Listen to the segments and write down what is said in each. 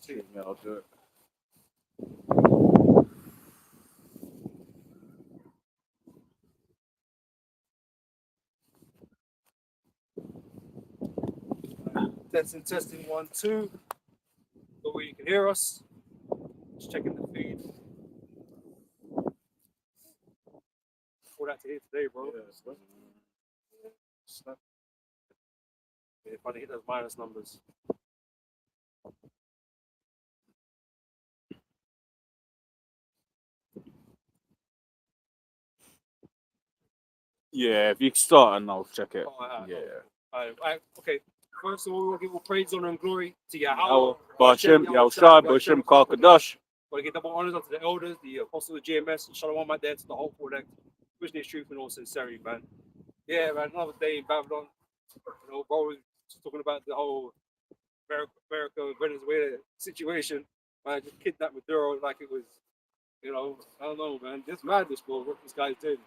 team, yeah, I'll do it. Testing 1, 2. So where you can hear us. Just checking the feed. All that to hear today, bro. Yeah, funny, hit those minus numbers. Yeah, if you start and I'll check it. Okay. First of all, we'll give all praise, honor, and glory to Yahweh, Yahweh, Bashem, Yahushai, Bashem, Kalkadash. Want to give double honors unto the elders, the apostles of GMS, Shalom, my dad, to the whole product, wishing his truth and all sincerity, man. Yeah, man, another day in Babylon. You know, bro was talking about the whole America Venezuela situation. Man, just kidnapped Maduro like it was, you know, I don't know, man. This madness, bro, what this guy did.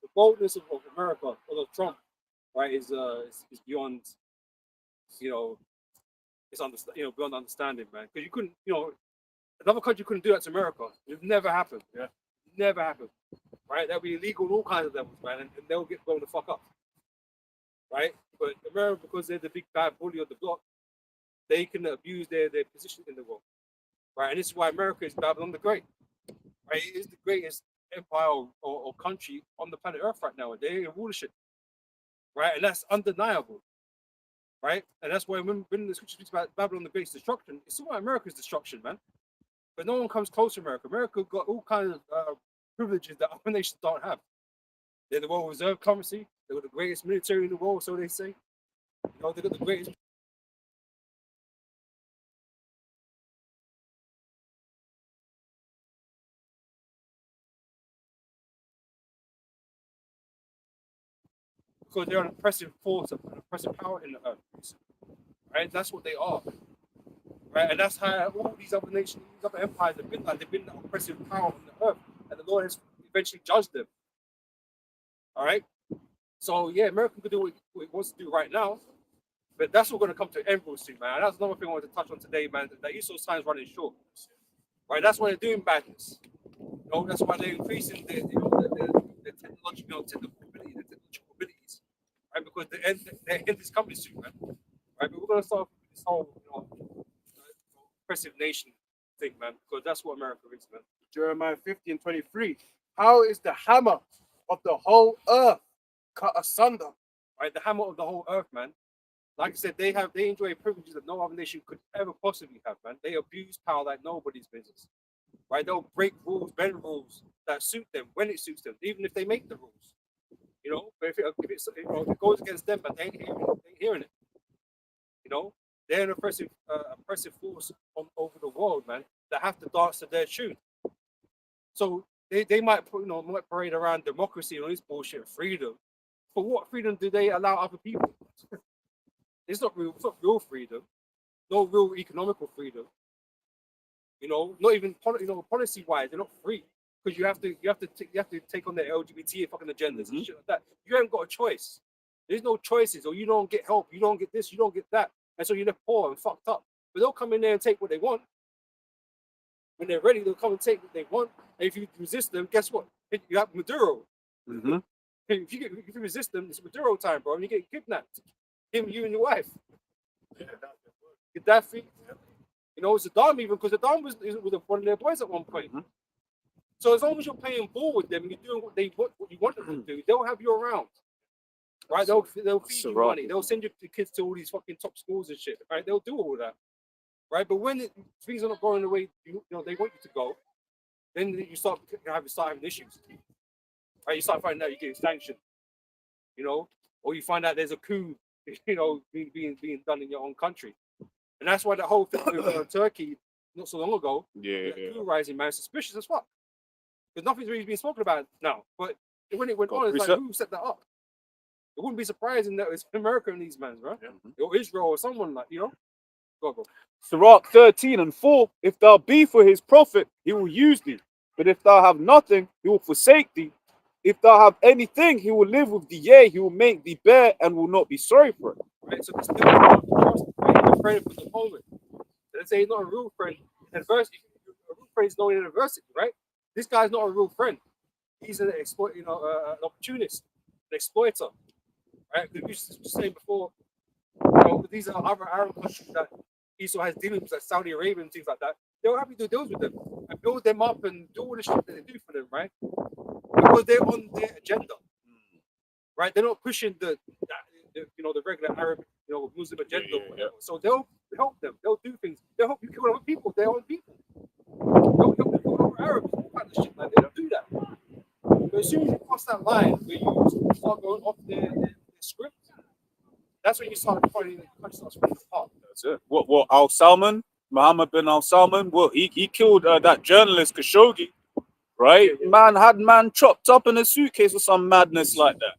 The boldness of America, of Trump, right, is beyond, you know, beyond understanding, man. Because you couldn't, you know, another country couldn't do that to America. It never happened. Yeah. Never happened. Right? That'd be illegal on all kinds of levels, man, and they'll get blown the fuck up. Right? But America, because they're the big bad bully of the block, they can abuse their position in the world. Right? And this is why America is Babylon the Great. Right? It is the greatest empire or country on the planet Earth right now. They're in rulership. Right? And that's undeniable. Right? And that's why when the scripture speaks about Babylon the Great's destruction, it's about America's destruction, man. But no one comes close to America. America got all kinds of privileges that other nations don't have. They're the world reserve currency. They've got the greatest military in the world, so they say. You know, they've got the greatest. Because they're an oppressive force, an oppressive power in the earth. Right? That's what they are. Right? And that's how all these other nations, these other empires have been like. They've been an oppressive power on the earth. And the Lord has eventually judged them. All right? So, yeah, America could do what it wants to do right now. But that's all going to come to an end real soon, man. And that's another thing I wanted to touch on today, man. That Esau's time's running short. Right? That's why they're doing badness. You know, that's why they're increasing their technological abilities. Right? Because the end is coming soon, man. Right? But we're going to start this whole, oppressive nation thing, man. Because that's what America is, man. Jeremiah 50 and 23. How is the hammer of the whole earth cut asunder? Right? The hammer of the whole earth, man. Like I said, they enjoy privileges that no other nation could ever possibly have, man. They abuse power like nobody's business. Right? They'll break rules, bend rules that suit them when it suits them, even if they make the rules. You know, but if it goes against them, but they ain't hearing it. You know, they're an oppressive force over the world, man, that have to dance to their tune. So they might might parade around democracy and all this bullshit, freedom. But what freedom do they allow other people? It's not real freedom, no real economical freedom. You know, not even policy-wise, they're not free because you have to take on the LGBT fucking agendas and shit like that. You haven't got a choice. There's no choices, or you don't get help, you don't get this, you don't get that, and so you're left poor and fucked up. But they'll come in there and take what they want. When they're ready, they'll come and take what they want. And if you resist them, guess what? You have Maduro. Mm-hmm. If you resist them, it's Maduro time, bro, and you get kidnapped. Him, you, and your wife. Gaddafi. You know, Saddam even, because Saddam was one of their boys at one point. Mm-hmm. So as long as you're playing ball with them and you're doing what you want them to do, they'll have you around. Right? They'll feed you money. They'll send your kids to all these fucking top schools and shit. Right? They'll do all that. Right? But when things are not going the way they want you to go, then you start having issues. Right? You start finding out you're getting sanctioned. You know, or you find out there's a coup, being done in your own country. And that's why the whole thing with Turkey not so long ago, coup rising, man, suspicious as fuck. Because nothing's really been spoken about now. But when it went on, it's like, who set that up? It wouldn't be surprising that it's America and these men, right? Mm-hmm. Or Israel or someone like, you know? Go. Sirach 13 and 4. If thou be for his prophet, he will use thee. But if thou have nothing, he will forsake thee. If thou have anything, he will live with thee. Yea, he will make thee bear and will not be sorry for it. Right? So there's still trust, right? They're afraid for the moment. Let's say he's not a real friend in adversity. A real friend is known in adversity, right? This guy's not a real friend. He's an an opportunist, an exploiter, right? We were just saying before, these are other Arab countries that Esau has dealings with, like Saudi Arabia and things like that. They're happy to deal with them and build them up and do all the shit that they do for them, right? Because they're on their agenda, right? They're not pushing the regular Arab, Muslim agenda. Yeah, Or whatever. So they'll help them. They'll do things. They'll help you kill other people. Their own people. They'll help you kill other Arabs. All kind of shit. Like they don't do that. But as soon as you cross that line where you start going off their script, that's when you start finding the country starts falling apart. That's it. What Al Salman, Mohammed bin Al Salman, well, he killed that journalist Khashoggi, right? Man chopped up in a suitcase or some madness like that,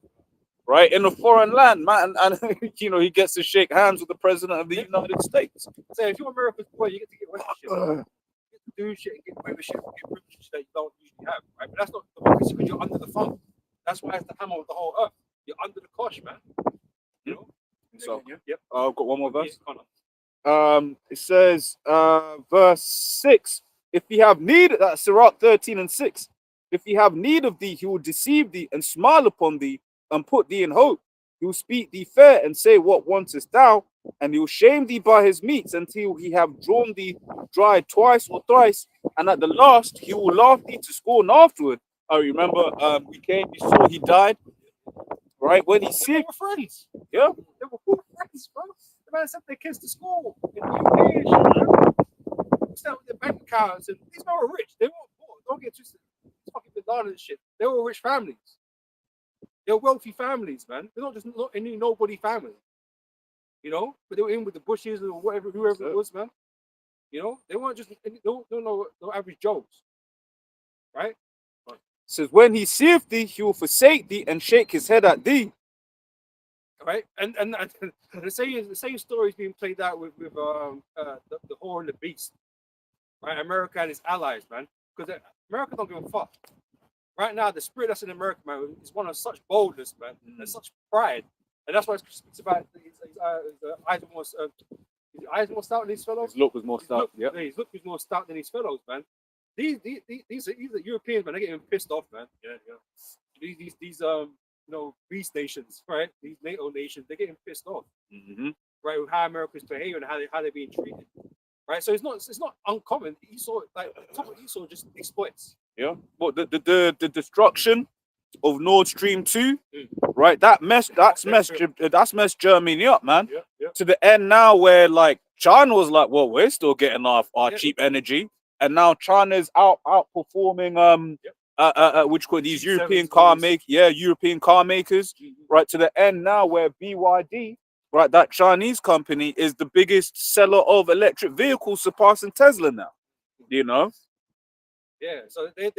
right? In a foreign land, man, and he gets to shake hands with the president of the United States. So if you're America's boy, you get to get away with shit. You get to do shit and get away with shit and get privileges that you don't usually have, right? But that's not democracy because you're under the thumb. That's why it's the hammer of the whole earth. You're under the cosh, man. You know? So, Yep. I've got one more verse. Yeah, Connor. It says, verse 6, if ye have need, that's Sirach 13 and 6, if ye have need of thee, he will deceive thee and smile upon thee and put thee in hope. He will speak thee fair and say, what wantest thou? And he will shame thee by his meats until he have drawn thee dry twice or thrice. And at the last, he will laugh thee to scorn afterward. I remember we saw he died, right? When he They sick, were friends. yeah. They were cool friends, bro. The man sent their kids to school in the UK and shit, bro. They with their bank accounts, and these men were rich. They weren't poor. Don't get twisted. It's fucking bin Laden and shit. They were rich families. They're wealthy families, man. They're not just not any nobody family. But they were in with the Bushes or whoever it was, man. They weren't just no average Joes, right? Says when he seeth thee, he will forsake thee and shake his head at thee. Right, and the same story is being played out with the whore and the beast, right? America and its allies, man, because America don't give a fuck. Right now, the spirit that's in America, man, is one of such boldness, man, and such pride, and that's why it speaks about eyes more stout than his fellows. His look was more stout. Yeah, his look was more stout than his fellows, man. These are Europeans, man. They're getting pissed off, man. Yeah. These beast nations, right? These NATO nations, they're getting pissed off, right? With how America's behaving and how they're being treated, right? So it's not uncommon. Esau just exploits. Yeah. But the destruction of Nord Stream 2, right? That's messed Germany up, man. Yeah. To the end now where like China was like, well, we're still getting our cheap energy, and now China's outperforming which were these European car makers, right? To the end now where BYD, right, that Chinese company is the biggest seller of electric vehicles, surpassing Tesla now. Yeah. So they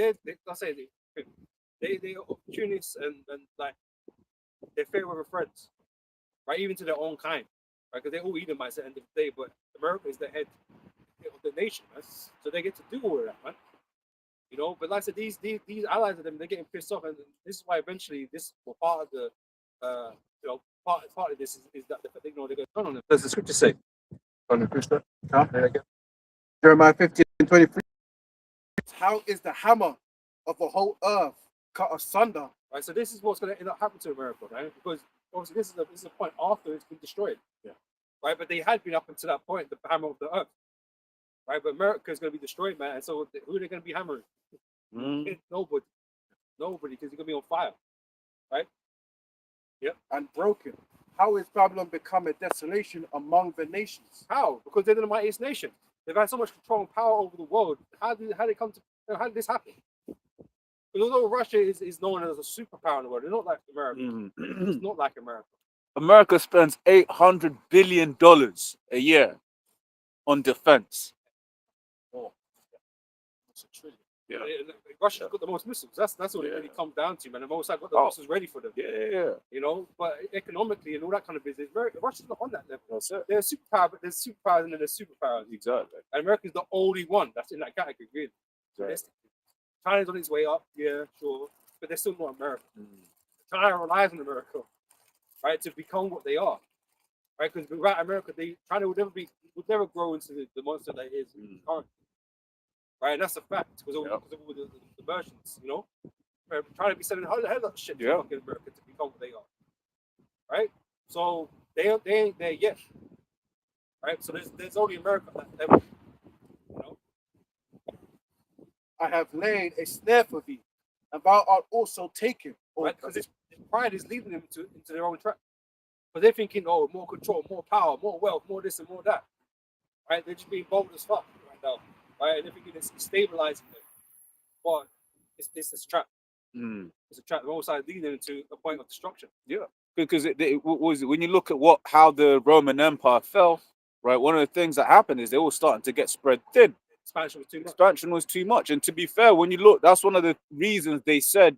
opportunists and like they're fair with friends, right? Even to their own kind, right? Because they're all Edomites at the end of the day, but America is the head of the nation, man. So they get to do all of that, man. But like I said, these allies of them, they're getting pissed off, and this is why eventually this part of the part of this is that they're going to turn on them. Does the scripture say? Jeremiah 15:23. How is the hammer of the whole earth cut asunder? Right. So this is what's going to end up happening to America, right? Because obviously this is a point after it's been destroyed. Yeah. Right. But they had been up until that point, the hammer of the earth. Right. But America is going to be destroyed, man. And so who are they going to be hammering? Nobody, because you're gonna be on fire, right? Yeah, and broken. How is Babylon become a desolation among the nations? How? Because they're the mightiest nation. They've had so much control and power over the world. How did this happen? Because although Russia is known as a superpower in the world, they're not like America. It's not like America. America spends $800 billion a year on defense. Oh, that's a trillion. Yeah. Russia's got the most missiles. That's what it really comes down to, man. The most got the missiles ready for them. Yeah. But economically and all that kind of business, Russia's not on that level. That's it. They're a superpower, but there's superpowers and then there's superpowers. Exactly. And America's the only one that's in that category, really. Right. China's on its way up, yeah, sure, but they're still not America. China relies on America, right, to become what they are. right? Because without America, China would never grow into the monster that it is currently, right? And that's a fact because of all the versions, you know. Trying to be selling a hell of shit to fucking America to become what they are, right? So they ain't there yet, right? So there's only America that you know. I have laid a snare for thee, and thou art also taken. Right? Because this pride is leading them into their own trap. But they're thinking, oh, more control, more power, more wealth, more this and more that. Right? They're just being bold as fuck right now. Right? And they're thinking it's stabilizing them. But it's a trap. It's a trap. The whole side leading them to a point of destruction. Yeah, because it was when you look at how the Roman Empire fell, right? One of the things that happened is they were starting to get spread thin. Expansion was too much. Expansion was too much, and to be fair, when you look, that's one of the reasons they said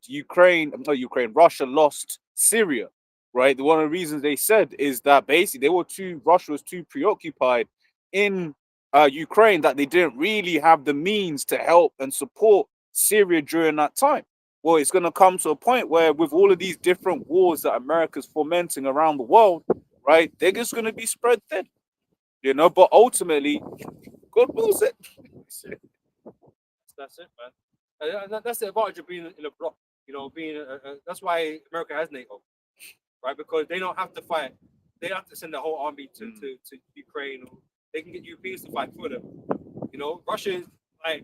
Russia lost Syria, right? One of the reasons they said is that basically Russia was too preoccupied in Ukraine that they didn't really have the means to help and support Syria during that time. Well, it's going to come to a point where with all of these different wars that America's fomenting around the world, right, they're just going to be spread thin, you know, but ultimately, God wills it. That's it, man. And that's the advantage of being in a bloc, you know, that's why America has NATO, right? Because they don't have to fight. They don't have to send the whole army to Ukraine. Or they can get Europeans to fight for them. You know, Russia is like,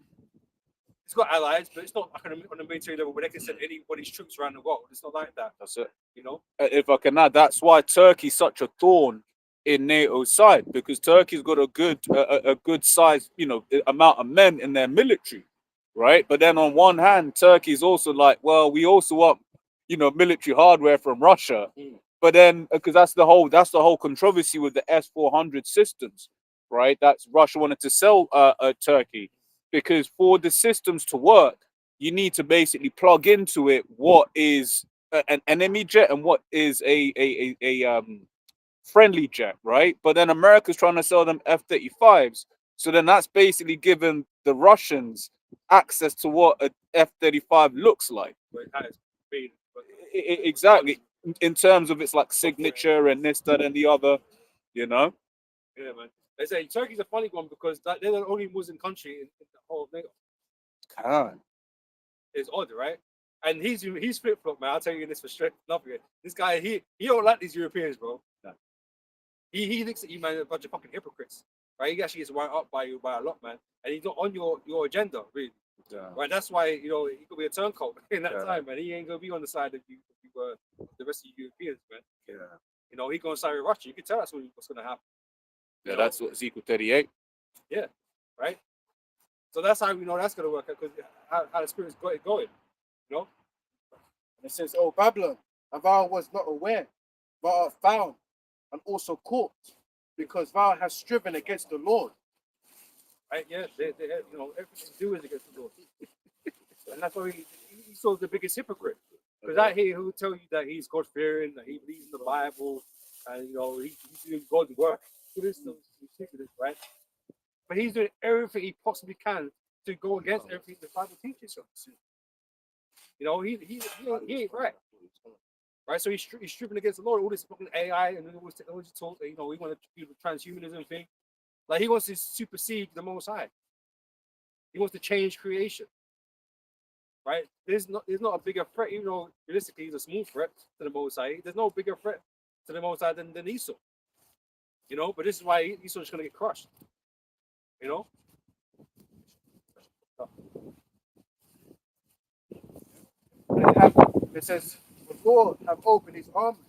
it's got allies, but it's not like on a military level where they can send anybody's troops around the world. It's not like that. That's it. You know? If I can add, that's why Turkey's such a thorn in NATO's side, because Turkey's got a good size, you know, amount of men in their military, right? But then on one hand, Turkey's also like, well, we also want, you know, military hardware from Russia. But then because that's the whole controversy with the S-400 systems, right? That's Russia wanted to sell Turkey. Because for the systems to work, you need to basically plug into it what is an enemy jet and what is a friendly jet, right? But then America's trying to sell them F-35s. So then that's basically given the Russians access to what an F-35 looks like. Exactly. In terms of its like signature and this, that, and the other, you know? Yeah, man. They say Turkey's a funny one because they're the only Muslim country in the whole of NATO. God. It's odd, right? And he's flip flop, man. I'll tell you this for straight nothing. This guy, he don't like these Europeans, bro. No. He thinks that you man are a bunch of fucking hypocrites, right? He actually gets wound up by you by a lot, man. And he's not on your agenda, really. Yeah. Right? That's why, you know, he could be a turncoat in that time, man. He ain't gonna be on the side of you the rest of you Europeans, man. Yeah. You know, he gonna side with Russia. You can tell that's what's gonna happen. Yeah, that's what Ezekiel 38. Yeah, right. So that's how we know that's gonna work out, because how the Spirit's got it going, you know. And it says, "Oh Babylon, and thou was not aware, thou art found, and also caught, because thou hast striven against the Lord." Right? Yeah, they you know, everything to do is against the Lord, and that's why he's sort of the biggest hypocrite. Because out here, who will tell you that he's God fearing, that he believes in the Bible, and you know he's doing God's work. This is ridiculous, right? But he's doing everything he possibly can to go against everything the Bible teaches us. You know, he ain't right. Right? So he's stripping against the Lord, all this fucking AI and all this technology talk, you know, we want to do the transhumanism thing. Like he wants to supersede the Most High. He wants to change creation. Right? There's not a bigger threat, even though realistically he's a small threat to the Most High. There's no bigger threat to the Most High than Esau. You know, but this is why Esau's just gonna get crushed. You know? It says, "The Lord have opened his arms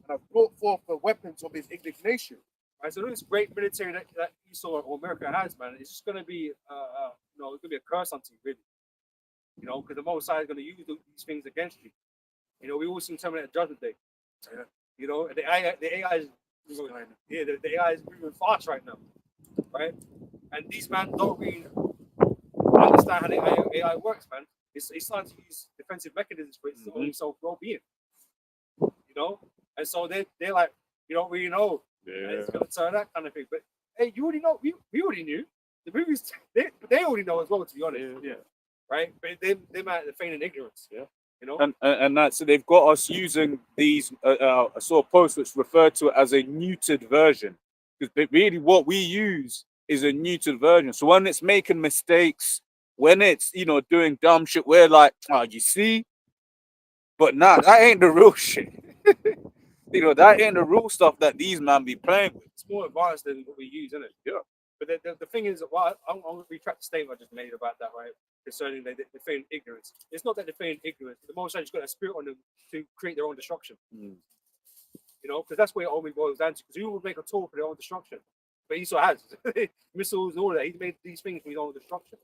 and have brought forth the weapons of his indignation." Right, so this great military that Esau or America has, man, it's just gonna be you know, it's gonna be a curse unto you, really. You know, because the Most High is gonna use these things against you. You know, we all seen Terminator Judgment Day. You know, and the AI is the AI is moving fast right now, right? And these men don't really understand how the AI works, man. It's starting to use defensive mechanisms for its own self-well-being, you know. And so they're like, you don't really know, it's gonna turn that kind of thing. But hey, you already know. We already knew. The movies they already know as well, to be honest. Yeah. Right? But they might feign in ignorance. Yeah. You know, And that's so they've got us using these sort of posts which refer to it as a neutered version, because really what we use is a neutered version. So when it's making mistakes, when it's doing dumb shit, we're like, oh, you see, but nah, that ain't the real shit. That ain't the real stuff that these man be playing with. it's more advanced than what we use, isn't it? Yeah. But the thing is, well, I'm going to retract the statement I just made about that, right? Concerning they feign ignorance. It's not that they feign ignorance. The Most High just got a spirit on them to create their own destruction. Because that's where it only boils down to. Because who would make a tool for their own destruction? But Esau has missiles and all that. He's made these things for his own destruction.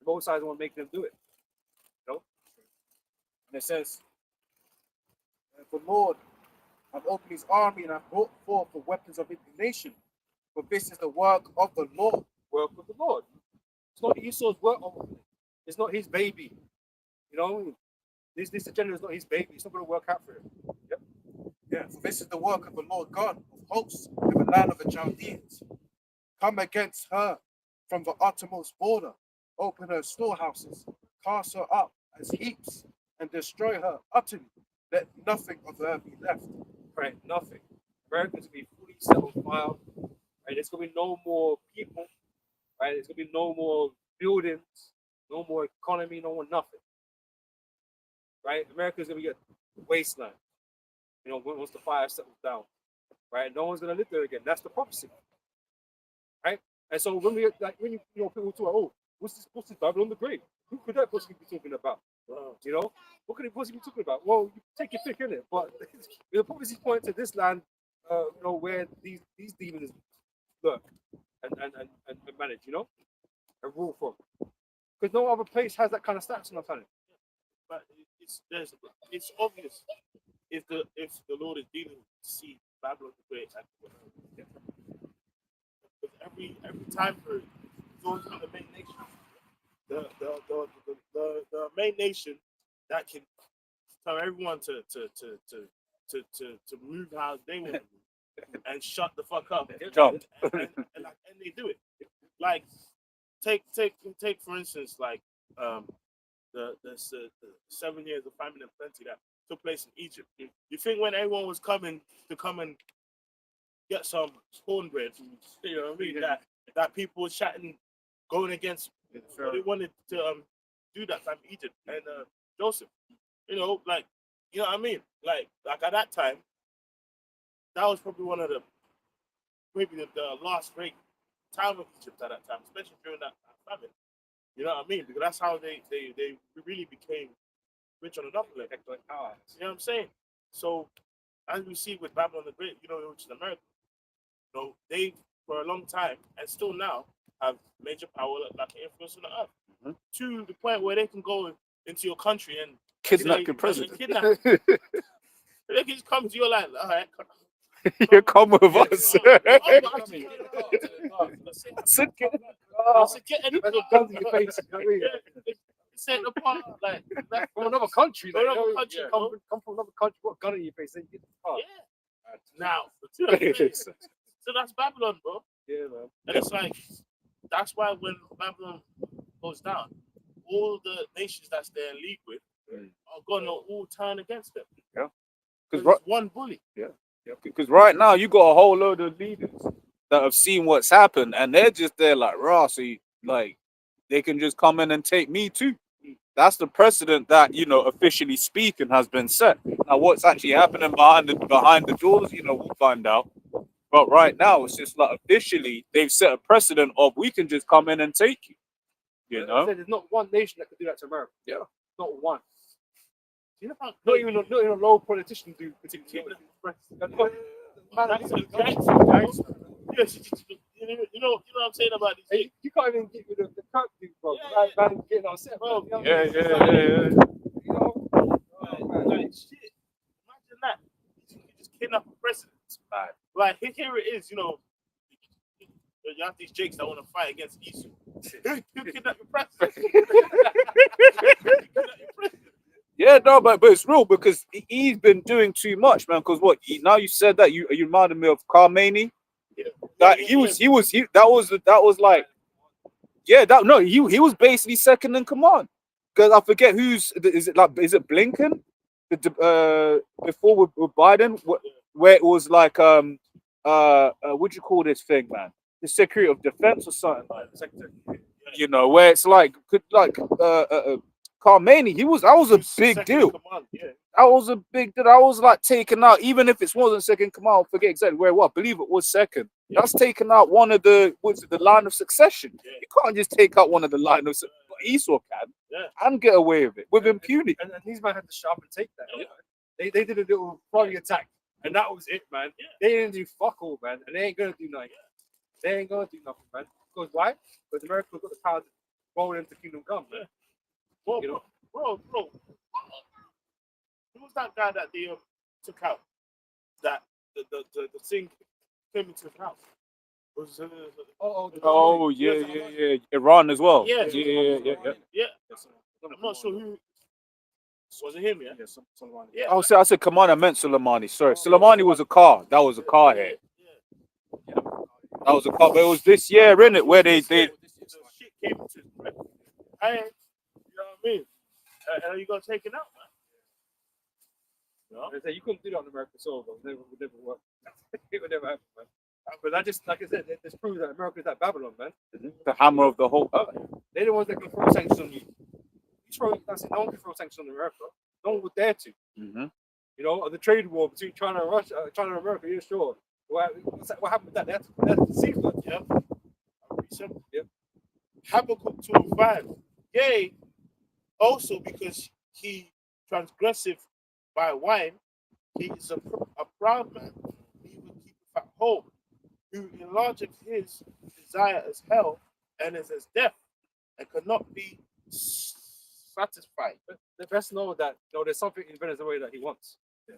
The Most High is the one making them do it. And it says, the Lord hath opened his army and hath brought forth the weapons of indignation. For this is the work of the Lord. Work with the Lord. It's not Esau's work. It's not his baby. This agenda is not his baby. It's not going to work out for him. Yep. Yeah, for this is the work of the Lord God of hosts in the land of the Chaldeans. Come against her from the uttermost border, open her storehouses, cast her up as heaps, and destroy her utterly. Let nothing of her be left. Right, nothing. America's going to be fully set on fire. Right, there's going to be no more people. Right, there's going to be no more buildings, no more economy, no more nothing. Right, America's going to be a wasteland. Once the fire settles down. Right, no one's going to live there again. That's the prophecy. Right, and so when people talk, oh, what's this Babylon the Great? Who could that possibly be talking about? What could it possibly be talking about? Well, you take your pick in it, but the prophecy point to this land, where these demons lurk and manage, and rule from. Because no other place has that kind of status on the planet. But it's obvious if the Lord is dealing with the sea, Babylon the Great, with every time period, it's always been the main nation. The main nation that can tell everyone to move how they want to move and shut the fuck up. Jump. And they do it. Like take for instance, like the 7 years of famine and plenty that took place in Egypt. You think when everyone was coming to come and get some cornbread, what I mean, that people were chatting, going against what they wanted to do that time in Egypt and Joseph, what I mean? Like at that time, that was probably one of the last great time of Egypt at that time, especially during that famine. You know what I mean? Because that's how they really became rich on another level. You know what I'm saying? So as we see with Babylon the Great, which is America, they for a long time and still now have major power like an influence on the earth, to the point where they can go into your country and Kidnap your president. They can just come to you like, all right, You come with us. Guns in your face. Set apart, like From another country. From another country, come from another country. What gun in your face? Then you get the part. yeah. Now, so that's Babylon, bro. Yeah, man. And it's like, that's why when Babylon goes down, all the nations that's they're in league with are gonna all turn against them. Yeah. Because one bully. Because right now you got a whole load of leaders that have seen what's happened, and they're just there like, raw. So they can just come in and take me too. That's the precedent that officially speaking has been set. Now, what's actually happening behind the doors, we'll find out. But right now, it's just like officially they've set a precedent of we can just come in and take you. There's not one nation that could do that to America. Yeah. Not one. Not even a low politician do particularly. That's a gangster. You know what I'm saying about these. You can't even get rid of the Kirk dude, bro. Yeah. Man getting upset, bro. Yeah. Like, shit. Imagine that. You just kidnap a president. Like here it is, you have these jakes that want to fight against Esau. You kidnap your president. Yeah, no, but it's real because he's been doing too much, man. Because now you said that you reminded me of Khamenei. Yeah. That he was basically second in command. Because I forget is it Blinken before with Biden, where it was like what do you call this thing, man? The Secretary of Defense or something like that. Secretary. You know, where it's like Khamenei, that was a big Second deal. command, yeah. That was a big deal. That was like taking out, even if it wasn't second command, I forget exactly where it was. I believe it was second. That's taking out one of the the line of succession. Yeah. You can't just take out one of the line of succession. Esau can and get away with it with impunity. And these man had to sharp and take that. Yeah. They did a little volley attack, and that was it, man. Yeah. They didn't do fuck all, man, and they ain't gonna do nothing. They ain't gonna do nothing, man. Because why? Because America got the power to roll into Kingdom Come, man. Bro, You know? bro. Who was that guy that they took out? That the thing came into the house. Was Oh yeah. Iran as well. Yeah. Yeah. I'm not sure who. Was it him? Yeah. Yeah, Soleimani. Yeah. Oh, so I said Commander, I meant Soleimani. Sorry, Soleimani was a car. That was a car here. Yeah. That was a car. But it was this year, innit, where they The shit came into his breath. Hey, you know what I mean? And you got taken out, man. No? They say you couldn't do that on American soil, but it would never work. It would never happen, man. But I just, like I said, this proves that America's like Babylon, man. the hammer of the whole earth. They're the ones that can throw sanctions on you. No one can throw sanctions on America. No one would dare to. Mm-hmm. You know, the trade war between China and Russia, China and America, yeah, sure. What happened with that? That's the secret. Yeah. Simple. Yep. Habakkuk 2:5. Yea, also because he transgressive by wine, he is a proud man, he will keep at home, who enlargeth his desire as hell and is as death, and cannot be satisfied. But the best know that there's something in Venezuela that he wants. Yeah.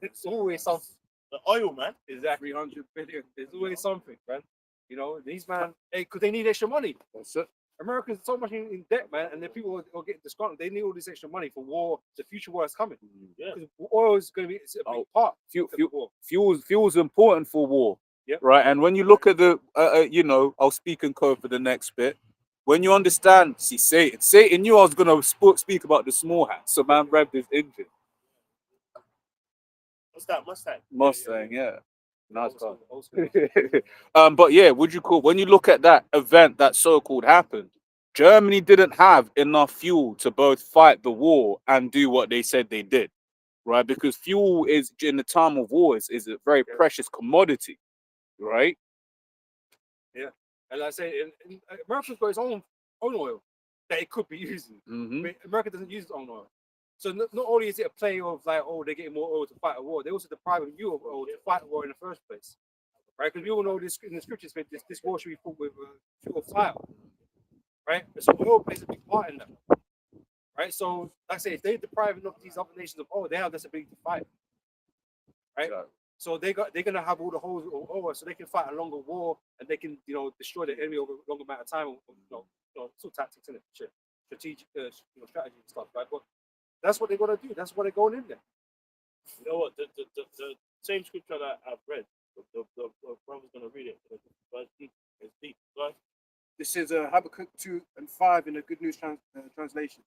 It's always something. The oil, man. Exactly, 300 billion. There's always something, man. You know, these man, because they need extra money. That's it. America's so much in debt, man, and the people are getting disgruntled. They need all this extra money for war. The future war is coming. Yeah. Because oil is going to be a big part. Fuel's important for war. Yep. Right. And when you look at the, I'll speak in code for the next bit. When you understand, see, Satan knew I was going to speak about the small hat. So man revved his engine. What's that? Mustang. Mustang, yeah. Nice car. Old school. But yeah, when you look at that event that so-called happened, Germany didn't have enough fuel to both fight the war and do what they said they did, right? Because fuel is, in the time of war, is a very precious commodity, right? Yeah. And like I say, America's got its own oil that it could be using. Mm-hmm. But America doesn't use its own oil. So not only is it a play of like, they're getting more oil to fight a war, they also depriving you of oil to fight a war in the first place, right? Because we all know this in the scriptures, this war should be fought with fuel of fire, right? So oil plays a big part in that, right? So like I say, if they deprive these other nations of oil, they have this ability to fight, right? Exactly. So they're gonna have all the holes of oil, so they can fight a longer war and they can destroy the enemy over a longer amount of time. Sort of tactics in it, strategic, strategy and stuff, right? But that's what they're gonna do. That's why they're going in there. You know what? The same scripture that I've read, the brother's gonna read it. But it's deep. Right? This is Habakkuk 2:5 in the Good News translation.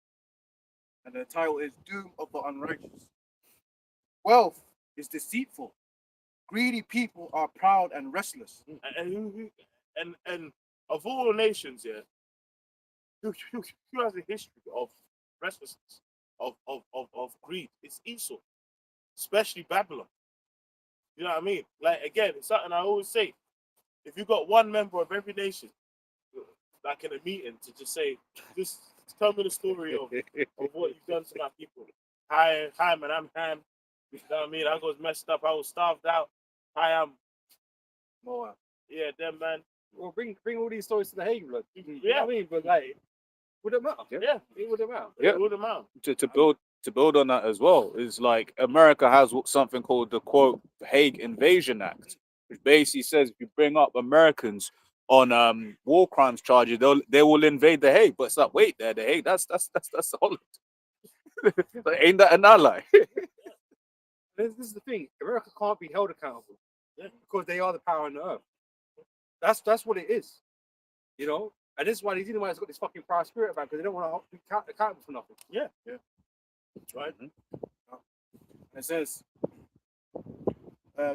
And the title is Doom of the Unrighteous. Wealth is deceitful. Greedy people are proud and restless. And of all nations, yeah, who has a history of restlessness, of greed? It's Esau, especially Babylon. You know what I mean? Like, again, it's something I always say. If you got one member of every nation, like in a meeting, to just say, just tell me the story of what you've done to my people. Hi, man, I'm Ham. You know what I mean? I was messed up. I was starved out. Hi, I'm More. yeah, them man. Well, bring all these stories to the Hague, blood. You know Yeah. what I mean? But like, would it matter? Yeah, It wouldn't matter. Yeah. rule them out. To build on that as well is like America has something called the quote Hague Invasion Act, which basically says if you bring up Americans on war crimes charges, they will invade the Hague. But it's like, wait, the Hague, that's Holland. Ain't that an ally? This is the thing. America can't be held accountable Yeah. because they are the power on the earth. That's what it is. You know? And this is why these Edomites got this fucking proud spirit about, because they don't want to be accountable for nothing. Yeah. Right. It says,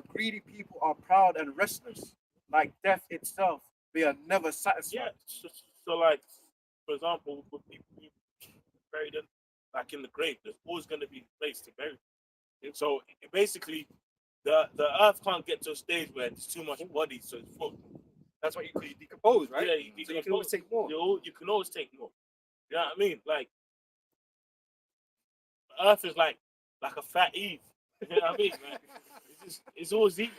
greedy people are proud and restless, like death itself. They are never Yeah. satisfied. So like, for example, with people who buried in, like in the grave, there's always going to be a place to bury them. So basically, the earth can't get to a stage where there's too much bodies, so it's full. That's what you decompose, right? Yeah, So you can always take more. You can always take more. You know what I mean? Like, Earth is like a fat Eve. You know what I mean? Like, it's always eating.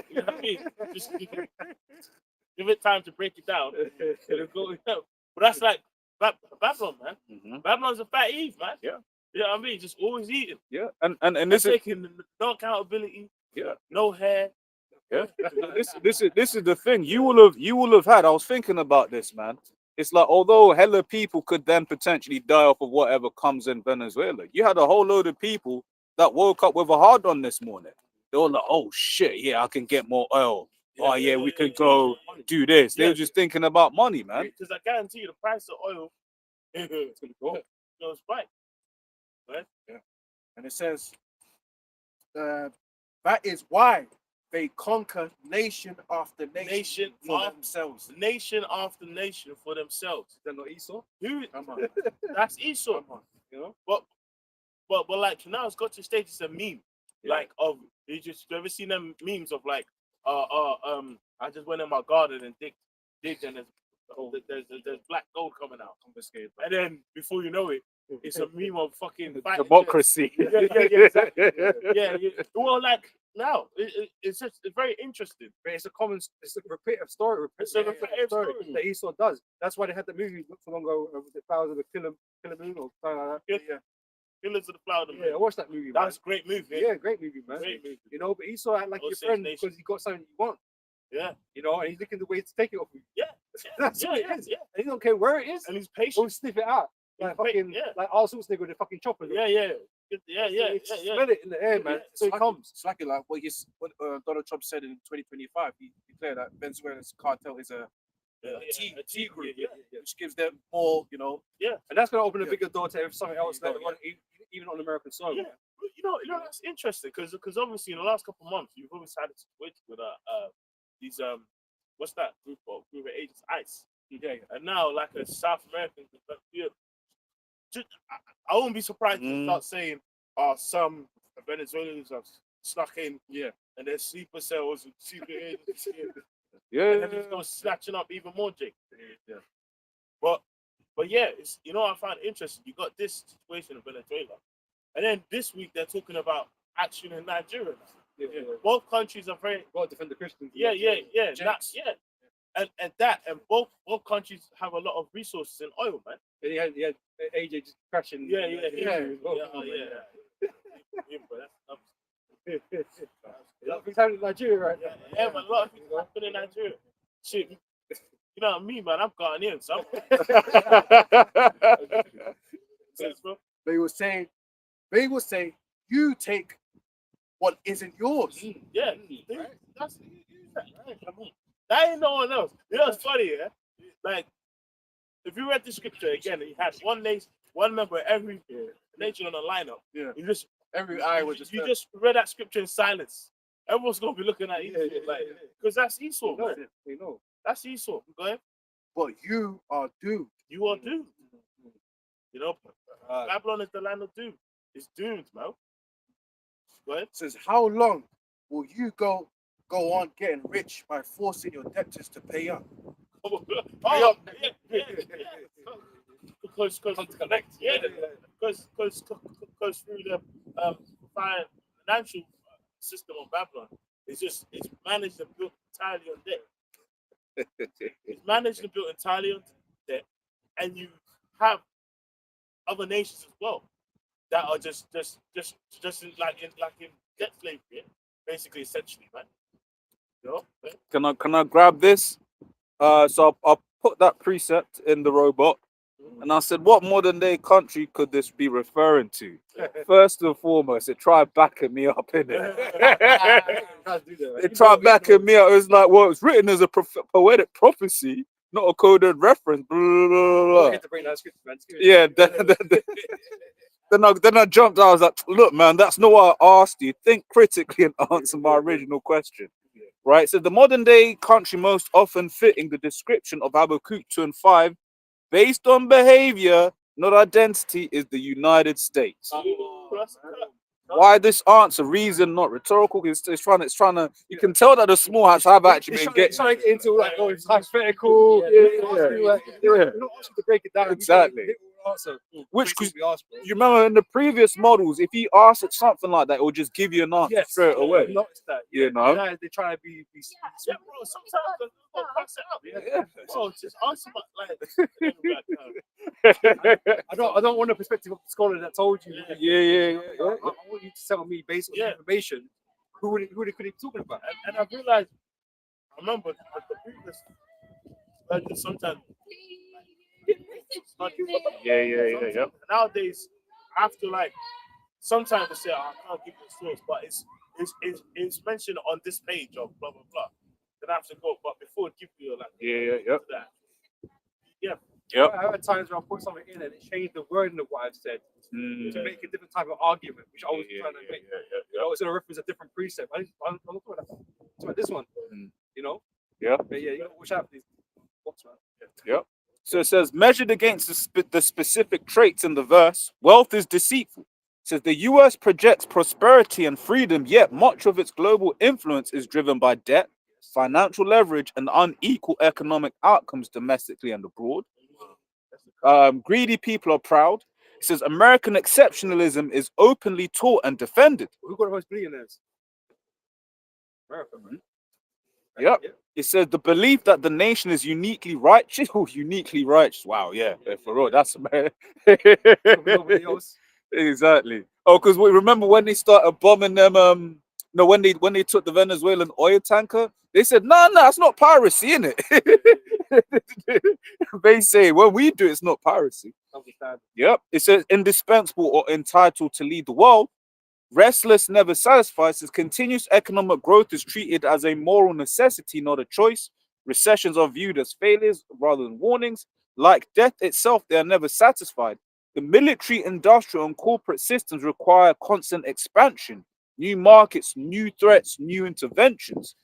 You know what I mean? Just give it time to break it down. It'll go, you know. But that's like Babylon, man. Mhm. Babylon's a fat Eve, man. Yeah. You know what I mean? Just always eating. Yeah, and This this is taking no accountability. Yeah. No hair. yeah. This is the thing. You will have had. I was thinking about this, man. It's like although hella people could then potentially die off of whatever comes in Venezuela, you had a whole load of people that woke up with a hard on this morning. They were like, "Oh shit, yeah, I can get more oil. Oh yeah, we could go do this." They Yeah. were just thinking about money, man. Because I guarantee you the price of oil It's gonna go. goes spike. And it says, that is why they conquer nation after nation, for after- themselves. Nation after nation for themselves. Then not Esau. Who? Come on. That's Esau. Come on. You know. But like now it's got to a stage it's a meme. Yeah. Like of you ever seen them memes of like I just went in my garden and digged and there's black gold coming out. Confiscated. And then before you know it, it's a meme of fucking Democracy. Yeah, exactly. Yeah. Well, like now it's very interesting. But it's a repetitive story. It's a repetitive story. that Esau does. That's why they had the movie not so long ago with the Flowers of the Killer Moon or something like that. Yeah. Killers of the Flower. Yeah, I watched that movie. Man. That's a great movie. Yeah, great movie, man. Great movie. You know, but Esau act like All your Six friend Nations. because he got something you want. Yeah. You know, and he's looking the way to take it off you. Yeah. That's Yeah, what it yeah, is. yeah. And he don't care where it is. And he's He'll patient. sniff it out. Like He's fucking, yeah. like Arnold Schwarzenegger with the fucking chopper. Yeah. Smell it in the air, man. So it comes. It's like what Donald Trump said in 2025. He declared that Venezuela's cartel is a T group, which gives them more, you know. And that's going to open a Yeah. bigger door to something else There that you go, even on American soil. Yeah. You know that's interesting because obviously in the last couple of months you've always had a situation with these what's that group of agents ICE. Yeah. And now like a South American I wouldn't be surprised to start saying some Venezuelans have snuck in and there's sleeper cells and secret agents and then it's going snatching up even more Jake. Yeah. But yeah, it's I find interesting. You got this situation in Venezuela. And then this week they're talking about action in Nigeria. Yeah. Both countries are very Got to defend the Christians. yeah. James. And both countries have a lot of resources in oil, man. And he had AJ just crashing. Yeah. A lot of things happening in Nigeria right now. Yeah, but a lot of things happen in Nigeria. Shit, you know what I mean, man? I'm Ghanaian, so They will say, you take what isn't yours. yeah, that's that ain't no one else. You know what's funny, yeah? Like, if you read the scripture again, you had one nation, one member of every nation on the lineup. Yeah. You just Every eye was just. you just read that scripture in silence. Everyone's gonna be looking at you like, because that's Esau, man. They know. That's Esau. Go ahead. But you are doomed. You are doomed. You know, Babylon is the land of doom. It's doomed, man. Go ahead. Says, how long will you go on getting rich by forcing your debtors to pay up? Yeah. Because Connect. because through the financial system of Babylon, it's managed and built entirely on debt. It's managed and built entirely on debt, and you have other nations as well that are just in debt slavery, basically, essentially, man. You know? Can I grab this? So I'll put that precept in the robot, and I said, what modern day country could this be referring to? First and foremost, it tried backing me up in it. It tried backing me up. It was like, well, it's written as a poetic prophecy, not a coded reference. Blah, blah, blah, blah. To bring that scripture, man. Yeah, then I jumped. I was like, look, man, that's not what I asked you. Think critically and answer my original question. Right. So the modern day country most often fitting the description of Habakkuk 2 and 5, based on behavior, not identity, is the United States. Why this answer? Reason, not rhetorical. It's trying to. You can tell that the small hats have actually been getting. trying to get into like, oh, it's hypothetical. Not asking to break it down. Exactly. Answer. Which we asked, bro. you remember in the previous models, if you asked it something like that, it will just give you an answer straight away. I've noticed that. You know? Now they're trying to be Yeah, bro, sometimes they'll pass it up. Yeah. Oh, just answer like. I don't want the perspective of the scholar that told you. Yeah. I want you to tell me based on the information who they could be talking about. And I realized, I remember the previous version sometimes. Yeah. Nowadays, I have to like sometimes I say I can't give you the source, but it's mentioned on this page of blah blah blah. Then I have to go, but before it give you like that. Yeah. I had times where I put something in and it changed the wording of what I've said to make a different type of argument, which I was trying to make. You know, it's going to reference a different precept. I'm looking at that. It's like this one. You know. Yeah. But yeah, you know, watch out for these box, man. Yeah. So it says, measured against the specific traits in the verse, wealth is deceitful. It says the US projects prosperity and freedom, yet much of its global influence is driven by debt, financial leverage, and unequal economic outcomes domestically and abroad. Greedy people are proud. It says American exceptionalism is openly taught and defended. Who got the most billionaires? America, man. Yep. It says the belief that the nation is uniquely righteous. Oh, uniquely righteous. Wow, yeah, for real. That's Nobody else. Exactly. Oh, because we remember when they started bombing them. No, when they took the Venezuelan oil tanker, they said, no, it's not piracy, innit? They say when we do, it's not piracy. Yep. It says indispensable or entitled to lead the world. Restless, never satisfied, says continuous economic growth is treated as a moral necessity, not a choice. Recessions are viewed as failures rather than warnings. Like death itself, they are never satisfied. The military, industrial, and corporate systems require constant expansion, new markets, new threats, new interventions.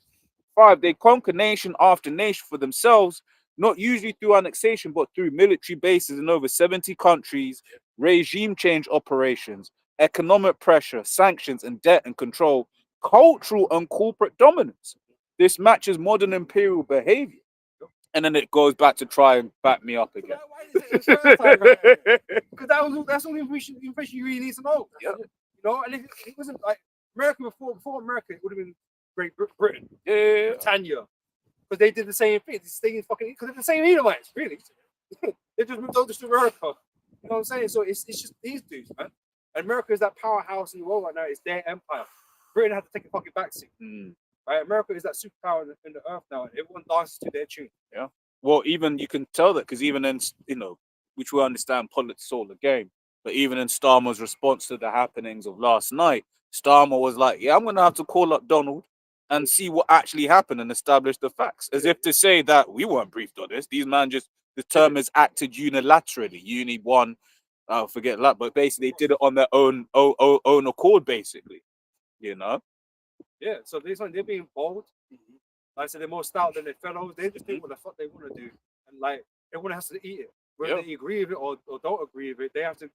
5, they conquer nation after nation for themselves, not usually through annexation, but through military bases in over 70 countries, regime change operations, economic pressure, sanctions, and debt and control, cultural and corporate dominance. This matches modern imperial behavior. And then it goes back to try and back me up again. Because that's all the information you really need to know. Yep. You know, and if it wasn't like America before America, it would have been Great Britain, Britannia, because they did the same thing. They fucking because they're the same Edomites, really. They just moved over to America. You know what I'm saying? So it's just these dudes, man. And America is that powerhouse in the world right now. It's their empire. Britain had to take a fucking backseat. Right? America is that superpower in the earth now, and everyone dances to their tune. Yeah. Well, even you can tell that because even in, which we understand politics is all the game, but even in Starmer's response to the happenings of last night, Starmer was like, yeah, I'm going to have to call up Donald and see what actually happened and establish the facts, as if to say that we weren't briefed on this. These men just, the term is acted unilaterally. Uni one, I'll forget that, but basically they did it on their own accord, basically, you know? Yeah, so they're being bold. Like I said, they're more stout than their fellows. They just think what the fuck they want to do. And like, everyone has to eat it. Whether they agree with it or don't agree with it, they have to,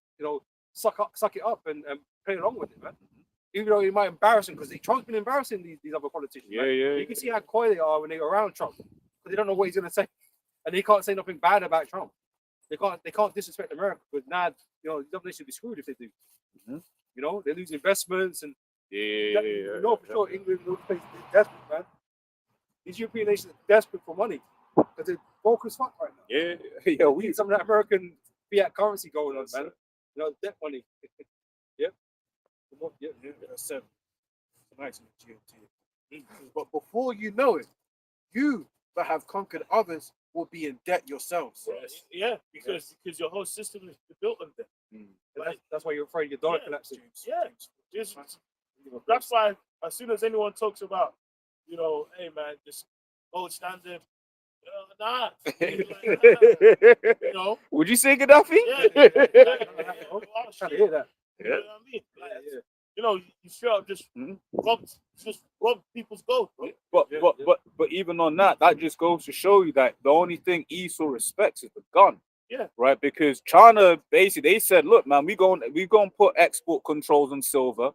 suck it up and play along with it, man. Even though it might embarrass them, because Trump's been embarrassing these other politicians. Yeah. You can see how coy they are when they're around Trump, because they don't know what he's gonna say, and they can't say nothing bad about Trump. They can't disrespect America, because now they should be screwed if they do. You know, they lose investments and you know for sure England will face desperate, man. These European nations are desperate for money because they're broke as fuck right now. Yeah. We need some of that American fiat currency going on, man. You know, debt money. Seven. Nice. But before you know it, you that have conquered others will be in debt yourselves. Yeah, because your whole system is built on debt. That's why you're afraid your dollar collapses. Yeah, that's why as soon as anyone talks about, hey man, just gold standard, nah. Would you say Gaddafi? I was trying to hear that. You know what I mean? Like, Yeah. you know, you straight up just Mhm. rob people's gold, bro. But even on that, that just goes to show you that the only thing Esau respects is the gun. Yeah. Right, because China basically they said, look, man, we going to put export controls on silver,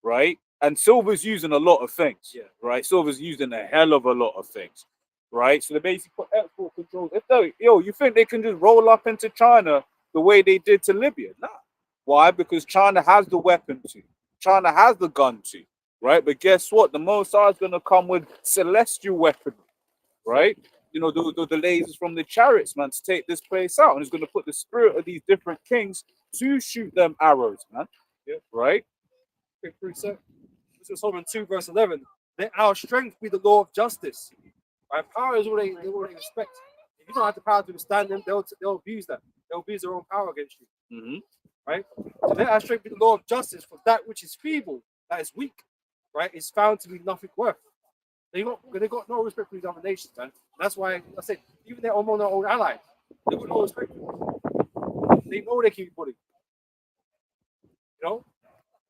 right? And silver's using a lot of things, Yeah. right? Silver's using a hell of a lot of things, right? So they basically put export controls. If they, you think they can just roll up into China the way they did to Libya? Nah. Why? Because China has the weapon to, China has the gun to, right? But guess what? The Mossad is going to come with celestial weaponry, right? You know, the lasers from the chariots, man, to take this place out. And it's going to put the spirit of these different kings to shoot them arrows, man. Yeah. Right? Quick precept. This is Solomon 2, verse 11. Let our strength be the law of justice. Right? Power is all they respect. If you don't have the power to withstand them, they'll abuse that. They'll abuse their own power against you. Mm-hmm. Right? So let our strength be the law of justice, for that which is feeble, that is weak, right, is found to be nothing worth. They got no respect for these other nations, man. That's why I said even their old allies, they got no respect for them. They know they keep bullying. You know?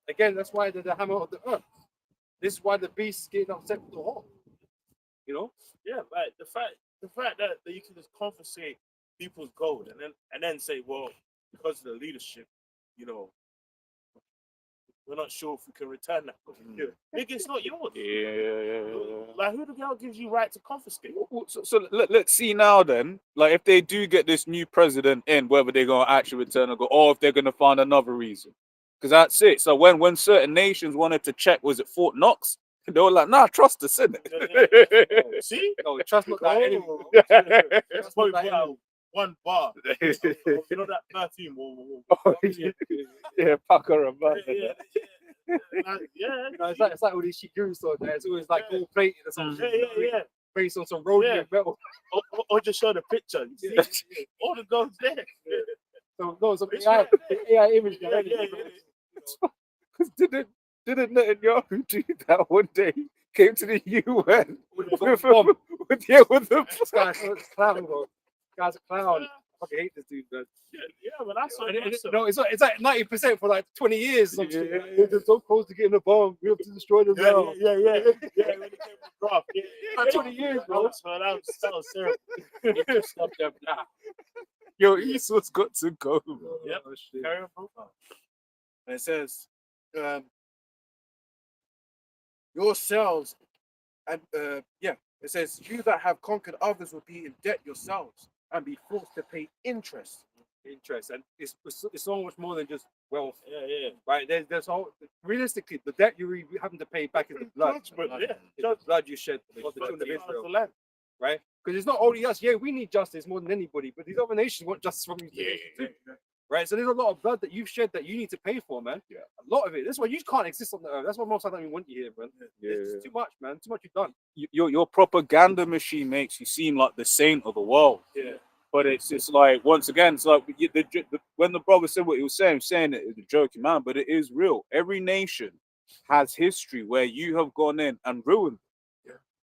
Again, that's why they're the hammer of the earth. This is why the beast is getting upset with the hawk. You know? Yeah, right. The fact that you can just confiscate people's gold and then say, well, because of the leadership, you know, we're not sure if we can return that. Nigga, it's not yours. Yeah. Like, who the hell gives you right to confiscate? So let's see now then, like if they do get this new president in, whether they're going to actually return or go, or if they're going to find another reason. Because that's it. So when certain nations wanted to check, was it Fort Knox? They were like, nah, trust us, innit? See? No, trust not that enemy. That's probably about one bar. You know that 13? Yeah, Packer and man. Yeah. You know, it's like all these shiguru swords there. It's always like all plated or something. Yeah. Based on some rhodium metal. Or just show the picture. You see? All the gold's there. So no, some It's AI, right. AI image there. Because didn't Netanyahu do that one day? Came to the UN With with the bomb. the This guy's a clown, bro. This guy's a clown. I fucking hate this dude, man. Yeah, but that's what No, it's like 90% for like 20 years. Yeah. They're so close to getting the bomb. We have to destroy them now. Yeah. When it came to graph. Yeah. Like 20 years, bro. That was serious. You just stop them now. Yo, Esau's got to go. Bro. Yep. Oh, shit. Carry on, bro. And it says, yourselves, and it says, you that have conquered others will be in debt yourselves and be forced to pay interest. And it's so much more than just wealth, Yeah. right? There's all realistically the debt you're having to pay back is the blood. Judgment, Right? yeah. It's the blood you shed for the children of Israel, right? Because it's not only us. Yeah, we need justice more than anybody, but these other nations want justice from you too. Right, so there's a lot of blood that you've shed that you need to pay for, man. Yeah. A lot of it. That's why you can't exist on the earth. That's why most of the time we want you here, man. It's just too much, man. Too much you've done. Your propaganda machine makes you seem like the saint of the world. Yeah. But it's like, once again, it's like when the brother said what he was saying it was a joking, man, but it is real. Every nation has history where you have gone in and ruined.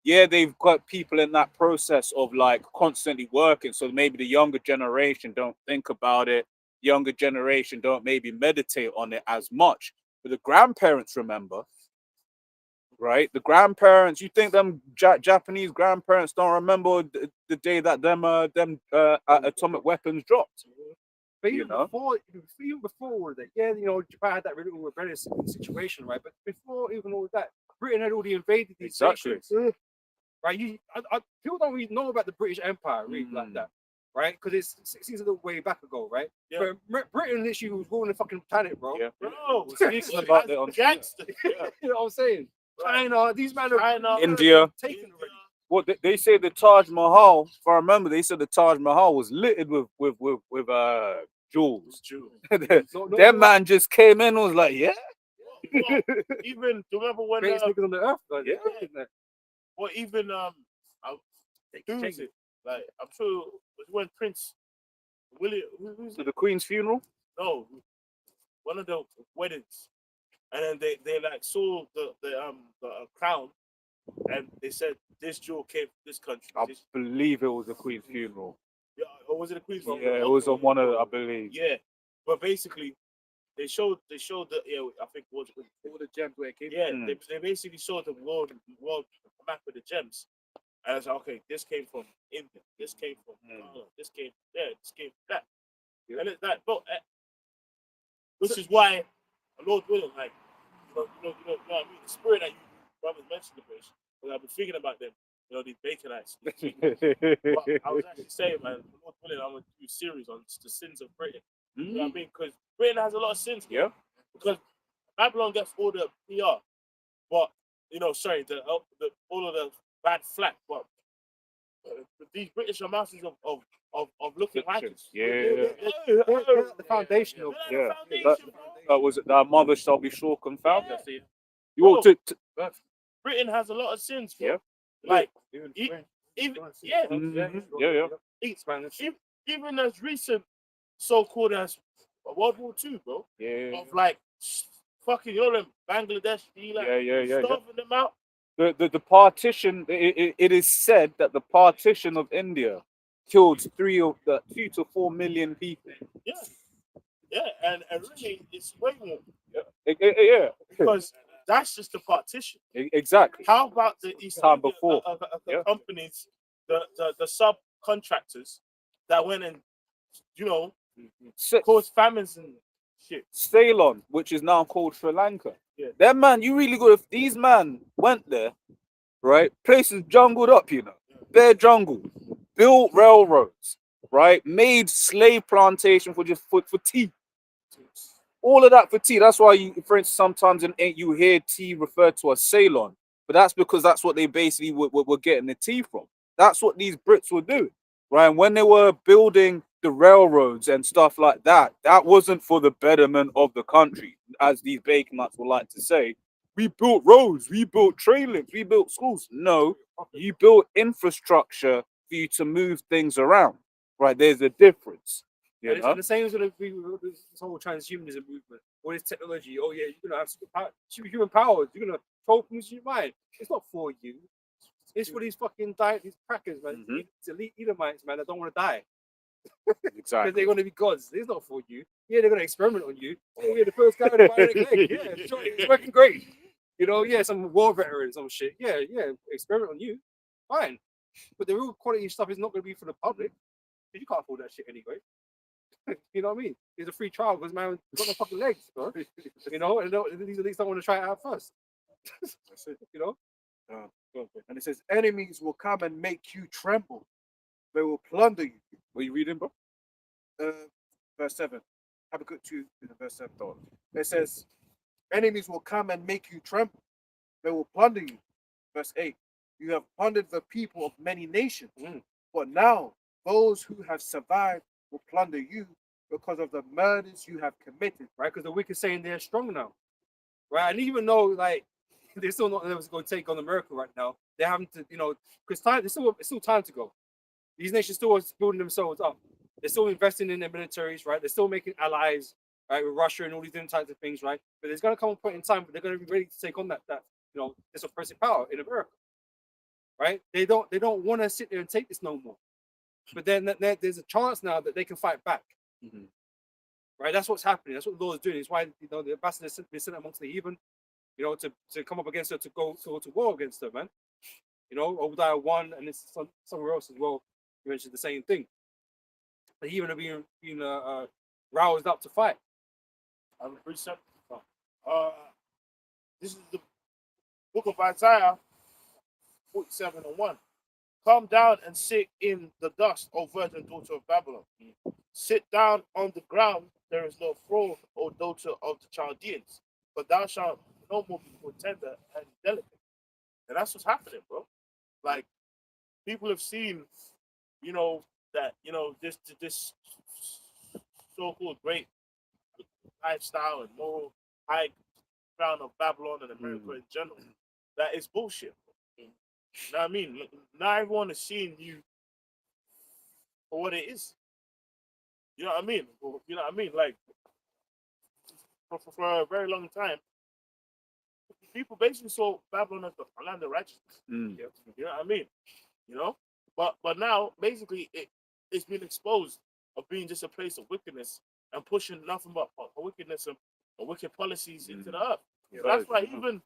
Yeah, they've got people in that process of like constantly working. So maybe the younger generation don't think about it. Younger generation don't maybe meditate on it as much. But the grandparents remember, right? The grandparents, you think them Japanese grandparents don't remember the day that them atomic weapons dropped? But You even know? even before all of that, yeah, you know, Japan had that really rebellious situation, right? But before even all of that, Britain had already invaded these Exactly. nations, right? People don't really know about the British Empire really like that, right? Because it seems a little way back ago, right? Yeah. But Britain literally was ruling the fucking planet, bro. Yeah. Bro, Speaking about it on gangster. You know what I'm saying? China, these men are China, India. taken already. What they say the Taj Mahal, if I remember, they said the Taj Mahal was littered with jewels. That man just came in and was like, yeah. Well, even do you remember when Greatest niggas on the earth, like, Yeah. well, even who is it? Like, I'm sure it was when Prince William, who's To it? the Queen's funeral. No, one of the weddings, and then they like saw the crown, and they said this jewel came from this country. I believe it was the Queen's funeral. Yeah, or was it a Queen's? Yeah, it was on one of, I believe. Yeah, but basically, they showed the I think it was All the gems where it came yeah, Mm. they basically showed the world map of the gems. And I was like, okay, this came from India, this came from Ghana, this came from there, this came from that. Yeah. And it's like, bro, which is why, Lord willing, like, you know what I mean? The spirit that you brothers mentioned, the bridge, because I've been thinking about them, these Baconites. These but I was actually saying, man, Lord willing, I'm going to do a series on the sins of Britain. You know what I mean? Because Britain has a lot of sins. Bro. Yeah. Because Babylon gets all the PR, but sorry, the all of the bad flack, but these British are masters of looking righteous. Yeah. They're the foundation of They're Yeah. the foundation, bro. That was it. Thy mother shall be sure confounded. Yeah. You ought to. Britain has a lot of sins, bro. Yeah. Like even even Mhm. Yeah. eats, man. even as recent so-called as World War II, bro. Yeah. Of like fucking them Bangladesh, like Yeah. starving them out. The partition. It is said that the partition of India killed 2 to 4 million people. Yeah, and really it's way more Yeah. because that's just the partition. Exactly. How about the East Time India, before. the companies, the subcontractors that went and caused famines and shit? Ceylon, which is now called Sri Lanka. Yeah. That man, you really good. If these man went there, right? Places jungled up, bare jungle, built railroads, right? Made slave plantation for tea. All of that for tea. That's why you, for instance, sometimes you hear tea referred to as Ceylon, but that's because that's what they basically were getting the tea from. That's what these Brits were doing, right? And when they were building the railroads and stuff like that, that wasn't for the betterment of the country, as these Baconites would like to say. We built roads, we built train links, we built schools. No, you built infrastructure for you to move things around, right? There's a difference. You And know? it's the same as with this whole transhumanism movement, all this technology. Oh yeah, you're gonna have superhuman powers. You're gonna control things in your mind. It's not for you. It's for these fucking these crackers, man. Mhm. These elite Edomites, man, that don't want to die because Exactly. they're gonna be gods. It's not for you. Yeah, they're gonna experiment on you. Oh yeah, the first guy with a bionic leg. Yeah, sure, it's working great. Yeah, some war veteran, some shit. Yeah, experiment on you. Fine, but the real quality stuff is not gonna be for the public. Because you can't afford that shit anyway. You know what I mean? It's a free trial because man got no fucking legs, bro. And these elites don't want to try it out first. That's it. You know? And it says, enemies will come and make you tremble. They will plunder you. What are you reading, bro? Verse 7. Habakkuk 2, verse 7. It says, enemies will come and make you tremble. They will plunder you. Verse 8. You have plundered the people of many nations. But now those who have survived will plunder you because of the murders you have committed. Right? Because the wicked saying they're strong now. Right? And even though like they're still not going to take on America right now, they're having to, because it's still time to go. These nations still are building themselves up. They're still investing in their militaries, right? They're still making allies, right, with Russia and all these different types of things, right? But there's going to come a point in time where they're going to be ready to take on that this oppressive power in America, right? They don't want to sit there and take this no more. But then there's a chance now that they can fight back, right? That's what's happening. That's what the Lord is doing. It's why the ambassadors been sent amongst the heathen, to come up against her, to go to war against her, man. Obadiah 1, and it's somewhere else as well. You mentioned the same thing. The heathen are being roused up to fight. I'm a precept. This is the book of Isaiah 47:1. Come down and sit in the dust, O virgin daughter of Babylon. Sit down on the ground, there is no throne, O daughter of the Chaldeans, but thou shalt no more be called tender and delicate. And that's what's happening, bro. Like, people have seen, that, this so-called great lifestyle and moral high ground of Babylon and America in general. That is bullshit. You know what I mean? Not everyone is seeing you for what it is. You know what I mean? You know what I mean? Like, for a very long time, people basically saw Babylon as the land of righteousness. You know what I mean? But now, basically, it's been exposed of being just a place of wickedness and pushing nothing but wickedness and wicked policies into the earth. Yeah, So that's why even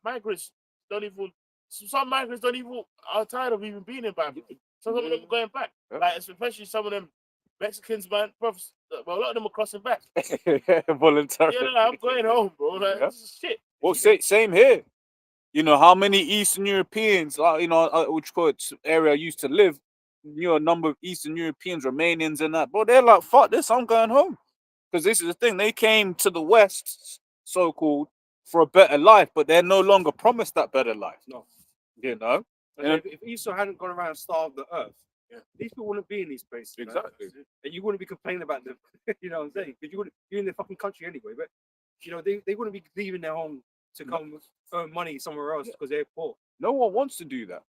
migrants don't even. Some migrants don't even are tired of even being in Bible. Some of them are going back. Yeah. Like especially some of them Mexicans, man. Well, a lot of them are crossing back. voluntarily. Yeah, I'm going home, bro. Like, Yeah. this is shit. Well, same here. You know how many Eastern Europeans, which area I used to live. You know, a number of Eastern Europeans, Romanians, and that. Bro, they're like, fuck this, I'm going home. Because this is the thing, they came to the West, so called, for a better life, but they're no longer promised that better life. No. You know, And if Esau hadn't gone around and starved the earth, Yeah. these people wouldn't be in these places. man. Exactly. And you wouldn't be complaining about them. You know what I'm saying? Because you're in their fucking country anyway. But you know, they wouldn't be leaving their home to come earn money somewhere else because they're poor. no one wants to do that.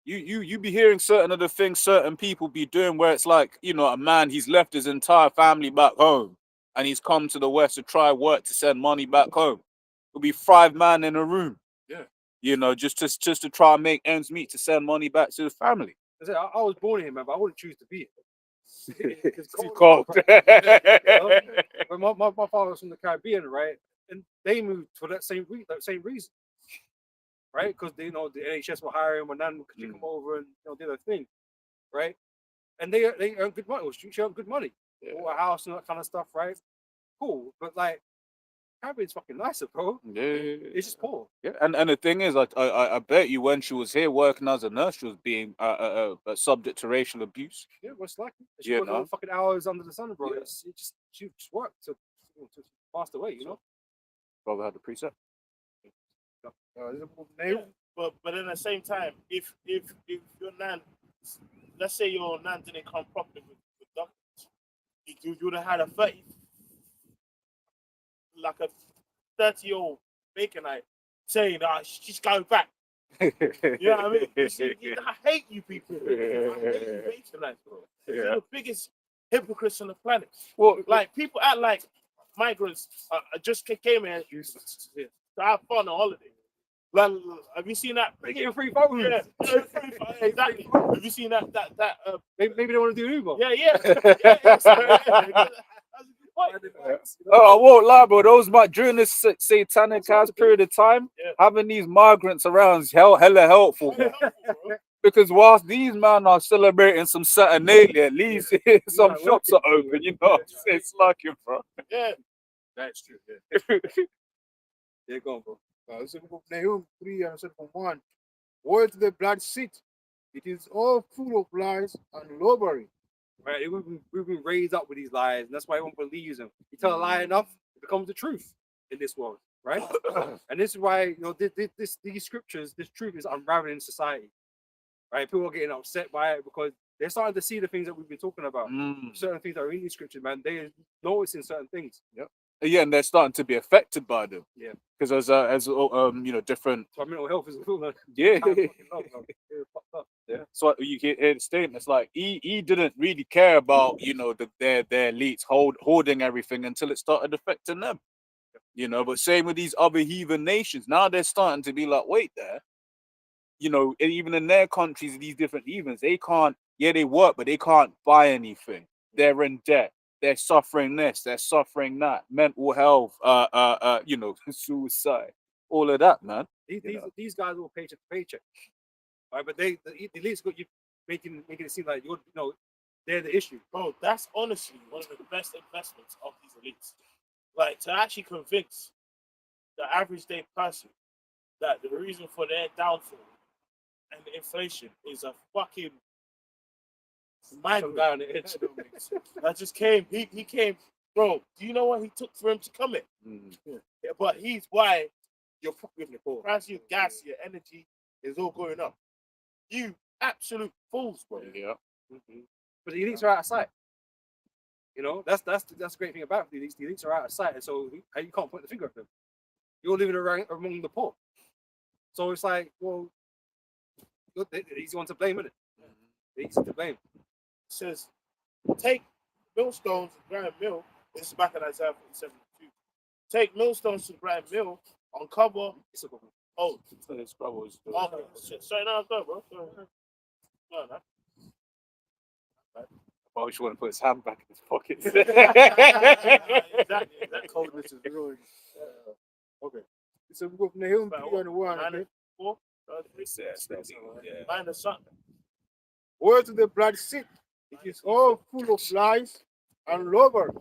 You be hearing certain of the things certain people be doing where it's like, you know, a man, he's left his entire family back home and he's come to the West to try work to send money back home. It'll be 5 men in a room. Yeah. You know, just to try and make ends meet to send money back to the family. I said, I was born here, man, but I wouldn't choose to be here. It's too cold. But my father was from the Caribbean, right? And they moved for that same reason, right? Because they, you know, the NHS will hire him, and then could come over and, you know, do their thing, right? And they earn good money. She earned good money, bought a house and that kind of stuff, right? Cool, but like Caribbean's fucking nicer, bro. Yeah. It's just poor. Yeah, and the thing is, I bet you when she was here working as a nurse, she was being subject to racial abuse. Yeah, what's like? She Yeah, worked all no. the fucking hours under the sun, bro. Yeah. She just worked to pass away, you know. Brother had the precept. Yeah. But at the same time, if your nan, let's say your nan didn't come properly with documents, you would have had a 30-year-old baconite saying that she's going back. You know what I mean? You see, I hate you people. I hate you baconites, bro. You're the biggest hypocrites on the planet. Well, Like people act like migrants just came here to have fun on holiday. Like, have you seen that? They get free phones. Yeah, exactly. Have you seen that? Maybe they want to do Uber. Yeah. That's a good point. I won't lie, bro. Those during this satanic ass period of time, having these migrants around is hella helpful. Very helpful, bro. Because whilst these men are celebrating some Saturnalia, at least some shops are open. You know, it's lucky, bro. Yeah. That's true. Yeah. Yeah, go on, bro. This is the book of Nahum 3 and 7.1. Woe to the blood seat. It is all full of lies and robbery. Right? We've been raised up with these lies, and that's why everyone believes them. You tell a lie enough, it becomes the truth in this world, right? And this is why, you know, these scriptures, this truth is unraveling in society, right? People are getting upset by it because they're starting to see the things that we've been talking about. Certain things that are in these scriptures, man. They're noticing certain things. Yeah, and they're starting to be affected by them. Yeah. Because as you know, different. So mental health is like, Yeah. fucked up. Yeah. So you hear the statements like he didn't really care about, you know, their elites hoarding everything until it started affecting them. You know, but same with these other heathen nations. Now they're starting to be like, wait there. You know, even in their countries, these different heathens, they can't. Yeah, they work, but they can't buy anything. They're in debt. They're suffering this. They're suffering that. Mental health. You know, suicide. All of that, man. These guys will paycheck to paycheck, right? But the elites got you making it seem like you're, you know, they're the issue. Bro, that's honestly one of the best investments of these elites. Like, to actually convince the average day person that the reason for their downfall and inflation is a fucking migrant Down the edge. that just came. He came, bro. Do you know what he took for him to come in? Yeah, but he's why your price, your gas, your energy is all going up. You absolute fools, bro. Yeah. But the elites are out of sight. You know, that's the great thing about the elites. The elites are out of sight, and so you can't point the finger at them. You're living around among the poor. So it's like, well, they're the easy one to blame, isn't it? They're easy to blame. It says, take millstones and grind mill. This is back in Isaiah 47:2. Take millstones to grind mill, uncover. Oh, okay. Sorry, no, go, bro. No. Well, just want to put his hand back in his pocket. Exactly. Coldness is ruined. Okay. So we go from Nahum But 3 and 1. Okay? 4, minus something. Words of the blood sick. It is all full of lies and lovers.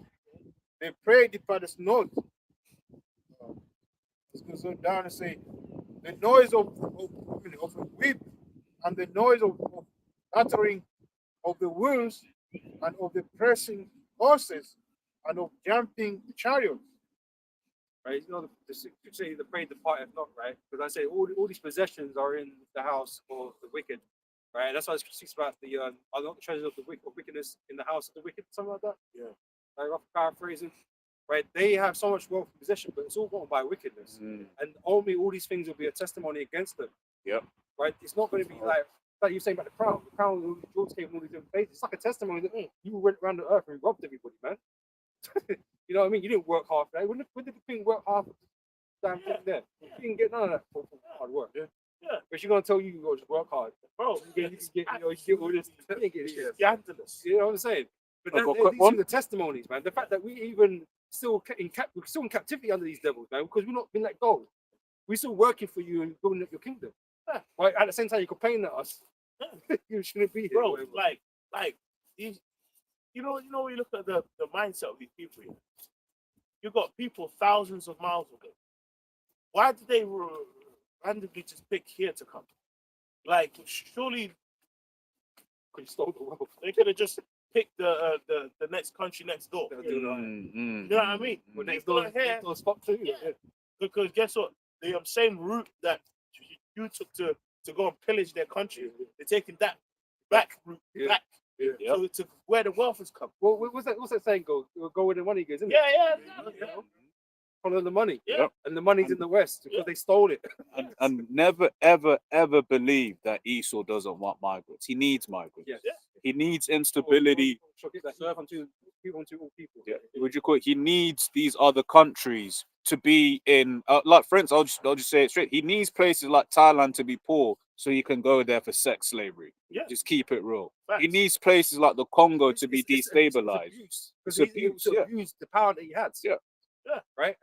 They pray departs not. Let's go down and say the noise of a whip and the noise of uttering of the wheels and of the pressing horses and of jumping chariots. Right? You know, the say the prey departeth not, right? Because I say all these possessions are in the house of the wicked, right? That's why it speaks about the are not the treasures of the wickedness in the house of the wicked, something like that. Yeah. Like rough paraphrasing, right? They have so much wealth and possession, but it's all gone by wickedness, and only all these things will be a testimony against them. Yep. Right? It's not going to be like you're saying about the crown. The crown, George came in all these different places. It's like a testimony that you went around the earth and robbed everybody, man. You know what I mean? You didn't work hard for that. When did the king work hard for the damn thing there? You didn't get none of that for hard work. Yeah. But she's gonna tell you to just work hard. Bro, You get all this. You ain't get it. scandalous. You know what I'm saying? But I've got a these quick one. are the testimonies, man. The fact that we even we're still in captivity under these devils, man, because we've not been let go. We're still working for you and building up your kingdom. Right? At the same time, you're complaining at us. You shouldn't be here. Bro, whatever. like these, you know, when you look at the mindset of these people here, you got people thousands of miles away. Why did they randomly just pick here to come? Like, surely Because you stole the wealth. they could have just picked the next country next door. You know what I mean? But next People door, are here next door spot too. Yeah. because guess what? The same route that you took to go and pillage their country, they're taking that back route back. Yeah. So to where the wealth has come. Well, what's that saying? Go where the money goes, isn't it? Yeah. Follow the money. Yeah. And the money's in the West because they stole it. And never, ever, ever believe that Esau doesn't want migrants. He needs migrants. Yeah. He needs instability. Serve unto all people. Yeah. Would you call it? He needs these other countries to be in. Like, for instance, I'll just say it straight. He needs places like Thailand to be poor, so he can go there for sex slavery. Yeah. Just keep it real. Facts. He needs places like the Congo to be destabilized. Because It's he abuse, yeah. abused the power that he had. Yeah. Right?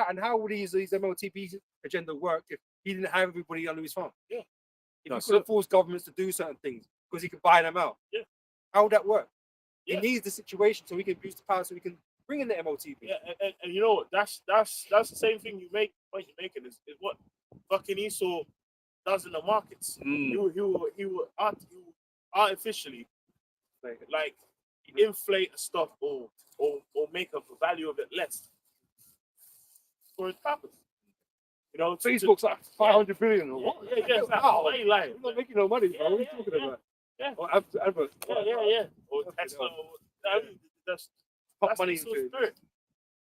And how would these MLTP agenda work if he didn't have everybody under his thumb? Yeah. If That's he couldn't it. force governments to do certain things because he could buy them out. Yeah. How would that work? Yeah. He needs the situation so he can abuse the power so he can bring in the MLTP. Yeah, and you know what? That's the same thing you make when you're making is what fucking Esau does in the markets. He will artificially like inflate stuff or make up the value of it less for his purpose. You know, Facebook's like 500 billion or what? Yeah. It's like, Wow. why are you lying? We're not making no money, bro. What are you talking Yeah. about? Yeah. Or adverts. Yeah. Or Tesla. I mean, that's Pump money Esau's into it. spirit.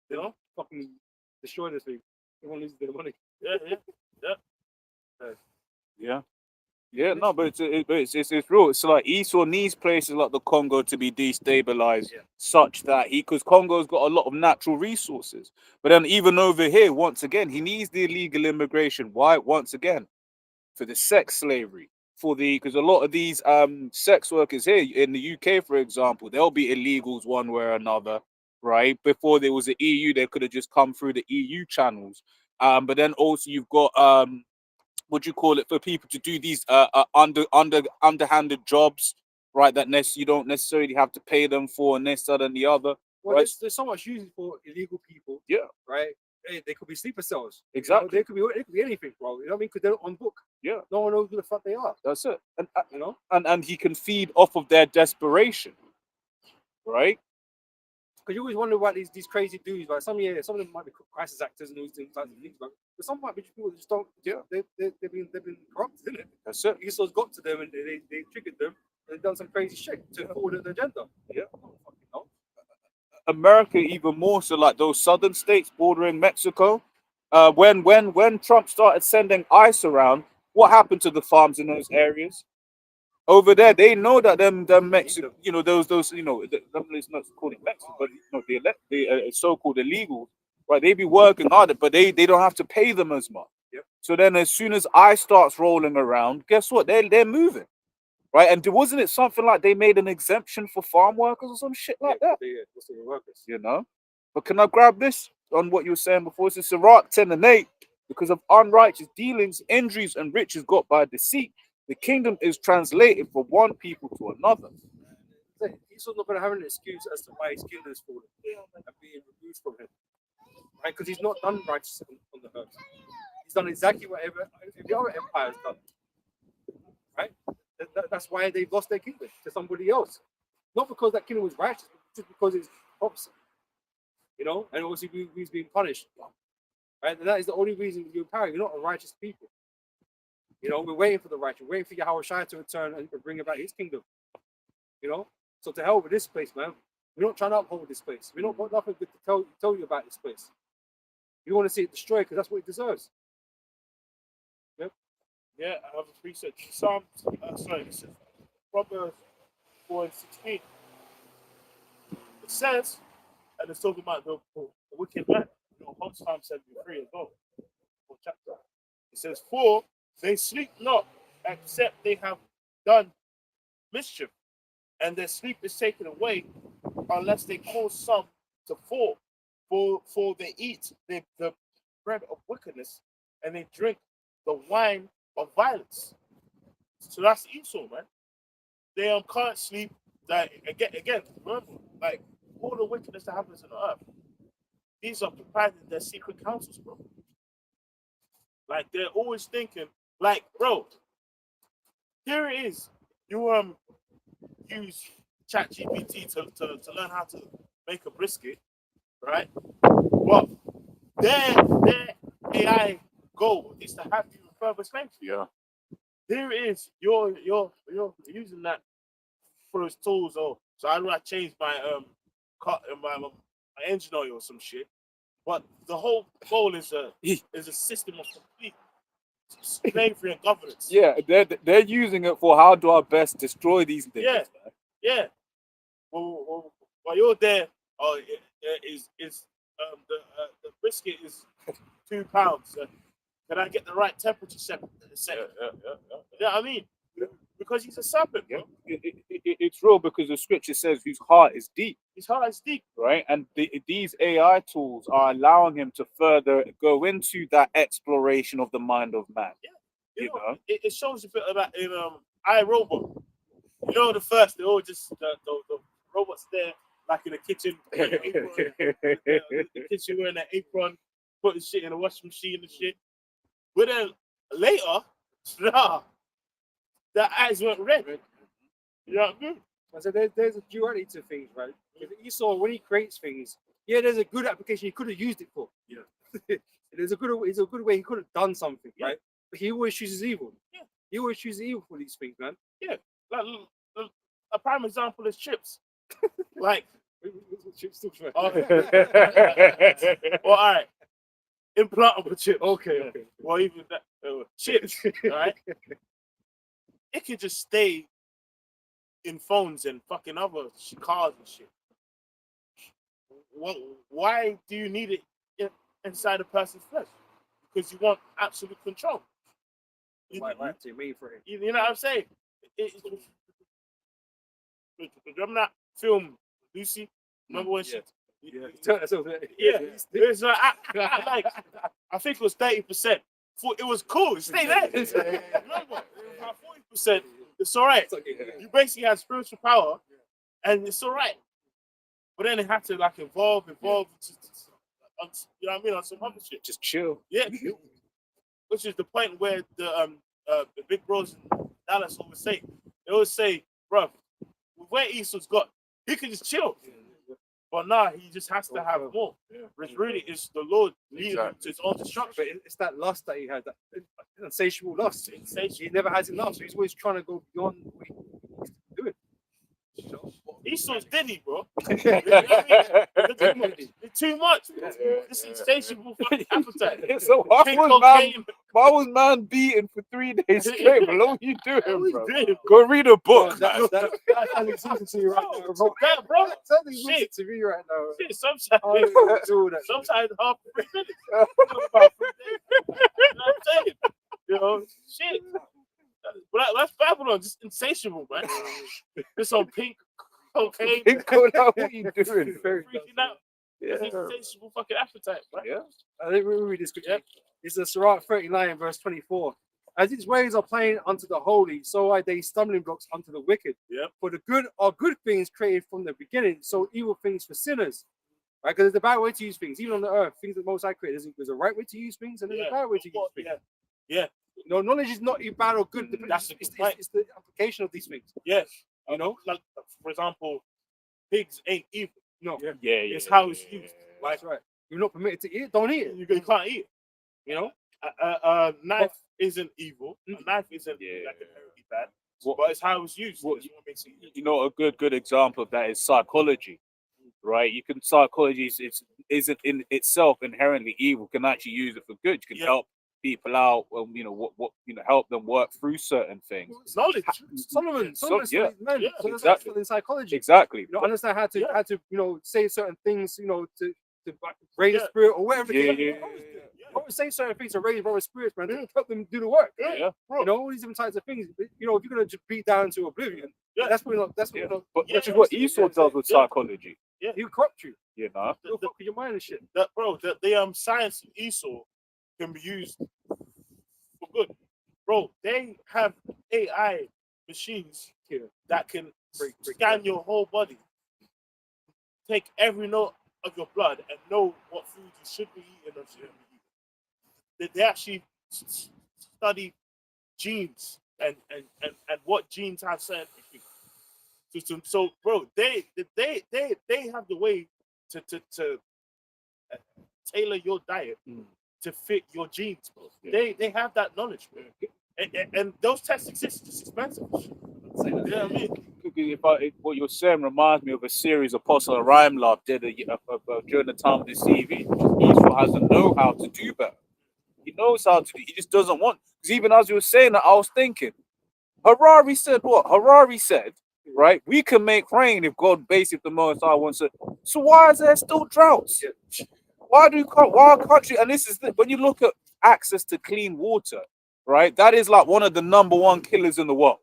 You know? Fucking destroy this thing. Everyone loses their money. Yeah. Yeah, no, but it's real. It's like Esau needs places like the Congo to be destabilized, such that because Congo's got a lot of natural resources. But then even over here, once again, he needs the illegal immigration. Why? Once again, for the sex slavery, because a lot of these sex workers here in the UK, for example, they'll be illegals one way or another, right? Before there was the EU, they could have just come through the EU channels. But then also you've got what do you call it, for people to do these underhanded jobs, right? That you don't necessarily have to pay them for, and this, that, and the other. Well, Right. there's so much used for illegal people. Yeah. Right? They could be sleeper cells. Exactly. They could be anything, bro. You know what I mean? Because they're not on book. Yeah. No one knows who the fuck they are. That's it. And You know? and he can feed off of their desperation, right? Because you always wonder about these crazy dudes, right? Some of them might be crisis actors and all these types of things, but some might be people that just don't. Yeah, they've been corrupted, isn't it? That's it. Esau's got to them and they triggered them and they've done some crazy shit to forward an agenda. Yeah. I don't fucking know. America even more so, like those southern states bordering Mexico. When Trump started sending ICE around, what happened to the farms in those areas? Over there, they know that them Mexico, you know, those you know, it's not called it Mexico, but you know, the so-called illegals, right? They be working harder, but they don't have to pay them as much. Yep. So then, as soon as ICE starts rolling around, guess what? They're moving. right? And wasn't it something like they made an exemption for farm workers or some shit like that? What's the workers? You know. But can I grab this on what you were saying before? It's Sirach 10:8. Because of unrighteous dealings, injuries, and riches got by deceit, the kingdom is translated from one people to another. He's not going to have an excuse as to why his kingdom is fallen and being removed from him, right? Because he's not done righteous on the earth. He's done exactly what every other empire has done, right? That's why they've lost their kingdom to somebody else. Not because that kingdom was righteous, but just because it's opposite. You know, and obviously he's being punished. Right? And that is the only reason you're power. You're not a righteous people. You know, we're waiting for the righteous, we're waiting for Yahweh Shai to return and bring about his kingdom. You know? So to hell with this place, man. We're not trying to uphold this place. We don't got nothing good to tell you about this place. You want to see it destroyed because that's what it deserves. Yep. Yeah, I have a precept. Psalms, this is Proverbs 4:16. It says, and it's talking about the wicked man. You know, Psalm 73 as well. Chapter. It says, "For they sleep not, except they have done mischief, and their sleep is taken away, unless they cause some to fall. For they eat the bread of wickedness, and they drink the wine of violence." So that's Esau, man. They can't sleep. Like again, remember, like all the wickedness that happens on the earth. These are providing their secret counsels, bro. Like they're always thinking, like, bro, here it is. You use ChatGPT to learn how to make a brisket, right? Well, their AI goal is to have you in further slavery. Yeah. Here it is. You're using that for his tools, or so I do I change my my engine oil or some shit. But the whole goal is a system of complete slavery and governance. Yeah, they're using it for how do I best destroy these things. Yeah. Man. Yeah. Well, while you're there, the brisket is £2. Can I get the right temperature set? Yeah, I mean, because he's a serpent, bro. It's real because the scripture says whose heart is deep. His heart is deep, right? And these AI tools are allowing him to further go into that exploration of the mind of man. Yeah, you know? It shows a bit of that in iRobot. You know, they're all just the robots there, like in the kitchen, the kitchen wearing an apron, putting shit in a washing machine and shit. But then later, their eyes went red. You know what I mean? So there's a duality to things, right? If Esau, when he creates things, yeah, there's a good application he could have used it for. Yeah. It's a good way he could have done something, Yeah. right? But he always chooses evil. Yeah. He always chooses evil for these things, man. Yeah. Like a prime example is chips. Like, Chips talks about. well, all right. Implantable chips. Okay. Well, even that chips, right? It could just stay in phones and fucking other cars and shit. Why do you need it inside a person's flesh? Because you want absolute control. Right, to me for it. You know what I'm saying? Remember that film, Lucy? Remember when she... Yeah. It's like, I think it was 30%. It was cool. Stay there. Remember, it was about 40%. It's all right. You basically have spiritual power, and it's all right. But then it had to like evolve, you know what I mean, on some other shit. Just chill. Yeah, which is the point where the big bros in Dallas always say, bro, where Esau's got, he can just chill. But nah, he just has to have more. Which really is the Lord leading him to his own destruction. But it's that lust that he had, that insatiable lust. He never has enough, so he's always trying to go beyond what he's doing. Esau's Diddy, bro. You know what I mean? It's too much. This insatiable fucking appetite. It's so hard, why was man beaten for 3 days straight? But what are you doing, bro? Go read a book. That's exciting to you right now, bro. That, bro. That's Shit. to me right now. Shit, sometimes half 3 minutes. About 3 days. You know what I'm saying? You know, shit. But that's Babylon, just insatiable, man. Just on pink cocaine, Think about what you doing. freaking out. Yeah. It's insatiable fucking appetite, man. Yeah. I think we read this scripture. Yep. It's the Sirach 39, verse 24. As his ways are plain unto the holy, so are they stumbling blocks unto the wicked. Yep. For the good are good things created from the beginning, so evil things for sinners. Right? Because there's a bad way to use things. Even on the earth, things that Most High created, there's a right way to use things and there's a bad way to use things. Yeah. No, knowledge is not bad or good. That's the it's point. the application of these things. Yes. You know? Like, for example, pigs ain't evil. No. Yeah. It's how it's used. Like, That's right. You're not permitted to eat it, don't eat it. you can't eat it. You know? A knife isn't evil. A knife isn't Yeah. like inherently bad. What- But it's how it's used. what- That's what makes it evil. You know, a good example of that is psychology, right? You can psychology isn't in itself inherently evil. Can actually use it for good. You can Yeah. help people out. You know what help them work through certain things. It's knowledge. Solomon yeah. studied men. Yeah, so that's exactly. in psychology. Exactly. You know, understand how to Yeah. say certain things, to raise the Yeah. spirit or whatever. Yeah, it is. yeah. Always say certain things to raise brothers' spirits, man. To help them do the work. Yeah. You know, all these different types of things. If you're gonna just beat down to oblivion, Yeah. that's what that's what Yeah. not, But Yeah, which is what Esau does with yeah. psychology. he'll corrupt you. You know. He'll fuck with your mind and shit. The science in Esau can be used for good. Bro, they have AI machines here that can scan your whole body, take every note of your blood, and know what food you should be eating or shouldn't be eating. They actually study genes and what genes have certain things. So, bro, they have the way to tailor your diet to fit your genes, bro. Yeah. They have that knowledge, bro. And those tests exist. It's expensive. You know what I mean? What you're saying reminds me of a series Apostle Rhyme Love did during the time of the CV. Esau has to know how to do better. He knows how to do. He just doesn't want. Because even as you were saying that, I was thinking, Harari said what? Harari said, right? We can make rain if God basically the Most High wants it. So why is there still droughts? Why can't you? And this is when you look at access to clean water, right? That is like one of the number one killers in the world.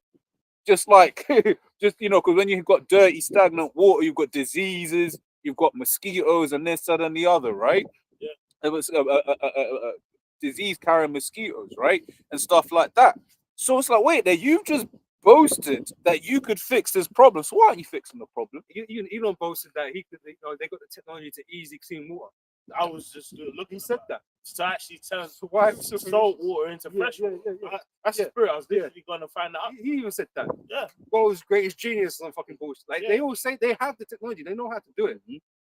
Just like, because when you've got dirty, stagnant water, you've got diseases, you've got mosquitoes, and this, that, and the other, right? Yeah. It was disease-carrying mosquitoes, right, and stuff like that. So it's like, wait, there you've just boasted that you could fix this problem. So why aren't you fixing the problem? Elon boasted that he could. They got the technology to easy clean water. I was just looking. He said that. To actually turn So why? salt water into fresh water. That's the spirit. I was literally going to find that out. He even said that. Yeah. World's greatest genius on fucking bullshit. Like Yeah. they all say they have the technology, they know how to do it.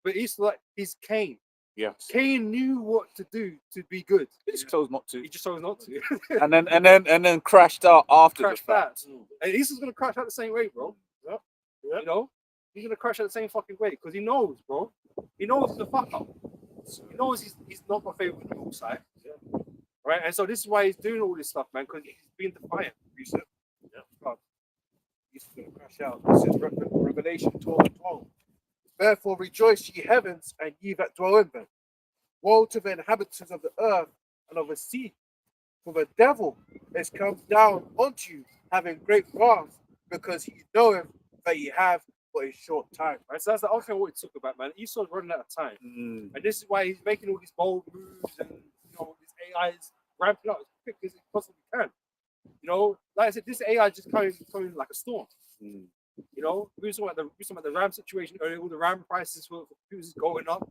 But he's Cain. Yes. Cain knew what to do to be good. He just chose not to, He just chose not to. and then crashed out after Crashed the fact. out. And Esau's gonna crash out the same way, bro. Yep. You know, he's gonna crash out the same fucking way because he knows, bro. He knows he's a fuck up. He knows he's not my favorite on the side. Right, and so this is why he's doing all this stuff, man, because he's being defiant. You said, God. He's going to crash out. This is Revelation 12:12. Therefore rejoice, ye heavens, and ye that dwell in them. Woe to the inhabitants of the earth and of the sea, for the devil is come down unto you, having great wrath, because he knoweth that ye have but a short time. right. So that's the other thing I want to talk about, man. Esau's running out of time, and this is why he's making all these bold moves, and this AI is ramping up as quick as it possibly can. Like I said, this AI is just coming like a storm. We were talking about the RAM situation earlier. All the RAM prices for computers going up.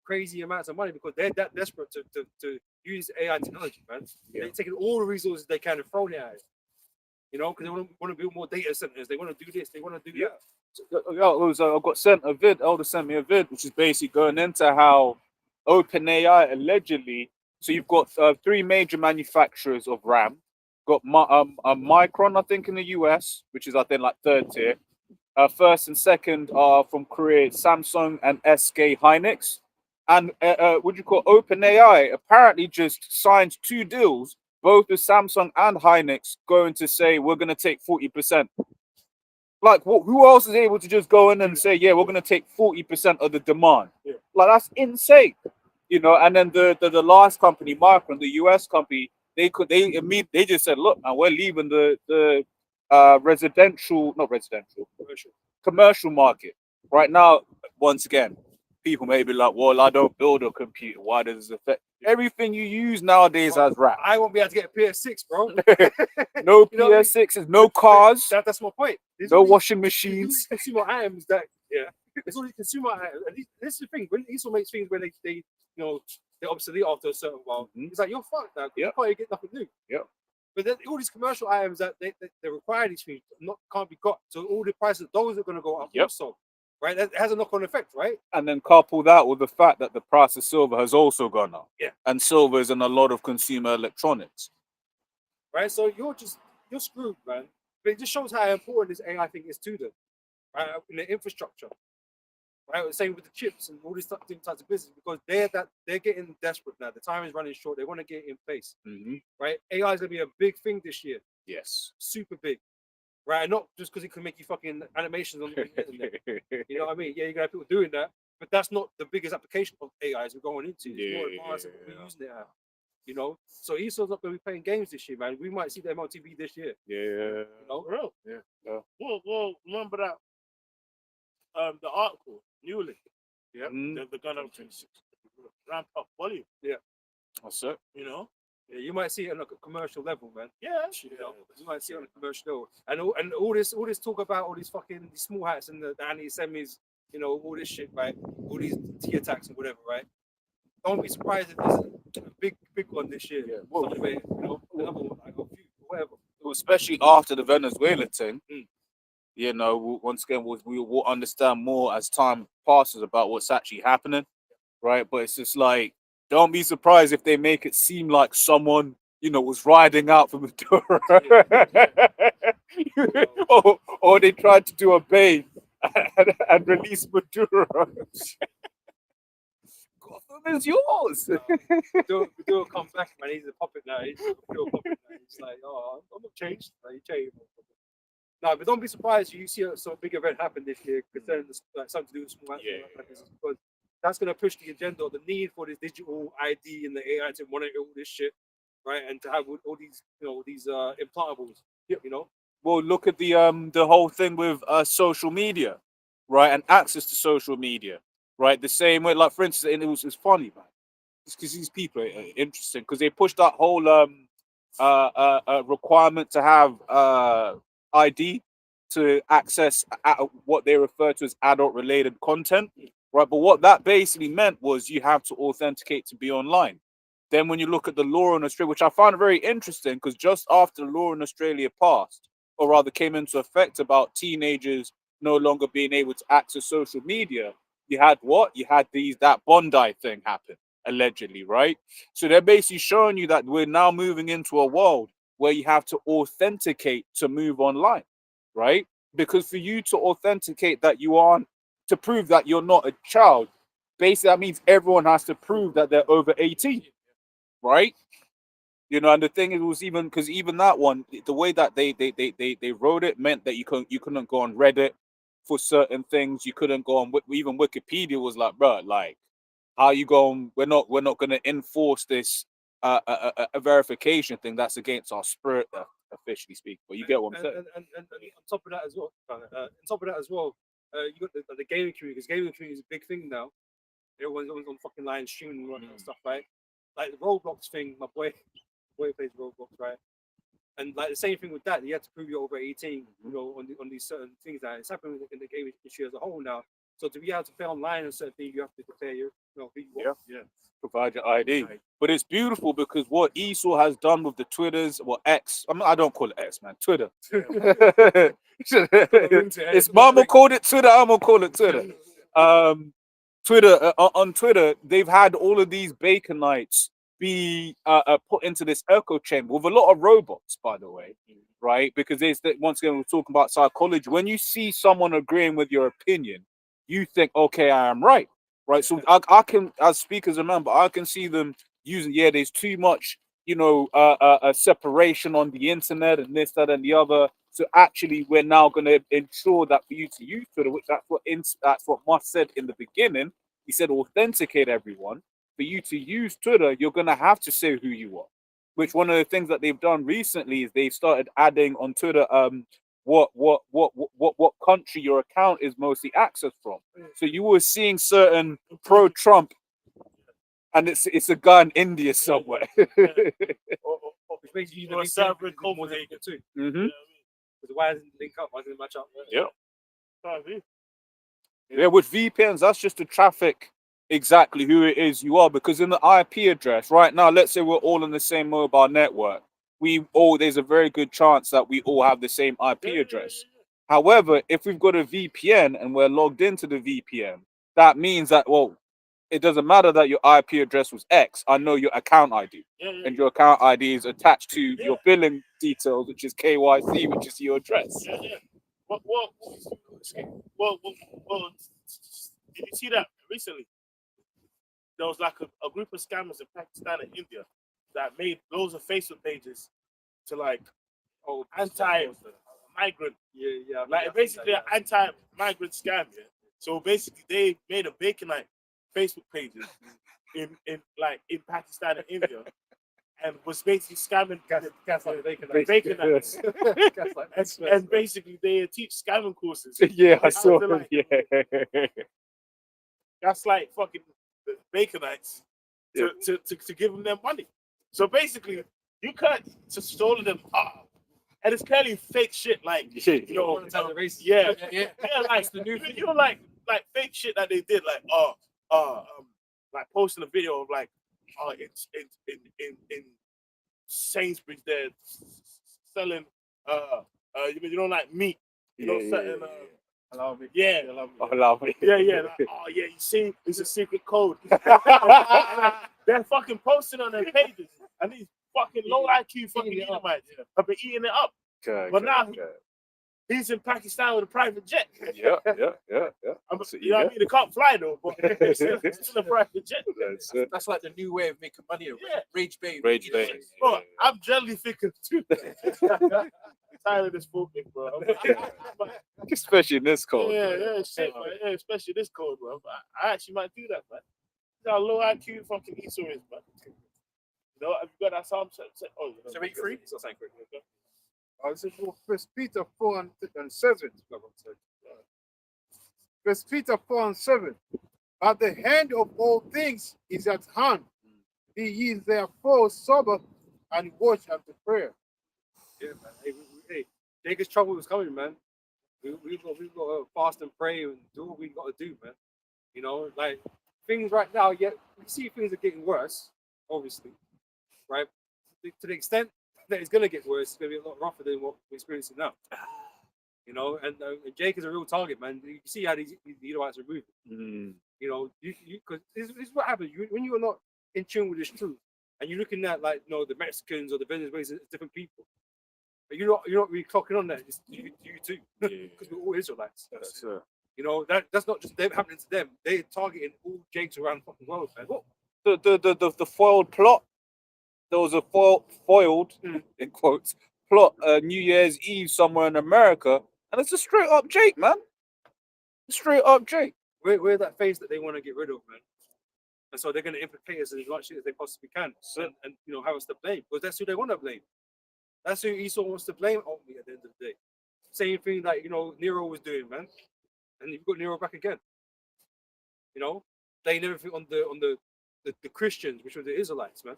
Crazy amounts of money because they're that desperate to use AI technology, man. Yeah. They're taking all the resources they can and throwing it at it. Because they want to build more data centers. They want to do this. They want to do that. I got sent a vid. Elder sent me a vid, which is basically going into how OpenAI allegedly. So you've got 3 major manufacturers of RAM. Got Micron, I think, in the US, which is I think like 3rd tier. First and second are from Korea, Samsung and SK Hynix. And what do you call OpenAI? Apparently, just signed 2 deals, both with Samsung and Hynix, going to say we're going to take 40%. Like, who else is able to just go in and say, yeah, we're going to take 40% of the demand? Like, that's insane. And then the last company, Micron, the US company, they just said, look, man, we're leaving the commercial market. Right now, once again, people may be like, well, I don't build a computer. Why does this affect? Everything you use nowadays has rap. I won't be able to get a PS6, bro. No You know what I mean? PS6s, no cars, That's my point. There's no all these- washing there's all these machines. consumer items that there's all these consumer items. And this is the thing. When Esau makes things where they you know they're obsolete after a certain while, it's like you're fucked now. You can't get nothing new. Yep. But then all these commercial items that they require these things can't be got. So all the prices of those are going to go up also. Right? That has a knock-on effect, right? And then couple that with the fact that the price of silver has also gone up. Yeah. And silver is in a lot of consumer electronics. Right? So you're screwed, man. But it just shows how important this AI thing is to them, right? In the infrastructure. Right? The same with the chips and all these different types of business, because they're getting desperate now. The time is running short. They want to get it in place. Right? AI is gonna be a big thing this year. Yes. Super big. Right? Not just because it can make you fucking animations on the internet. You know what I mean? Yeah, you're gonna have people doing that, but that's not the biggest application of AI as we're going into. It's more advanced than we're using it at. You know, so Esau's not going to be playing games this year, man. We might see them on TV this year. Yeah. You know? Real. Yeah. Well, remember that the article, Newly. Yeah. They're gonna ramp up volume. Yeah. That's it. You know? Yeah, you might see it on a commercial level, man. Yeah. You know, you might see it on a commercial level. And all this talk about all these fucking small hats and the anti-Semis, you know, all this shit, right? All these T attacks and whatever, right? Don't be surprised if there's a big one this year. Yeah. Well, somewhere, you know, another one, like a few, whatever. especially after the Venezuela thing, you know, once again, we will understand more as time passes about what's actually happening, right? But it's just like, don't be surprised if they make it seem like someone, you know, was riding out for Maduro, or they tried to do a bait and release Maduro. Gotham is yours. Maduro come back, man. He's a puppet now. He's a real puppet now. He's like, oh, I'm not changed. Like, you changed. No, but don't be surprised if you see some big event happen this year concerning something to do with small business, because that's going to push the agenda, the need for this digital ID and the AI to monitor all this shit, right? And to have all these, you know, these implantables, you know. Well, look at the whole thing with social media, right, and access to social media, right? The same way, like for instance, and it's funny, man. It's because these people are interesting because they pushed that whole requirement to have ID to access what they refer to as adult-related content, right? But what that basically meant was you have to authenticate to be online. Then when you look at the law in Australia, which I found very interesting, because just after the law in Australia passed, or rather came into effect about teenagers no longer being able to access social media, you had what? You had that Bondi thing happen, allegedly, right? So they're basically showing you that we're now moving into a world where you have to authenticate to move online, right? Because for you to authenticate that you aren't, to prove that you're not a child, basically that means everyone has to prove that they're over 18, right? You know, and the thing is, was even because even that one, the way that they wrote it meant that you couldn't go on Reddit for certain things. You couldn't go on, even Wikipedia was like, bro, like, how you going? We're not going to enforce this a verification thing that's against our spirit, officially speaking. But you get what I'm saying. And on top of that as well, you got the gaming community, because gaming community is a big thing now. Everyone's on fucking line streaming and all that kind of stuff, right? Like the Roblox thing, my boy plays Roblox, right? And like the same thing with that, you have to prove you're over 18, you know, on these certain things that it's happening in the gaming industry as a whole now. So to be able to play online and certain things, you have to declare your, you know, who you are. Yeah. Provide your ID. But it's beautiful because what Esau has done with the Twitters, or X, I mean, I don't call it X, man, Twitter. It's mama called it Twitter, I'm gonna call it Twitter. On Twitter, they've had all of these Baconites be put into this echo chamber with a lot of robots, by the way, right? Because once again, we're talking about psychology. When you see someone agreeing with your opinion, you think, okay, I am right. Right, so I can, as speakers, remember, I can see them using. Yeah, there's too much, you know, a separation on the internet and this, that, and the other. So actually, we're now going to ensure that for you to use Twitter, which that's what Musk said in the beginning. He said authenticate everyone. For you to use Twitter, you're going to have to say who you are, Which one of the things that they've done recently is they've started adding onto the what country your account is mostly accessed from. So you were seeing certain pro-Trump, and it's a guy in India somewhere. Which makes you Or a server in more Copenhagen. difficult too. Mhm. Because why doesn't it link up? Why doesn't it match up? Yeah. Can't be. Yeah, with VPNs, that's just to traffic exactly who it is you are. Because in the IP address right now, let's say we're all on the same mobile network, there's a very good chance that we all have the same IP address. However, if we've got a VPN and we're logged into the VPN, that means that it doesn't matter that your IP address was X. I know your account ID, and your account ID is attached to your billing details, which is KYC, which is your address. Well, did you see that recently? There was like a group of scammers in Pakistan and India that made loads of Facebook pages to like anti-migrant. Yeah. Like basically an anti-migrant scam. Yeah. So basically, they made a Baconite Facebook pages in Pakistan and India, and was basically scamming Baconites. And basically, they teach scamming courses. Yeah, I How saw to, them. like, Yeah. That's like fucking Baconites to give them their money. So basically, you can't just stolen them. And it's clearly fake shit, like yeah, like the new, like fake shit that they did, like like posting a video of like it's in Sainsbury's they're selling like meat, certain Allow me. yeah. Allow me. Yeah, like, you see, it's a secret code. They're fucking posting on their pages, and these fucking low IQ fucking Edomites have been eating it up. But now he's in Pakistan with a private jet. Yeah. You know what I mean? They can't fly though, but it's still a private jet. That's like the new way of making money. Rage bait. Rage bait. Bro, I'm generally thinking too. Tired of this fucking, bro. Especially in this cold. Yeah, shit, man. Yeah, especially this cold, bro. I actually might do that, man. That's how low IQ fucking Esau is, man. You know, have you got that Psalm? Oh, 73? It's not saying correctly. This is First Peter 4 and 7. First Peter 4 and 7. But the hand of all things is at hand. Be ye therefore sober and watch unto prayer. Yeah, man. Hey, Jacob's trouble was coming, man. We've got to fast and pray and do what we've got to do, man. You know, like things right now, we see things are getting worse, obviously, right? To the extent that it's going to get worse, it's going to be a lot rougher than what we're experiencing now. You know, and Jake is a real target, man. You see how these Edomites are moving. You know, because this is what happens when you are not in tune with this truth, and you're looking at the Mexicans or the Venezuelans as different people. But you're not really clocking on that. It's you too, because we're all Israelites. That's it. You know, that's not just them happening to them. They're targeting all Jakes around the fucking world, man. What? The foiled plot. There was a foiled in quotes plot New Year's Eve somewhere in America, and it's a straight up Jake, man. Straight up Jake. We're that face that they want to get rid of, man. And so they're going to implicate us in as much shit as they possibly can, and have us to blame, because that's who they want to blame. That's who Esau wants to blame ultimately at the end of the day. Same thing that Nero was doing, man. And you've got Nero back again. Blaming everything on the Christians, which were the Israelites, man.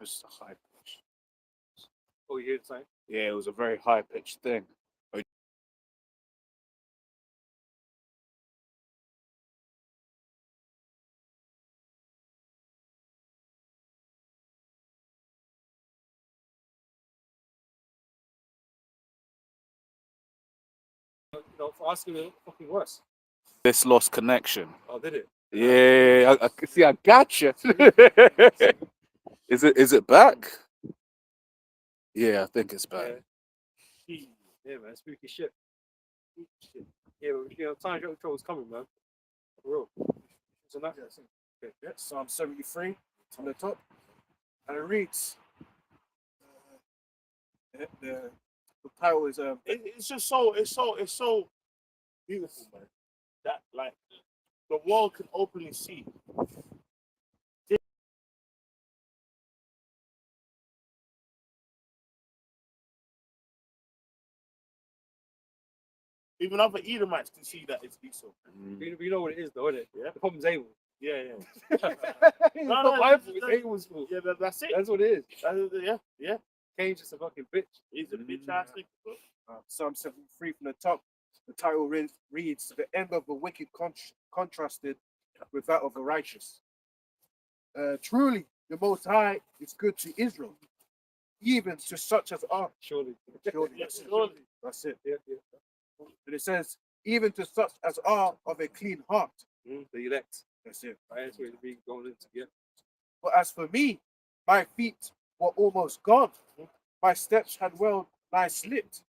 It's a high pitch. Oh, you hear the saying? Yeah, it was a very high pitched thing. For us, it was fucking worse. This lost connection. Oh, did it? Yeah, I see. I gotcha. Is it back? Yeah, I think it's back. Yeah, man, spooky shit. Yeah, but time trouble's coming, man. For real. So that, Psalm 73 on the top. And it reads, the title is it's just so beautiful, man. That like the world can openly see Even other Edomites can see that it's Esau. We know what it is, though, isn't it? Yeah. The problem's Abel. Yeah, yeah. It's No, not no, my fault. It's that- Abel's fault. Yeah, that's it. That's what it is. Yeah, yeah. Cain's just a fucking bitch. He's a bitch ass nigga. Psalm 73 from the top. The title reads, "The end of the wicked contrasted with that of the righteous." Truly, the Most High is good to Israel, even to such as are. Surely. Surely. Yes, surely. That's it. Yeah, yeah. And it says, even to such as are of a clean heart. The elect. That's it. Right? That's what it's being going into. Yeah. But as for me, my feet were almost gone. My steps had well nigh slipped.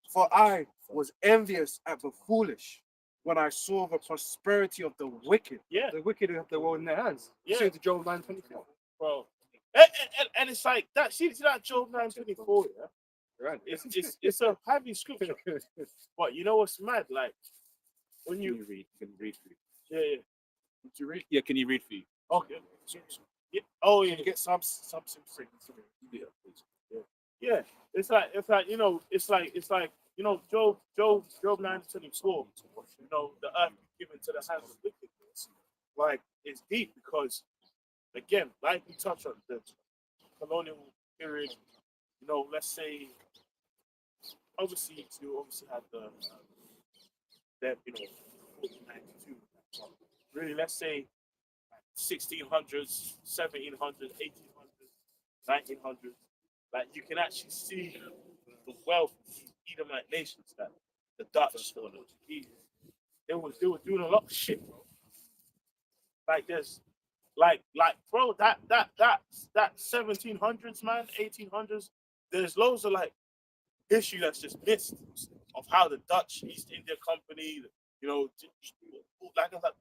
For I was envious at the foolish when I saw the prosperity of the wicked. Yeah, The wicked have the world in their hands. Yeah. Say to Job 9:24. bro. And it's like that. See that Job 9:24. Yeah, Right. it's a heavy scripture. But you know what's mad? Like when Can you you read? Can you read for you? yeah. Did you read? Yeah, can you read for you? Okay. Yeah. Oh yeah. Get some free. Yeah, please. Yeah, it's like you know, it's like you know, Job 9:24. You know, the earth given to the hands of wickedness. Like it's deep because, again, like we touched on the colonial period. You know, let's say overseas, you obviously had the that 1492. Really, let's say 1600s, 1700s, 1800s, 1900s. Like you can actually see the wealth of these Edomite nations that the Dutch, the Portuguese, they were doing a lot of shit, bro. Like there's like bro, that 1700s, man, 1800s, there's loads of like history that's just missed of how the Dutch East India Company, like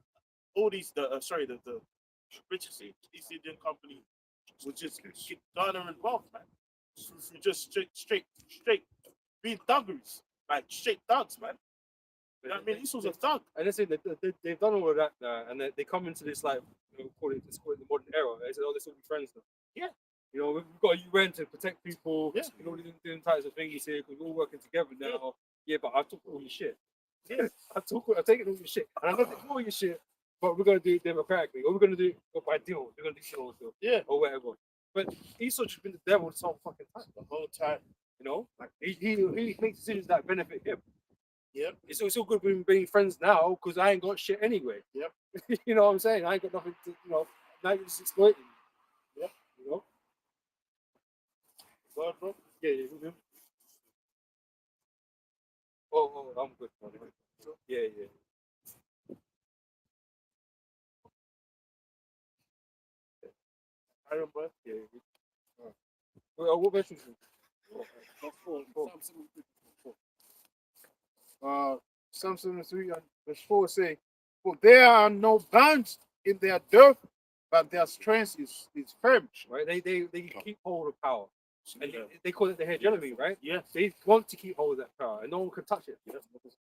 all these the British East Indian Company would just get garnering wealth, man. Through just straight being thuggeries, like straight thugs, man. You know what I mean? Esau's a thug. And listen, they've done all of that now, and they come into this like call it the modern era. They said, "Oh, this will be friends now." Yeah. You know, we've got a UN to protect people. Yeah. You know, we're doing types of things here because we're all working together now. Yeah, but I took all your shit. Yeah. I've taken all your shit, and I'm gonna take all your shit. But we're gonna do it democratically, or we're gonna do it by deal. We're gonna do deal, Yeah. or whatever. But Esau just been the devil this whole fucking time. The whole time. You know, like he makes decisions that benefit him. Yep. It's all good being friends now because I ain't got shit anyway. Yep. You know what I'm saying? I ain't got nothing to, now you're just exploiting me. Yep. You know? Word, bro. Yeah. Oh, I'm good, man. Yeah. Iron bro. Yeah. Well, what version is it? Psalm 73 and verse 4 say, "For there are no bounds in their dearth, but their strength is firm." Right? They keep hold of power. And Yeah. they call it the hegemony, right? Yeah. They want to keep hold of that power, and no one can touch it.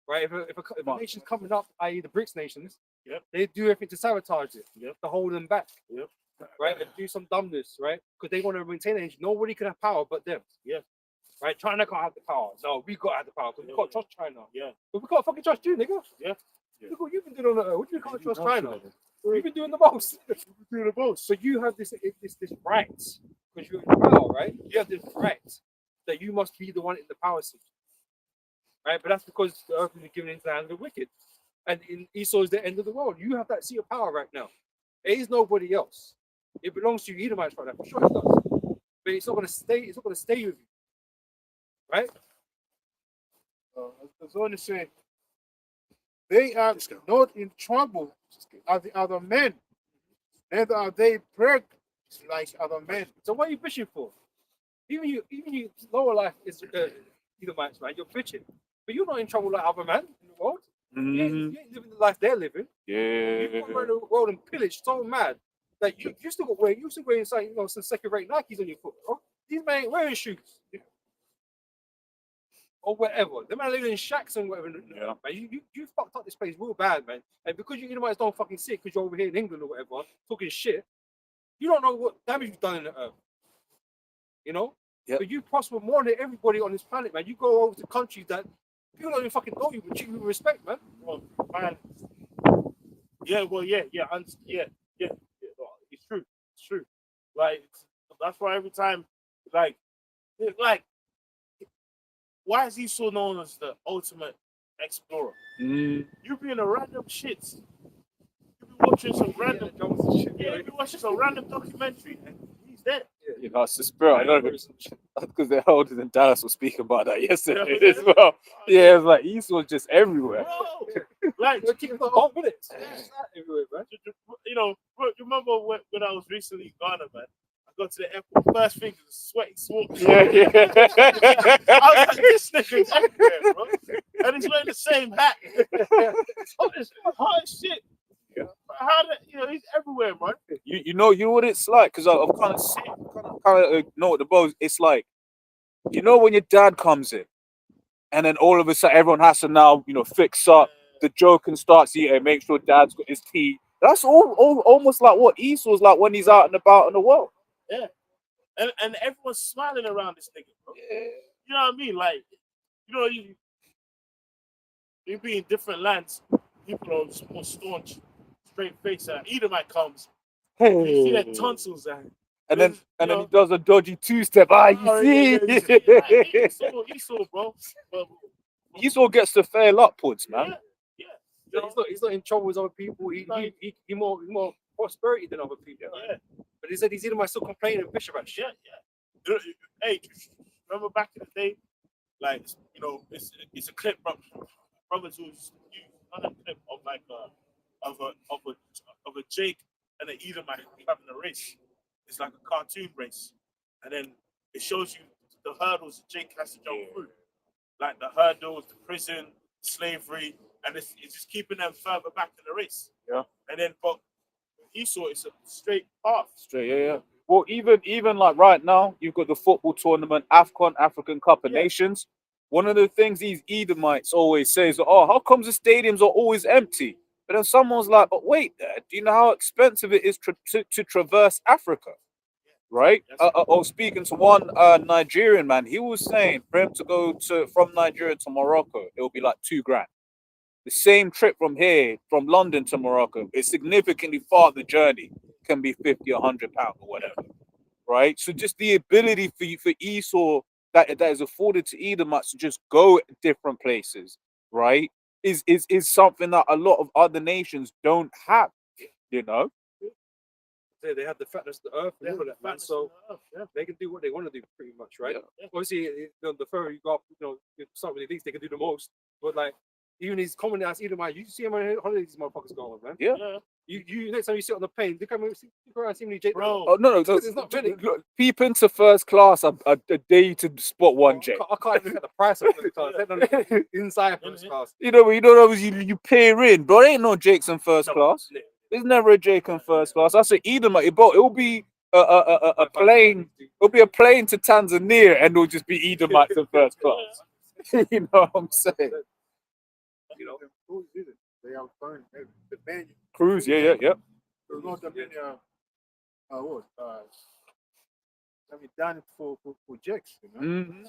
Right? If a nation's coming up, i.e., the BRICS nations, Yep. they do everything to sabotage it, Yep. to hold them back, Yep. right? And do some dumbness, right? Because they want to maintain it. Nobody can have power but them. Yeah. Right? China can't have the power. No, we got to have the power because we Yeah. got to trust China. Yeah. But we got to fucking trust you, nigga. Yeah. Look what you've been doing on the earth. What do you can't trust China? You've been doing the most. Doing the most. So you have this right, because you're in power, right? You have this right that you must be the one in the power seat, right? But that's because the earth is given into the hands of the wicked, and in Esau is the end of the world. You have that seat of power right now. It is nobody else. It belongs to you, Edomites, right now. For sure it does, but it's not going to stay. It's not going to stay with you, right? I was going to say, they are not in trouble as the other men, neither are they plagued like other men. So what are you bitching for? Even you lower life is Edomites, man. You're bitching, but you're not in trouble like other men in the world. You ain't living the life they're living. You've gone around the world and pillaged so mad that you still got wearing some second-rate Nikes on your foot, bro. These men ain't wearing shoes. Or whatever. The man living in shacks and whatever. Yeah. Man, you fucked up this place real bad, man. And because you Edomites don't fucking see it because you're over here in England or whatever, talking shit, you don't know what damage you've done in the earth. You know? Yep. But you prosper more than everybody on this planet, man. You go over to countries that People don't even fucking know you, but treat you with respect, man. Well, man. Yeah, well, yeah, well, it's true. It's true. Like that's why every time, like, like, why is he so known as the ultimate explorer? Mm. You be in a random shit. You be watching some random, Indiana Jones and shit, yeah, you be watching some random documentary, and he's there. You know, it's the spirit. I know because their elders in Dallas were speaking about that yesterday Yeah. as well. Yeah, it's like Esau's just everywhere. Bro, like, You're keeping the whole minutes. Everywhere, man. you know, bro, you remember when I was recently in Ghana, man? I got to the airport, first thing was sweaty smoke. Yeah, yeah. I was like, this nigga's everywhere, bro. And he's wearing the same hat. It's hot as shit. Yeah. How did, he's everywhere, man. You know what it's like, because I've kind of seen, kind of know what the boat. It's like, when your dad comes in, and then all of a sudden everyone has to now fix up. The joking starts eating, make sure dad's got his tea. That's all almost like what Esau's like when he's out and about in the world. Yeah. And everyone's smiling around this nigga, bro. Yeah. You know what I mean? Like, you be in different lands, people are more staunch, straight face. Edomite comes, you see their tonsils And then he does a dodgy two-step. You see? Esau, bro. But, Esau gets to fail upwards, man. yeah. He's not in trouble with other people. He more prosperity than other people. Yeah. But he said he's either still complaining and bitch about shit. Yeah. Hey, remember back in the day, like it's a clip from brothers who's another clip of like of a Jake and an Edomite having a race. It's like a cartoon race, and then it shows you the hurdles that Jake has to jump through, like the hurdles, the prison, slavery, and it's just keeping them further back in the race. Yeah. And then, but Esau, it's a straight path. Straight, yeah. Well, even like right now, you've got the football tournament, AFCON, African Cup of Nations. One of the things these Edomites always say is, "Oh, how comes the stadiums are always empty?" But then someone's like, "But wait, Dad, do you know how expensive it is to traverse Africa?" Right? Speaking to one Nigerian man, he was saying for him to go from Nigeria to Morocco, it will be like $2,000. The same trip from here, from London to Morocco, is significantly farther journey, can be 50 or £100 or whatever, right? So just the ability for Esau that is afforded to Edomites to just go different places, right, is something that a lot of other nations don't have, They have the fatness of the earth, and all of that, man. So they can do what they want to do, pretty much, right? Yeah. Obviously, the further you go up, you start with the least, they can do the most. But like, even these common ass Edomite, you see how many holidays these motherfuckers go on, man. Yeah. You next time you sit on the plane, look around, see how many Jake. Bro. Oh no, It's not really. look, peep into first class a day to spot one J. I can't even look at the price of first class. Let alone inside first class. You peer in, bro. There ain't no Jakes in first class. No. There's never a Jake in first class. I say Edomite, bro. It will be a plane. It'll be a plane to Tanzania, and it'll just be Edomites in first class. You know what I'm saying? They are burning the menu. Cruise, yeah. There's no dominion. Down it for Jakes, Mhm.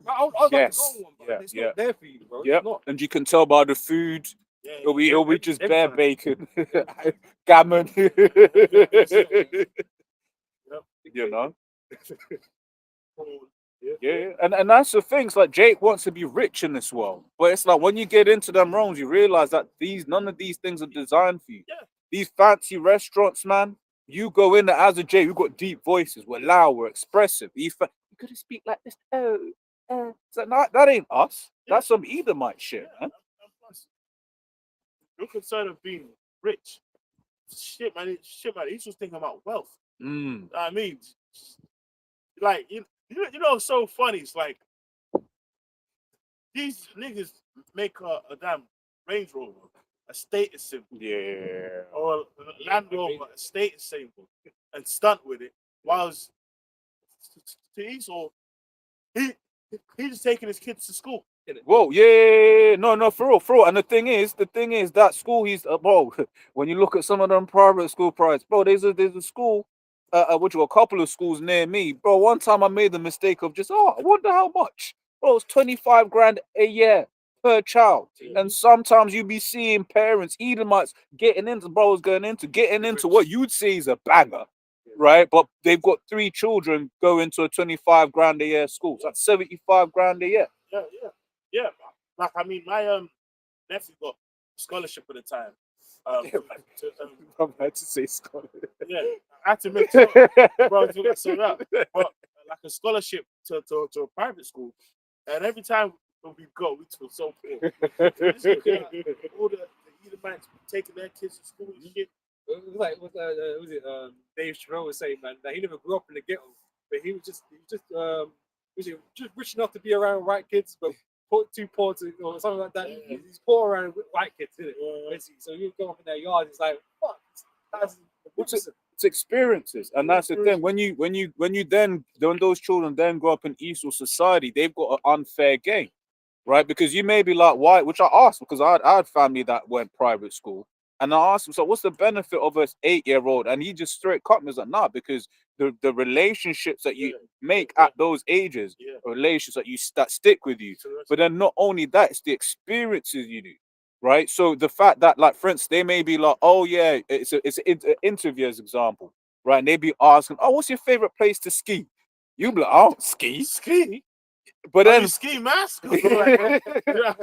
I would Yes. like to go on one, but it's Yeah. not there for you, bro. Yep. It's not. And you can tell by the food. Yeah. It'll be just bare every bacon, gammon. You know. Yeah, and that's the thing. It's like Jake wants to be rich in this world, but it's like when you get into them realms, you realize that none of these things are designed for you. Yeah. These fancy restaurants, man. You go in there as a Jake, we've got deep voices. We're loud. We're expressive. You gotta speak like this. It's like, nah, that ain't us. That's some Edomite shit, man. And plus, you're concerned of being rich. Shit, man. He's just thinking about wealth. I mean, like it's so funny. It's like these niggas make a damn Range Rover a status symbol, Yeah. or a Land Rover a status symbol, and stunt with it. Whilst to Esau, he's just taking his kids to school. Whoa, yeah, no, for real. And the thing is, that school bro. When you look at some of them private school prices, bro, there's a school, a couple of schools near me, bro. One time I made the mistake of I wonder how much, bro. It's $25,000 a year. per child. Yeah. And sometimes you be seeing parents, Edomites, getting into what you'd say is a bagger, right? But they've got 3 children going to a 25 grand a year school. So that's 75 grand a year. Yeah. Like I mean, my nephew got scholarship at the time. I'm about to say scholar. Yeah, I had to make sure, bro, to get sorted out. But like a scholarship to a private school, and every time we go, we feel so poor. All the Edomites taking their kids to school and shit. It was like was it Dave Chappelle was saying, man, that he never grew up in the ghetto, but he was just rich enough to be around white kids, but too poor to or something like that. Yeah. He's poor around white kids, isn't it? Yeah. Basically. So you go up in their yard, it's like, fuck, that's It's experiences, and that's the thing. When those children then grow up in Esau society, they've got an unfair game, right? Because you may be like, why? Which I asked because I had family that went private school, and I asked him, so what's the benefit of an 8-year-old? And he just straight cut me. He's like, nah, because the relationships that you make at those ages, Yeah. are relationships that stick with you. But then not only that, it's the experiences you do. Right, so the fact that, like, for instance, they may be like, "Oh yeah, it's an interview as example," right? And they be asking, "Oh, what's your favorite place to ski?" You be like, "Oh, ski." But Are then, you ski mask? You know what I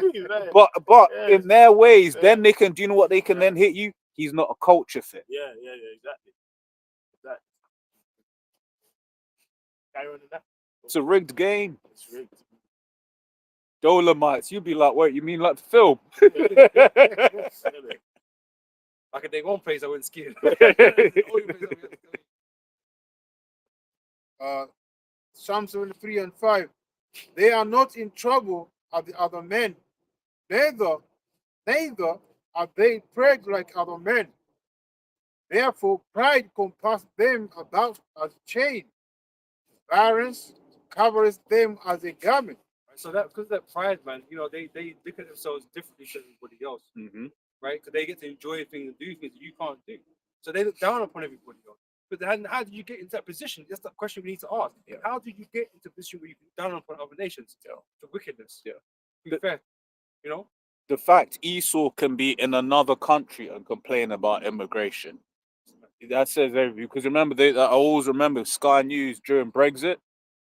mean? Like, but Yeah. in their ways, Yeah. then they can. Do you know what they can then hit you? He's not a culture fit. yeah, exactly. Carry on in that. It's a rigged game. It's rigged. Dolomites. You'd be like, "Wait, you mean like the film?" I could name one place I wouldn't ski. Psalm 73 and 5. They are not in trouble as the other men, neither are they plagued like other men. Therefore, pride compassed them about as a chain. Violence covers them as a garment. So that because that pride, man, you know, they look at themselves differently to everybody else, right? Because they get to enjoy things and do things that you can't do. So they look down upon everybody else. But then how did you get into that position? That's the question we need to ask. Yeah. How did you get into a position where you can down upon other nations? For wickedness. Yeah. Be fair. You know? The fact Esau can be in another country and complain about immigration. That says everything. Because remember, I always remember Sky News during Brexit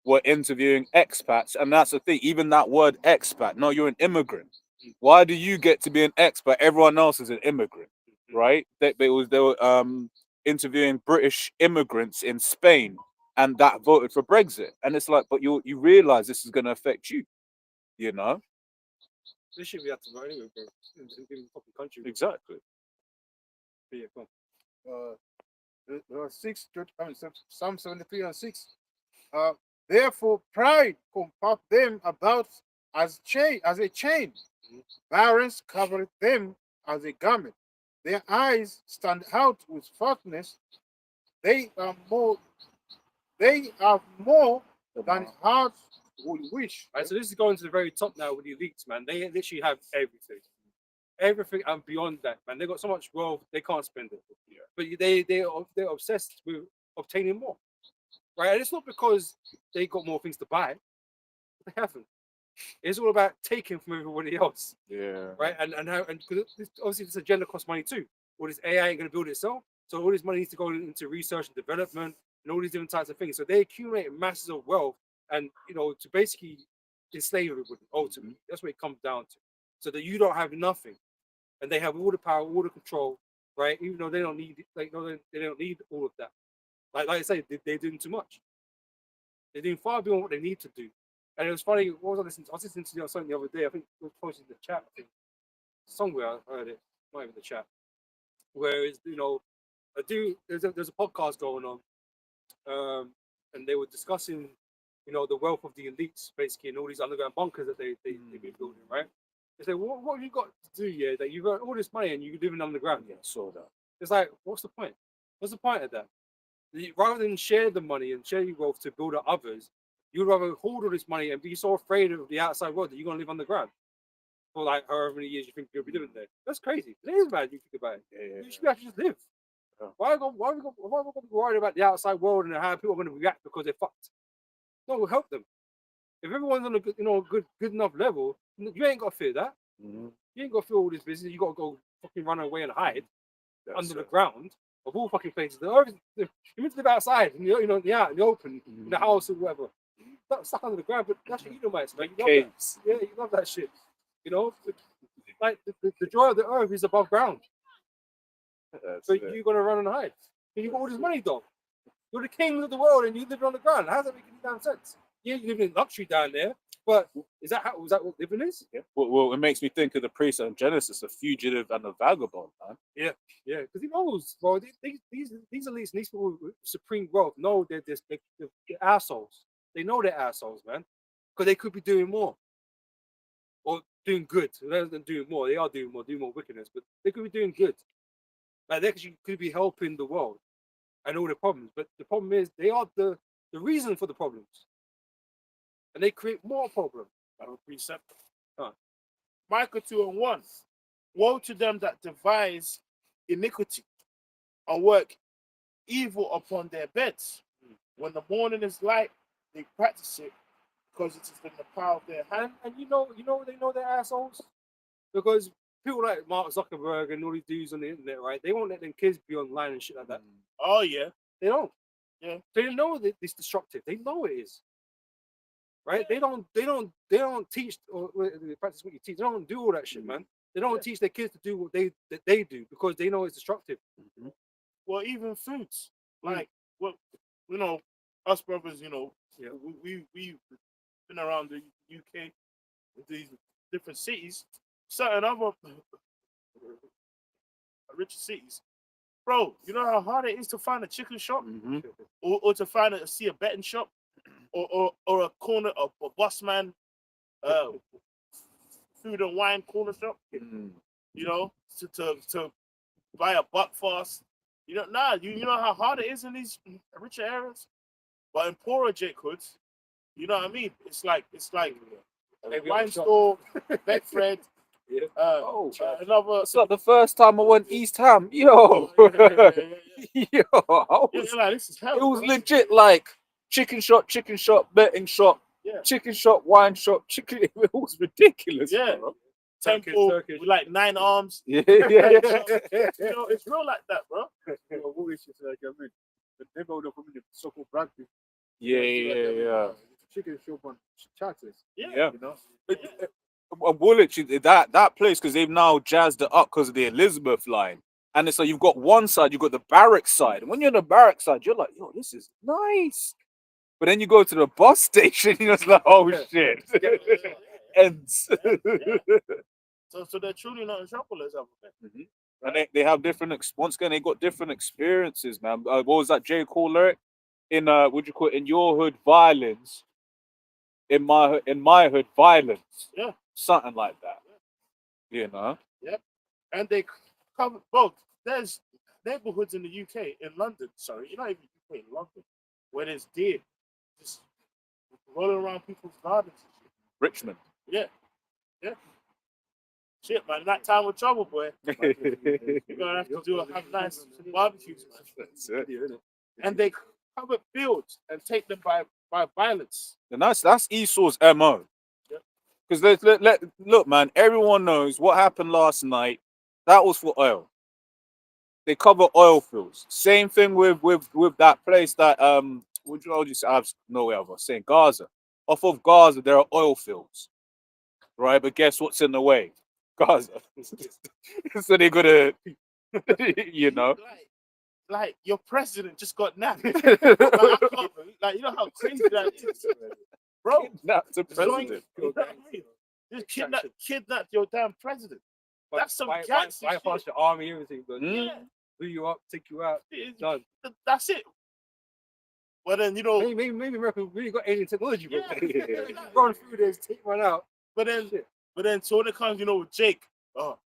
were interviewing expats, and that's the thing. Even that word expat, no, you're an immigrant. Why do you get to be an expat? Everyone else is an immigrant, right? They were interviewing British immigrants in Spain, and that voted for Brexit. And it's like, but you realize this is going to affect you, you know? This should be up to vote anyway, bro. It's a fucking country. Exactly. But yeah, come on. Psalm 73 and 6. Therefore, pride compassed them about as a chain. Violence covered them as a garment. Their eyes stand out with fatness. They are more than hearts would wish. Right, so this is going to the very top now with the elites, man. They literally have everything. Everything and beyond that, man. They got so much wealth, they can't spend it. Yeah. But they're obsessed with obtaining more. Right? And it's not because they got more things to buy. They haven't. It's all about taking from everybody else. Yeah. Right? And because obviously this agenda costs money too. All this AI ain't gonna build itself. So all this money needs to go into research and development and all these different types of things. So they accumulate masses of wealth and to basically enslave everybody ultimately. That's what it comes down to. So that you don't have nothing. And they have all the power, all the control, right? Even though they don't need they don't need all of that. Like I say, they're doing too much. They're doing far beyond what they need to do. And it was funny, what was I listening to? I was listening to something the other day, I think it was posted in the chat, I think. Somewhere I heard it, not even the chat. Whereas, there's a podcast going on, and they were discussing, the wealth of the elites, basically, and all these underground bunkers that they've been building, right? They say, what have you got to do here that you've got all this money and you're living underground? Yeah, I saw that. It's like, what's the point? What's the point of that? Rather than share the money and share your wealth to build up others, you'd rather hold all this money and be so afraid of the outside world that you're going to live underground for like however many years you think you'll be living there. That's crazy. It is bad if you think about it. Yeah. You should actually just live. Yeah. Why are we going to be worried about the outside world and how people are going to react because they're fucked? No, we'll help them. If everyone's on a good, good enough level, You ain't got to fear that. Mhm. You ain't got to fear all this business. You got to go fucking run away and hide That's under the it. ground of all fucking places. You meant to live outside, in the in the open, in the house or whatever. Not stuck under the ground, but that's what you know, man. You love that. Caves. Yeah, you love that shit. You know, like the joy of the earth is above ground. That's So it. you're gonna run and hide. And you got all this money, though. You're the kings of the world, and you live on the ground. How does that make any damn sense? Yeah, you live in luxury down there, but is that what living is? Well, it makes me think of the priest in Genesis, a fugitive and a vagabond, man. Yeah, because he knows, bro. These elites, these people with supreme wealth know they're assholes. They know they're assholes, man, because they could be doing more or doing good. Rather than doing more, they are doing more wickedness, but they could be doing good. Like they actually could be helping the world and all the problems. But the problem is they are the reason for the problems, and they create more problems. I have a precept. Huh. Micah 2:1. Woe to them that devise iniquity and work evil upon their beds. When the morning is light, they practice it because it is in the power of their hand. And you know they know they're assholes because people like Mark Zuckerberg and all these dudes on the internet, right? They won't let them kids be online and shit like that. Oh yeah. They don't. Yeah. They know that it's destructive. They know it is. Right? They don't teach or practice what you teach. They don't do all that shit, man. They don't teach their kids to do what they do because they know it's destructive. Well, even foods like what us brothers, Yeah. we've been around the UK, these different cities, certain other richer cities. Bro, you know how hard it is to find a chicken shop or to see a betting shop or a corner of a busman food and wine corner shop, to buy a buck fast. You know how hard it is in these richer areas, but in poorer hoods, you know what I mean. It's like a wine store, Betfred. Another. It's like the first time I went East Ham. Yo, yo, Like, this is hell, it was bro. legit like chicken shop, betting shop, Yeah. chicken shop, wine shop, chicken. It was ridiculous. Yeah. Bro. Temple Turkish. with like 9 arms. Yeah. It's real like that, bro. Yeah. Chicken shop on Chatters. Yeah. You know? Woolwich, that place, because they've now jazzed it up because of the Elizabeth line. And it's like you've got one side, you've got the barrack side. And when you're on the barrack side, you're like, yo, this is nice. But then you go to the bus station, you're just like, oh shit. Ends. So they're truly not in trouble as ever. And they have different, once again, they got different experiences, man. What was that J. Cole lyric? In, what'd you call it? In your hood, violence. In my hood, violence. Yeah. Something like that. You know? Yep. And they cover both. There's neighborhoods in the UK, in London, not even UK, in London, where there's deer just rolling around people's gardens and shit. Richmond. Yeah. Shit, man, that time of trouble, boy. You're gonna have to have nice barbecues, man. That's it. And they cover fields and take them by violence. And that's Esau's MO. Because look, man, everyone knows what happened last night. That was for oil. They cover oil fields. Same thing with that place that what you say? I have no way of saying Gaza. Off of Gaza, there are oil fields, right? But guess what's in the way? Gaza. So they're gonna, Like your president just got nabbed. Like, you know how crazy that is, bro. That's a president. Just kidnap your damn president. That's some gangster shit. Bypass the army, everything. But Yeah. blew you up, take you out. Done. That's it. But then Maybe America really got alien technology, bro. Yeah. Run through this, take one out. But then so when it comes, with Jake,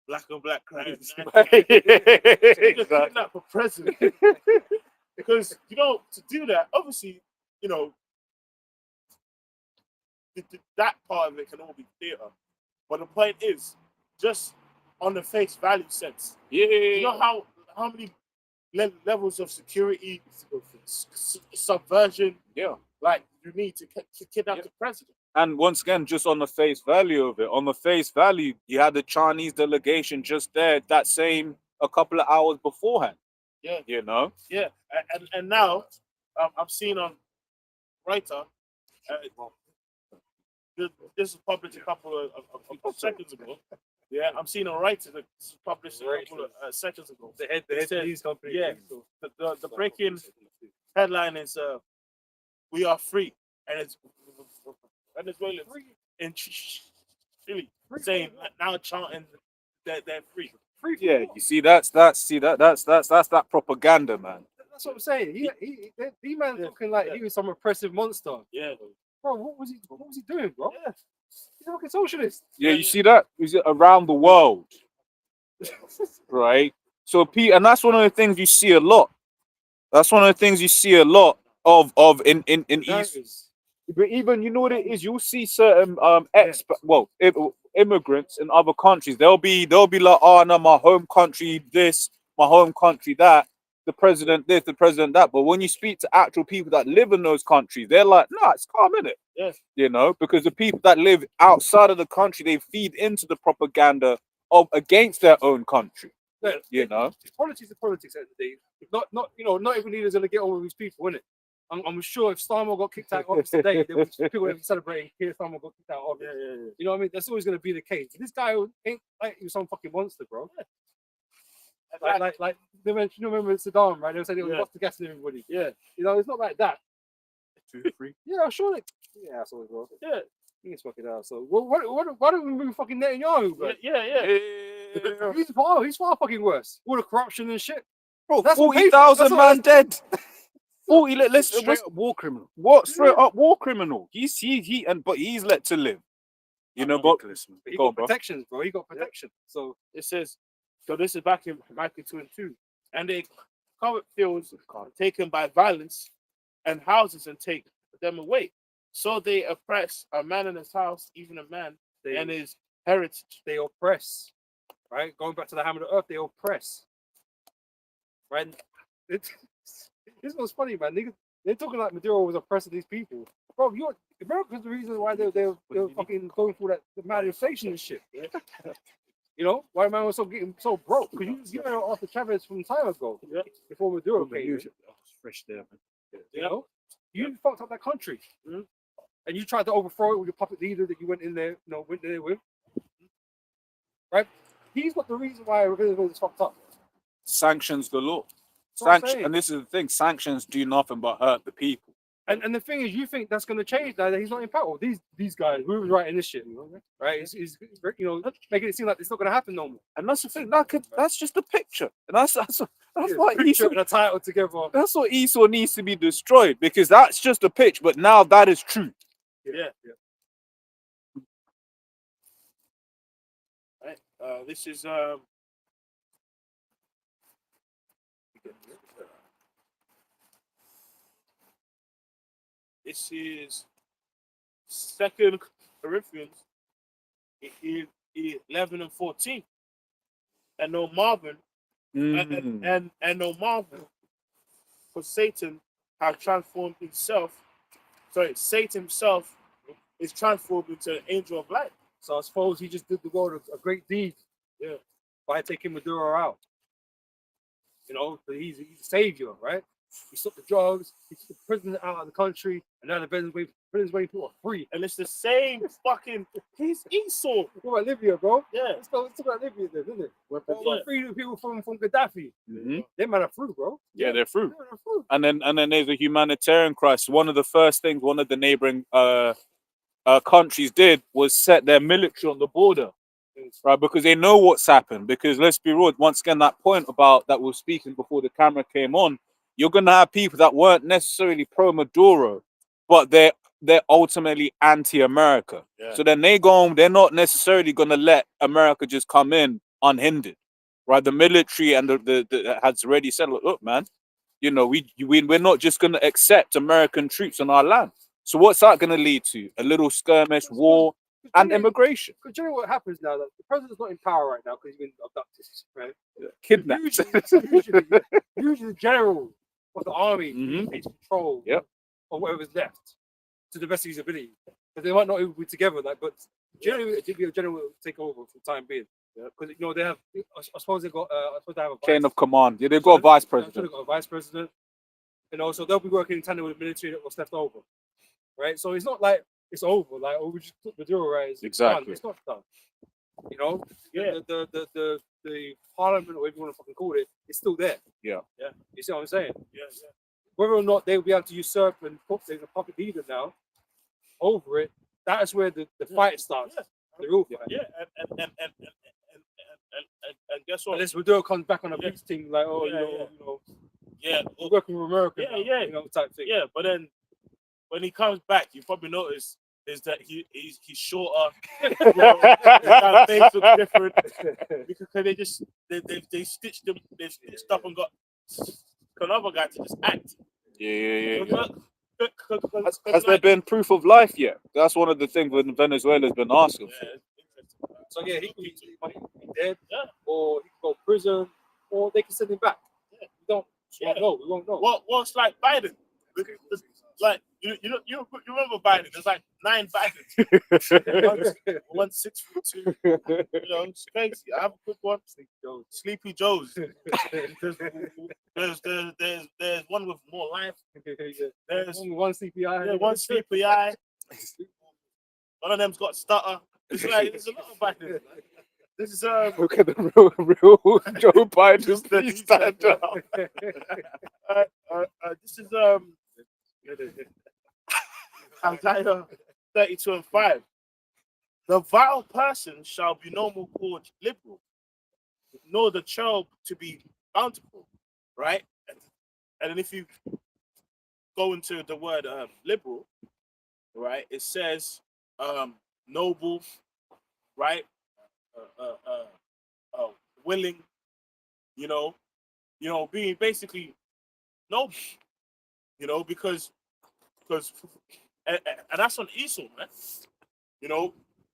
black on black crime. Exactly. Kidnap for president. Because to do that, obviously, that part of it can all be theater. But the point is, just on the face value sense, you know how many levels of security, subversion, like you need to kidnap the president. And once again, just on the face value of it, on the face value, you had the Chinese delegation just there, that same a couple of hours beforehand. Yeah. You know? Yeah, and now I'm seeing on Reuters. This was published a couple of seconds ago. Yeah, I'm seeing on Reuters. This was published a couple of seconds ago. The head It of said- these companies. yeah, the breaking headline is "We are free," and it's Venezuela in Chile saying now chanting that they're free. Yeah, you see that's that propaganda, man. That's what I'm saying. He man looking like he was some oppressive monster. Yeah, Bro, what was he doing, bro? yeah. He's a fucking socialist. Yeah, you see that? Is it around the world? Right? So and that's one of the things you see a lot. That's one of the things you see a lot of in East. Narratives. But even you know what it is, you'll see certain immigrants in other countries. They'll be like, oh no, my home country this, my home country that, the president this, the president that. But when you speak to actual people that live in those countries, they're like, nah, it's calm, innit? Yes. You know, because the people that live outside of the country, they feed into the propaganda of against their own country. Yeah. You know? Politics is politics at the day. Not every leader's gonna get on with his people, innit? I'm sure if Starmer got kicked out of office today, people would be celebrating Keir Starmer got kicked out of office. Yeah. You know what I mean? That's always gonna be the case. This guy ain't like he was some fucking monster, bro. Like they mentioned, you remember Saddam, right? They were saying he was lost the gas in everybody. Yeah. You know, it's not like that. 2 3. Yeah, sure. Yeah, that's always well. Yeah. He's fucking out. So why don't we move fucking Netanyahu, bro? Yeah. He's far fucking worse. All the corruption and shit. Bro, That's what 40,000 that's man dead. 40. Let's Straight up war criminal. what straight up war criminal. But he's let to live. You know, but Ridiculous, man. But he Go got on, bro. protections, bro. He got protection. So It says, so this is back in 2 and 2. And they covered fields taken by violence and houses and take them away. So they oppress a man in his house, even a man, they and his heritage. they oppress, right? Going back to the hammer of the earth, they oppress, right? This was funny, man. They're talking like Maduro was oppressing these people, bro. America's the reason why they're fucking going through that the mad inflation and shit. Yeah? You know why man was getting so broke? Because you know after Chavez from time ago, before Maduro came, in, Fresh there, man. you know, you fucked up that country, and you tried to overthrow it with your puppet leader that you went in there, went there with, right? He's not the reason why Venezuela is fucked up. sanctions galore. That's what I'm saying. And this is the thing: sanctions do nothing but hurt the people. And the thing is, you think that's going to change now that he's not in power. These guys, who was writing this shit, right? Is making it seem like it's not going to happen no more. And that's the thing. That's just a picture. And that's why Picture Esau. and a title together. That's what Esau needs to be destroyed, because that's just a pitch. But now that is true. Yeah. Right. This is this is 2 Corinthians 11 and 14. And no marvel, and no marvel, for Satan have transformed himself. Sorry, Satan himself is transformed into an angel of light. So I suppose he just did the world a great deed, by taking Maduro out. You know, but he's a savior, right? He stopped the drugs, he took the prisoners out of the country, and now the Venezuelan people are free. And it's the same fucking, he's Esau. What about Libya, bro? Yeah. Let's talk about Libya then, isn't it? We're We're freeing people from Gaddafi. They man are free, bro. Yeah, they're through. They man are free. And then there's a humanitarian crisis. One of the first things one of the neighboring countries did was set their military on the border, right? Because they know what's happened. Because let's be real, once again, that point about that we were speaking before the camera came on, you're gonna have people that weren't necessarily pro Maduro, but they're ultimately anti-America. Yeah. So then they're not necessarily gonna let America just come in unhindered, right? The military and the has already said, look, man, we're not just gonna accept American troops on our land. So what's that gonna lead to? A little skirmish, war, and immigration. Because you know what happens now? That the president's not in power right now because he's been abducted, right? Kidnapped. Usually the general of the army Mhm. takes control Yep. of whatever's left to the best of his ability. But they might not even be together. Like, but generally, a general will take over for the time being. Because they have. I suppose they got. I suppose they have a Chain vice- of command. Yeah, they've got a vice I'm sure president. they've got a vice president. So they'll be working in tandem with the military that was left over, right? So it's not like it's over. Like, oh, we just took the deal, right? It's Exactly. done. It's not done. You know, Yeah. the parliament or whatever you want to fucking call it, it's still there. Yeah. You see what I'm saying? Yeah. Whether or not they'll be able to usurp and put there's a puppet leader now over it, that is where the fight starts. Yeah. The real fight. Yeah. And guess what? Unless Maduro comes back on a Yeah. big team like, oh, Yeah, Yeah. we're working with America. Yeah, now, yeah. type thing. Yeah, but then when he comes back, you probably notice is that he's shorter. His face looks different because they stitched him, they stitched up and got another guy to just act. Yeah. Because Has there been proof of life yet? That's one of the things Venezuela's been asking for. So yeah, he could be dead, Yeah. or he could go to prison, or they can send him back. Yeah. We won't know. What's like Biden? Like you remember Biden? There's like 9 Bidens. One 6'2". It's crazy. I have a quick one. Sleepy Joe's. There's one with more life. There's only one CPI. one sleepy eye. One of them's got stutter. It's like there's a lot of Bidens. This is Look at the real Joe Biden's please stand up. this is Isaiah 32:5. The vile person shall be no more called liberal, nor the child to be bountiful. Right? And then if you go into the word liberal, right, it says noble, right? Willing, being basically noble, because and that's on Esau, man.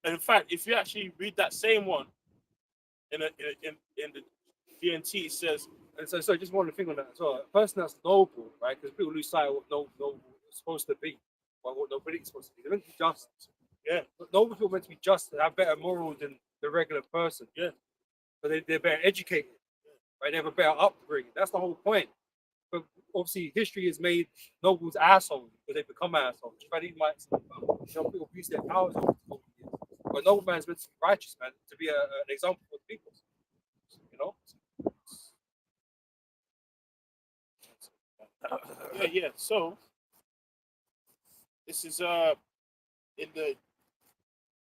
And in fact, if you actually read that same one in the GNT, it says, And so just one thing on that as well. A person that's noble, right? Because people lose sight of what noble is supposed to be, or what nobility is supposed to be. They're meant to be just. Yeah. But noble people are meant to be just and have better morals than the regular person. Yeah. But they're better educated, right? They have a better upbringing. That's the whole point. But obviously, history has made nobles assholes because they become assholes. People abuse their powers over the years. But noble man is meant to be righteous, man, to be an example for the people. Yeah. So this is in the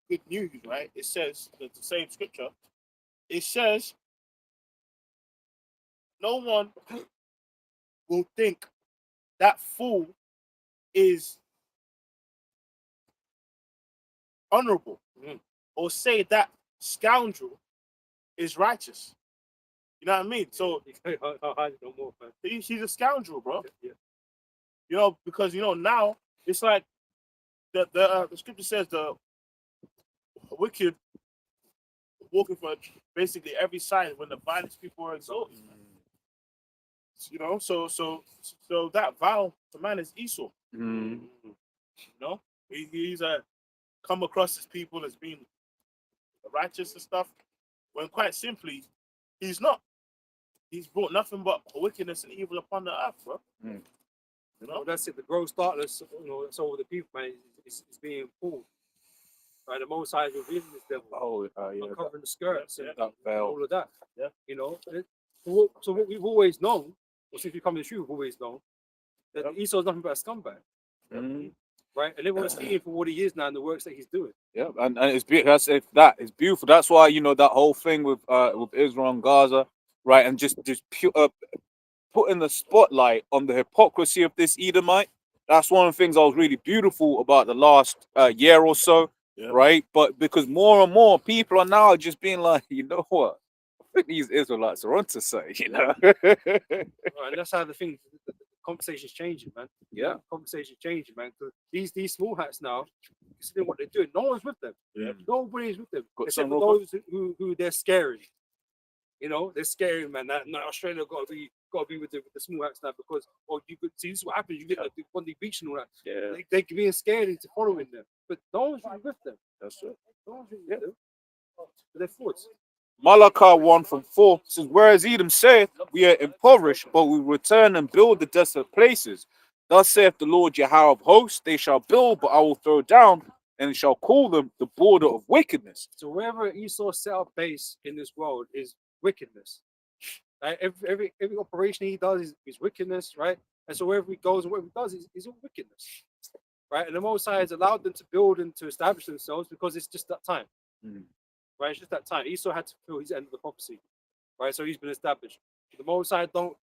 good news, right? It says the same scripture. It says no one will think that fool is honorable, or say that scoundrel is righteous. You know what I mean? So he's a scoundrel, bro. Yeah. Because now it's like the scripture says the wicked walking for basically every side when the violent people are exalted. So that vow to man is Esau. He's come across his people as being righteous and stuff, when quite simply he's not. He's brought nothing but wickedness and evil upon the earth, bro. That's it. The gross darkness, that's over the people, man. It's being pulled. Right, the Most High is revealing this devil, uncovering the skirts and all of that. Yeah. So what we've always known, or since we come to the truth, we've always known that Esau is nothing but a scumbag. Right, and everyone's seeing him for what he is now and the works that he's doing. Yeah, and it's it's beautiful. That's why that whole thing with Israel and Gaza, right, and just putting the spotlight on the hypocrisy of this Edomite. That's one of the things that was really beautiful about the last year or so, right? But because more and more people are now just being like, you know what, I think these Israelites are onto say, Right, and that's how the conversation's changing, man. Yeah. Conversation's changing, man. Because these small hats now, considering what they're doing, no one's with them. Yeah. Nobody's with them. Got Except some for those who they're scary. They're scary, man. That Australia got to be got to be with the small hats now because, or you could see this is what happens. You get like the Bondi Beach and all that. Yeah, They being scared into following them, but no one's really with them. that's it. No one's really with them. But they're frauds. Malachi 1:4 says, whereas Edom saith, we are impoverished, but we return and build the desolate places. Thus saith the Lord Yahweh of hosts, they shall build, but I will throw down, and shall call them the border of wickedness. So wherever Esau set up base in this world is wickedness. Right? Every operation he does is wickedness, right? And so wherever he goes and whatever he does is all wickedness. Right? And the Most High has allowed them to build and to establish themselves because it's just that time. Right? It's just that time. Esau had to fulfill his end of the prophecy. Right? So he's been established. The Most High don't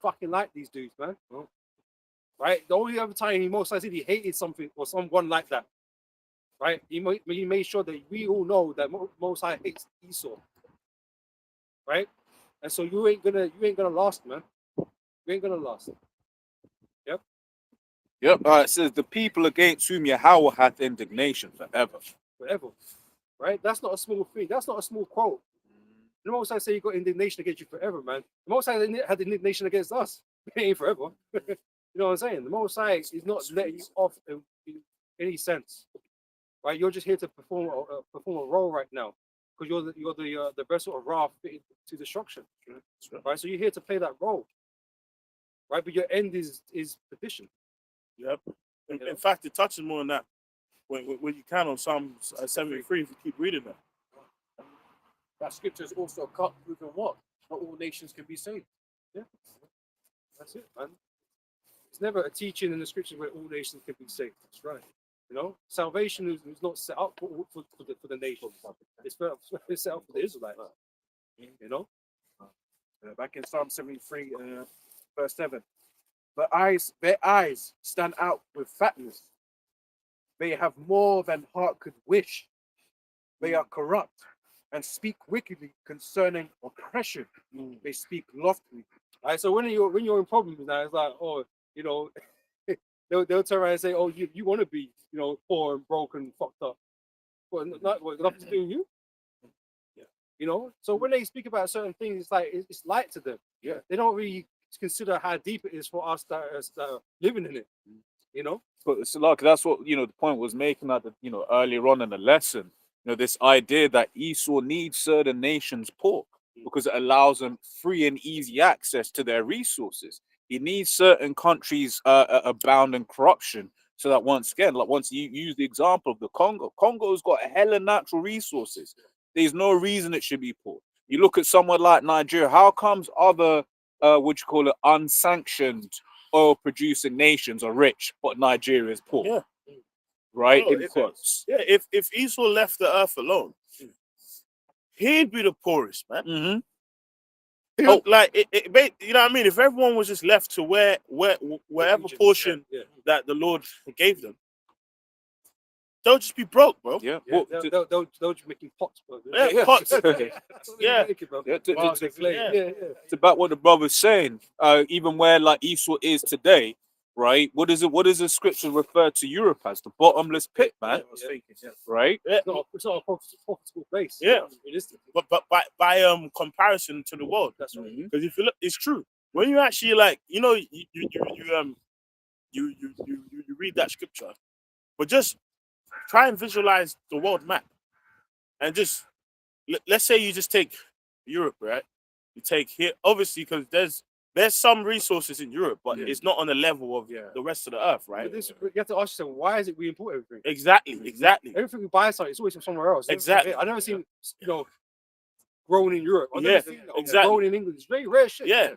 fucking like these dudes, man. Right? The only other time he Most High said he hated something or someone like that. Right? He made sure that we all know that Most High hates Esau. Right? And so you ain't gonna last, man. You ain't gonna last. Yep. It says, the people against whom Yahweh hath indignation forever. Forever. Right? That's not a small thing. That's not a small quote. The Most High say he got indignation against you forever, man. The Most High had indignation against us. It ain't forever. You know what I'm saying? The Most High is not letting you off in any sense. Right? You're just here to perform a role right now. Because you're the vessel of wrath to destruction. Right? So you're here to play that role. Right? But your end is perdition. Yep. In fact, it touches more on that when you can on Psalm 73 if you keep reading that. That scripture is also cut within what? Not all nations can be saved. Yeah. That's it, man. It's never a teaching in the scripture where all nations can be saved. That's right. You know, salvation is not set up for the nation. It's set up for the Israelites. You know? Back in Psalm 73, verse 7. Their eyes stand out with fatness. They have more than heart could wish. They are corrupt and speak wickedly concerning oppression. They speak loftily. All right, so when you're in problems now, it's like, oh, you know, they'll turn around and say, oh, you want to be, you know, poor and broken, fucked up. But not what nothing to do with you. Yeah. You know, so when they speak about certain things, it's like it's light to them. Yeah. They don't really consider how deep it is for us that are living in it. You know. But it's like that's what the point was making at the earlier on in the lesson. This idea that Esau needs certain nations' pork because it allows them free and easy access to their resources. He needs certain countries abound in corruption, so that once you use the example of the Congo's got a hell of natural resources. There's no reason it should be poor. You look at someone like Nigeria. How comes other unsanctioned oil producing nations are rich, but Nigeria is poor? Yeah. Right? Oh, In quotes. Yeah, if Esau left the earth alone, he'd be the poorest, man. Mm-hmm. Like you know what I mean? If everyone was just left to wherever portion that the Lord gave them, they'll just be broke, bro. Yeah. They'll just making pots, bro. Yeah, pots. Yeah. It's about what the brother's saying. Even where like Esau is today, right? What is the scripture refer to Europe as? The bottomless pit, man. Right? Yeah. It's not a profitable place. Yeah. Realistically. But by comparison to the world, That's right. because if you look, it's true. When you actually you read that scripture, but just try and visualize the world map, and just let's say you just take Europe, right? You take here, obviously, because there's some resources in Europe, but it's not on the level of the rest of the earth, right? But you have to ask yourself, why is it we import everything? Exactly. Everything we buy something, it's always from somewhere else. Exactly. I never seen grown in Europe. I Yeah, never seen exactly. grown in England. It's very rare shit. Yeah.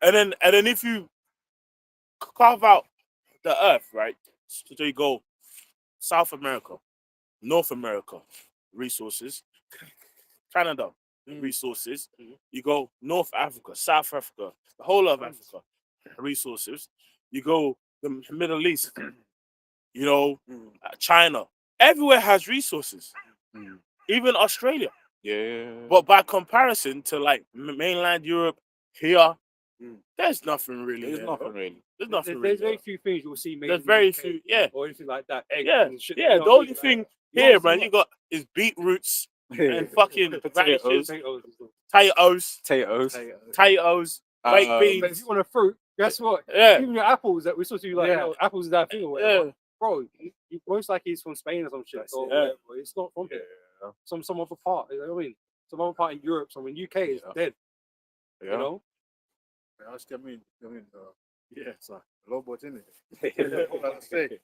And then if you carve out the earth, right? So you go South America, North America, resources, Canada, resources. You go North Africa, South Africa, the whole of Africa, resources. You go the Middle East, China. Everywhere has resources. Even Australia. Yeah. But by comparison to like mainland Europe, here, there's nothing really. There's nothing really. There's nothing There's really. very few things you'll see made. There's in very the UK few, yeah. or anything like that. Eggs Yeah, and shit, yeah. you know The what I only mean? thing Like, here, not so man, much. you got is beetroots and fucking radishes, Potatoes and stuff. potatoes, Potatoes. potatoes, baked Um, But if beans. you want a fruit, guess what? Yeah, Even your apples that we're supposed to do, like, Yeah. you know, apples is that thing or whatever. yeah. Bro, you most likely it's from Spain or some shit. That's Or it. Yeah. whatever. It's not from here. Some other part. You know what I mean? Some other part in Europe, some in UK is Yeah. dead. Yeah. You know? I mean, yeah, it's a robot, isn't it? What I say.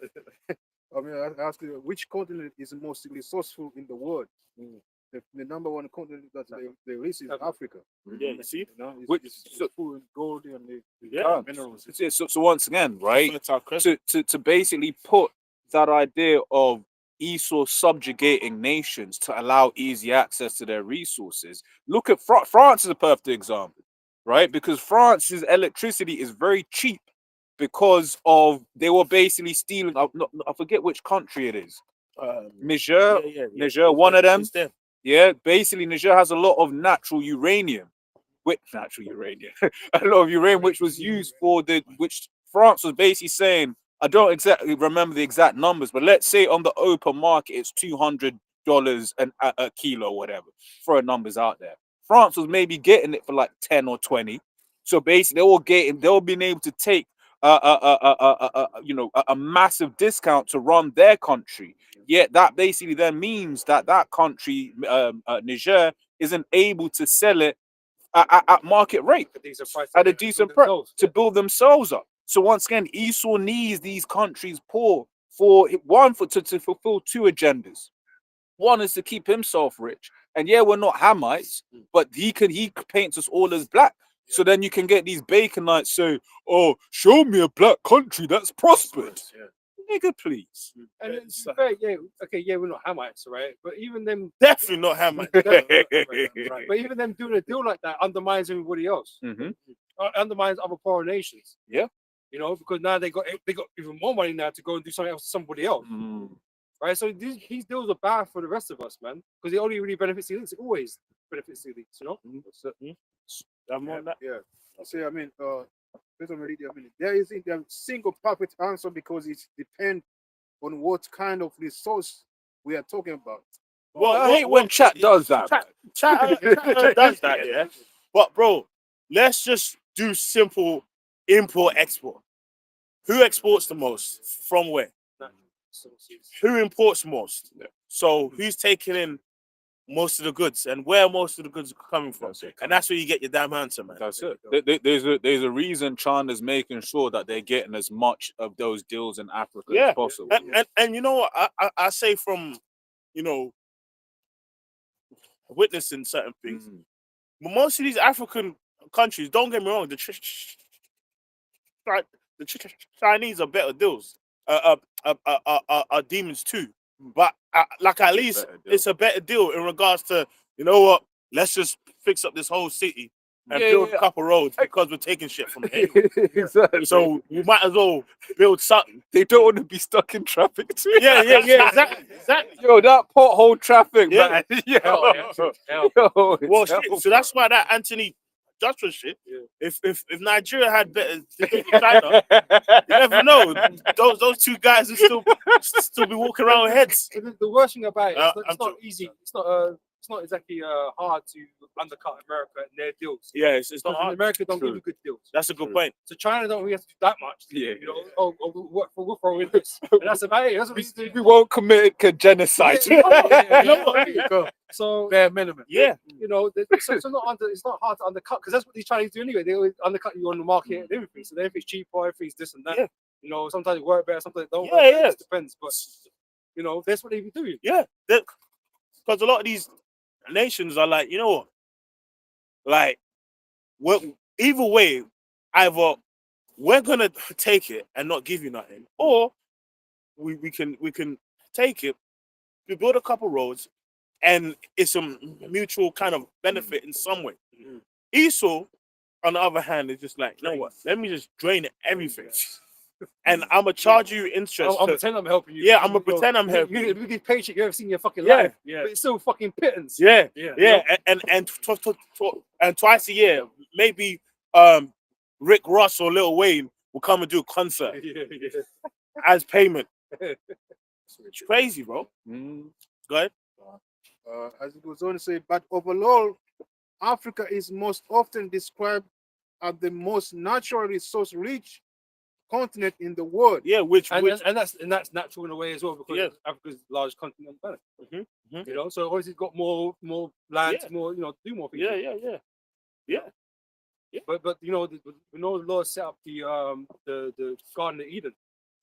I mean, I ask you, which continent is the most resourceful in the world? The number one continent that they list is Africa. Yeah, you see? You know, Which- it's full of gold and the Yeah. minerals. So once again, right? Fertile crescent. To basically put that idea of Esau subjugating nations to allow easy access to their resources. Look at France is a perfect example, right? Because France's electricity is very cheap because of they were basically stealing. I forget which country it is. Niger, Niger, one of them. It's them. Yeah, basically Niger has a lot of natural uranium, a lot of uranium which was used for which France was basically saying. I don't exactly remember the exact numbers, but let's say on the open market it's $200 a kilo, whatever. Throw numbers out there. France was maybe getting it for like 10 or 20. So basically, they were being able to take a massive discount to run their country. Yet that basically then means that country, Niger, isn't able to sell it at market rate, at a decent price, to build themselves up. So once again, Esau needs these countries poor to fulfill two agendas. One is to keep himself rich, and yeah, we're not Hamites, but he paints us all as black. So then you can get these Baconites say, "Oh, show me a black country that's prospered." Nigga, please. And then, to be fair, yeah, okay, yeah, we're not Hamites, right? But even them, Definitely not Hamite. right, but even them doing a deal like that undermines everybody else. Mhm. Undermines other foreign nations. Yeah. You know, because now they got even more money now to go and do something else to somebody else, right? So these deals are bad for the rest of us, man, because it only really benefits the elites. It always benefits the elites, you know. Yeah. See, I mean, based on media, I mean, there isn't a single perfect answer because it depends on what kind of resource we are talking about. Well, I hate when chat does that. Chat does that, yeah. But bro, let's just do simple import export. Who exports the most? From where? Who imports most? So who's taking in most of the goods and where most of the goods are coming from? And that's where you get your damn answer, man. That's it. There's a reason China's making sure that they're getting as much of those deals in Africa as possible. And you know what? I say from, you know, witnessing certain things. But most of these African countries, don't get me wrong, the Chinese are better deals. Are demons too. But like at least it's a better deal in regards to, you know what? Let's just fix up this whole city and build a couple roads because we're taking shit from here. Exactly. So we might as well build something. They don't want to be stuck in traffic too. Yeah, exactly. Yo, that pothole traffic, Yeah. man. Yo, Well, shit, so that's why that Anthony Joshua shit. If Nigeria had better China, you never know. Those two guys would still be walking around with heads. The worst thing about it is I'm it's not easy. It's not exactly hard to undercut America and their deals. Yeah, it's not Because hard. America don't give you good deals. That's a good point. So China don't really have to do that much. Yeah, You know, we'll throw in this. And that's about it. That's what we do. We won't commit genocide. So Bare minimum. Yeah. you know, so it's not hard to undercut because that's what these Chinese do anyway. They always undercut you on the market and everything. So everything's cheaper, everything's this and that. Yeah. You know, sometimes it work better, sometimes it don't. Yeah, work better. yeah. It just depends. But you know, that's what they be doing. Yeah, because a lot of these nations are like, you know what? Like, either way, either we're gonna take it and not give you nothing, or we can take it, we build a couple roads, and it's a mutual kind of benefit in some way. Esau, on the other hand, is just like, you know what? Let me just drain everything. And I'm gonna charge you interest. I'm pretend I'm helping you. Yeah, I'm gonna pretend I'm helping you. You get paycheck you ever seen in your fucking Yeah, life. yeah. But it's still fucking pittance. Yeah, Yeah. and twice a year, maybe Rick Ross or Lil Wayne will come and do a concert as payment. It's crazy, bro. Go ahead. As it goes on to say, but overall, Africa is most often described as the most natural resource rich continent in the world. Yeah, which And that's natural in a way as well because Yeah. Africa's large continent planet. Mhm, mhm. You know, so obviously it's got more land, Yeah. more do more things. Yeah. But you know, we know the Lord set up the Garden of Eden.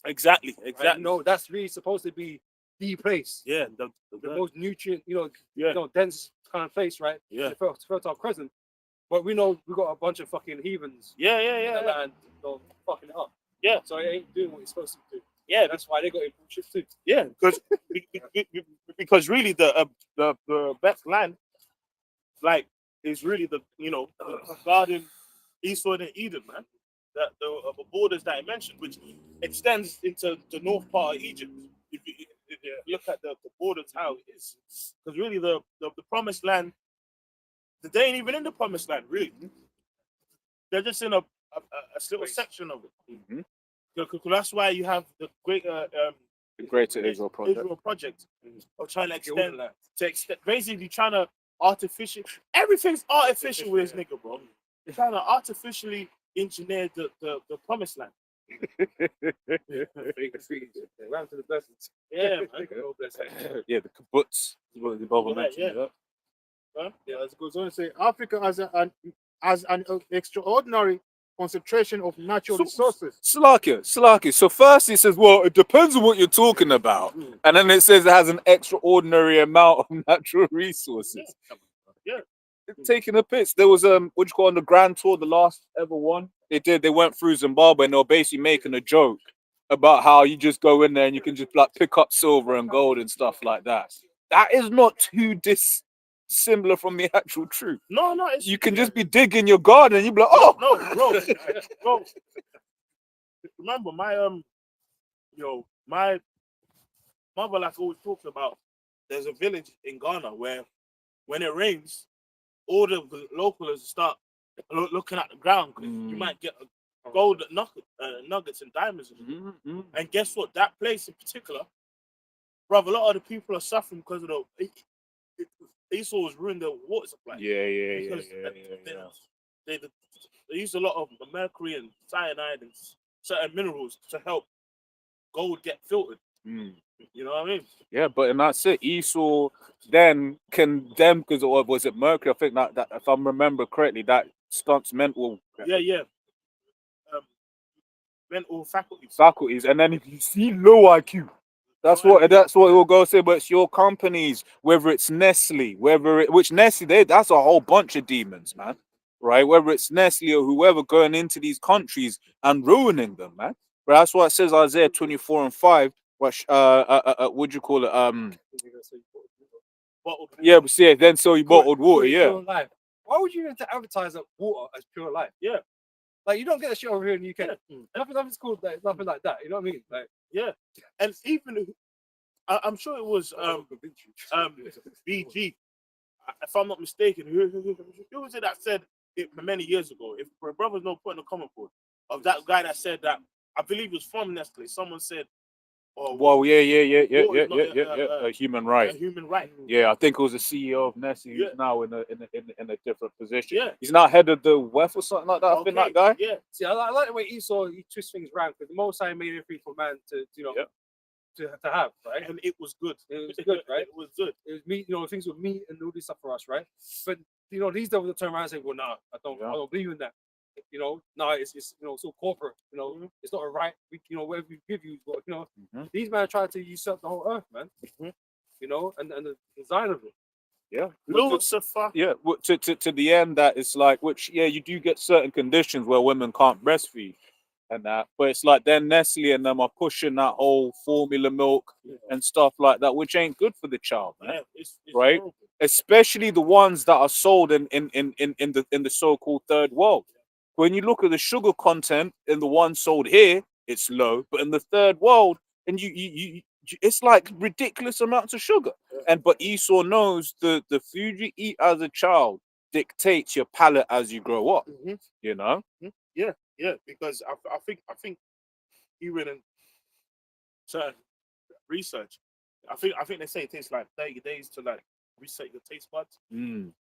Exactly. Right? You know, that's really supposed to be the place, Yeah. the most nutrient, Yeah. dense kind of place, right? Yeah. The fertile crescent. But we know we got a bunch of fucking heathens Yeah. in the land, fucking it up. Yeah. So it ain't doing what it's supposed to do. Yeah. That's why they got input shit too. Yeah, because really the best land, like, is really the garden, Eastwood and Eden, man. That the borders that I mentioned, which extends into the north part of Egypt. If you look at the borders, how it is, because really the promised land, they ain't even in the promised land, really. They're just in a little section of it. Mhm. Because that's why you have the greater The Greater Israel Project. Israel project of trying to Get all of extend, that. basically trying to artificial. Everything's artificial with this nigga, bro. They're trying to artificially engineer the promised land. Round to the blessings. Yeah, man. God bless you. Yeah, the kibbutz is what the Bible Yeah, mentioned. yeah. Yeah. Yeah, as it goes on to say, Africa has an extraordinary concentration of natural So- resources. Slakia. So first it says, well, it depends on what you're talking about. And then it says it has an extraordinary amount of natural resources. Yeah. Taking a piss. There was what you call on the Grand Tour, the last ever one. They went through Zimbabwe and they were basically making a joke about how you just go in there and you can just like pick up silver and gold and stuff like that. That is not too dissimilar from the actual truth. No, it's, You can just be digging your garden and you be like, oh no, bro. Remember my mother like always talks about. There's a village in Ghana where when it rains, all the locals start looking at the ground because you might get gold nuggets and diamonds. And guess what? That place in particular, brother, a lot of the people are suffering because of Esau has ruined the water supply. yeah. Because they use a lot of mercury and cyanide and certain minerals to help gold get filtered. You know what I mean? Yeah, but and that's it. Esau then because was it Mercury? I think that if I remember correctly, that stunts mental Yeah. Mental faculties, and then if you see low IQ, that's what it will go say. But it's your companies, whether it's Nestle, which Nestle, that's a whole bunch of demons, man. Right? Whether it's Nestle or whoever going into these countries and ruining them, man. But that's what it says Isaiah 24:5. What do you call it? Yeah, but see, then so you bottled water, yeah. Pure life. Why would you even advertise that water as pure life? Yeah. Like you don't get that shit over here in the UK. Yeah. Nothing's called nothing like that. You know what I mean? Like Yeah. And even I'm sure it was BG, if I'm not mistaken, who was it that said it many years ago? If for brothers no put in the comment board of that guy that said that, I believe it was from Nestle. Someone said, "Oh, Well, yeah. a Human right. human right." Yeah, I think it was the CEO of Nestle who's Yeah. now in a different position. Yeah. He's now head of the WEF or something like that. I think that guy. Yeah, see, I like the way Esau he twists things around because the Most High made everything for man to to have, right? and it was good. It was good, right? It was good. It was meat, things with meat and all this stuff for us, right? But these devils will turn around and say, "Well, nah, I don't believe in that." No, it's so corporate. It's not a right. Whatever we give you, but these men try to usurp the whole earth, man. And the design of it. Yeah. Lucifer. Yeah, to the end that it's like, which you do get certain conditions where women can't breastfeed and that, but it's like then Nestle and them are pushing that whole formula milk and stuff like that, which ain't good for the child, man. Yeah, it's Right? horrible. Especially the ones that are sold in the so-called third world. When you look at the sugar content in the one sold here, it's low, but in the third world, and you it's like ridiculous amounts of sugar. But Esau knows the food you eat as a child dictates your palate as you grow up. Yeah, because I think even in certain research, I think they say it takes like 30 days to like reset your taste buds.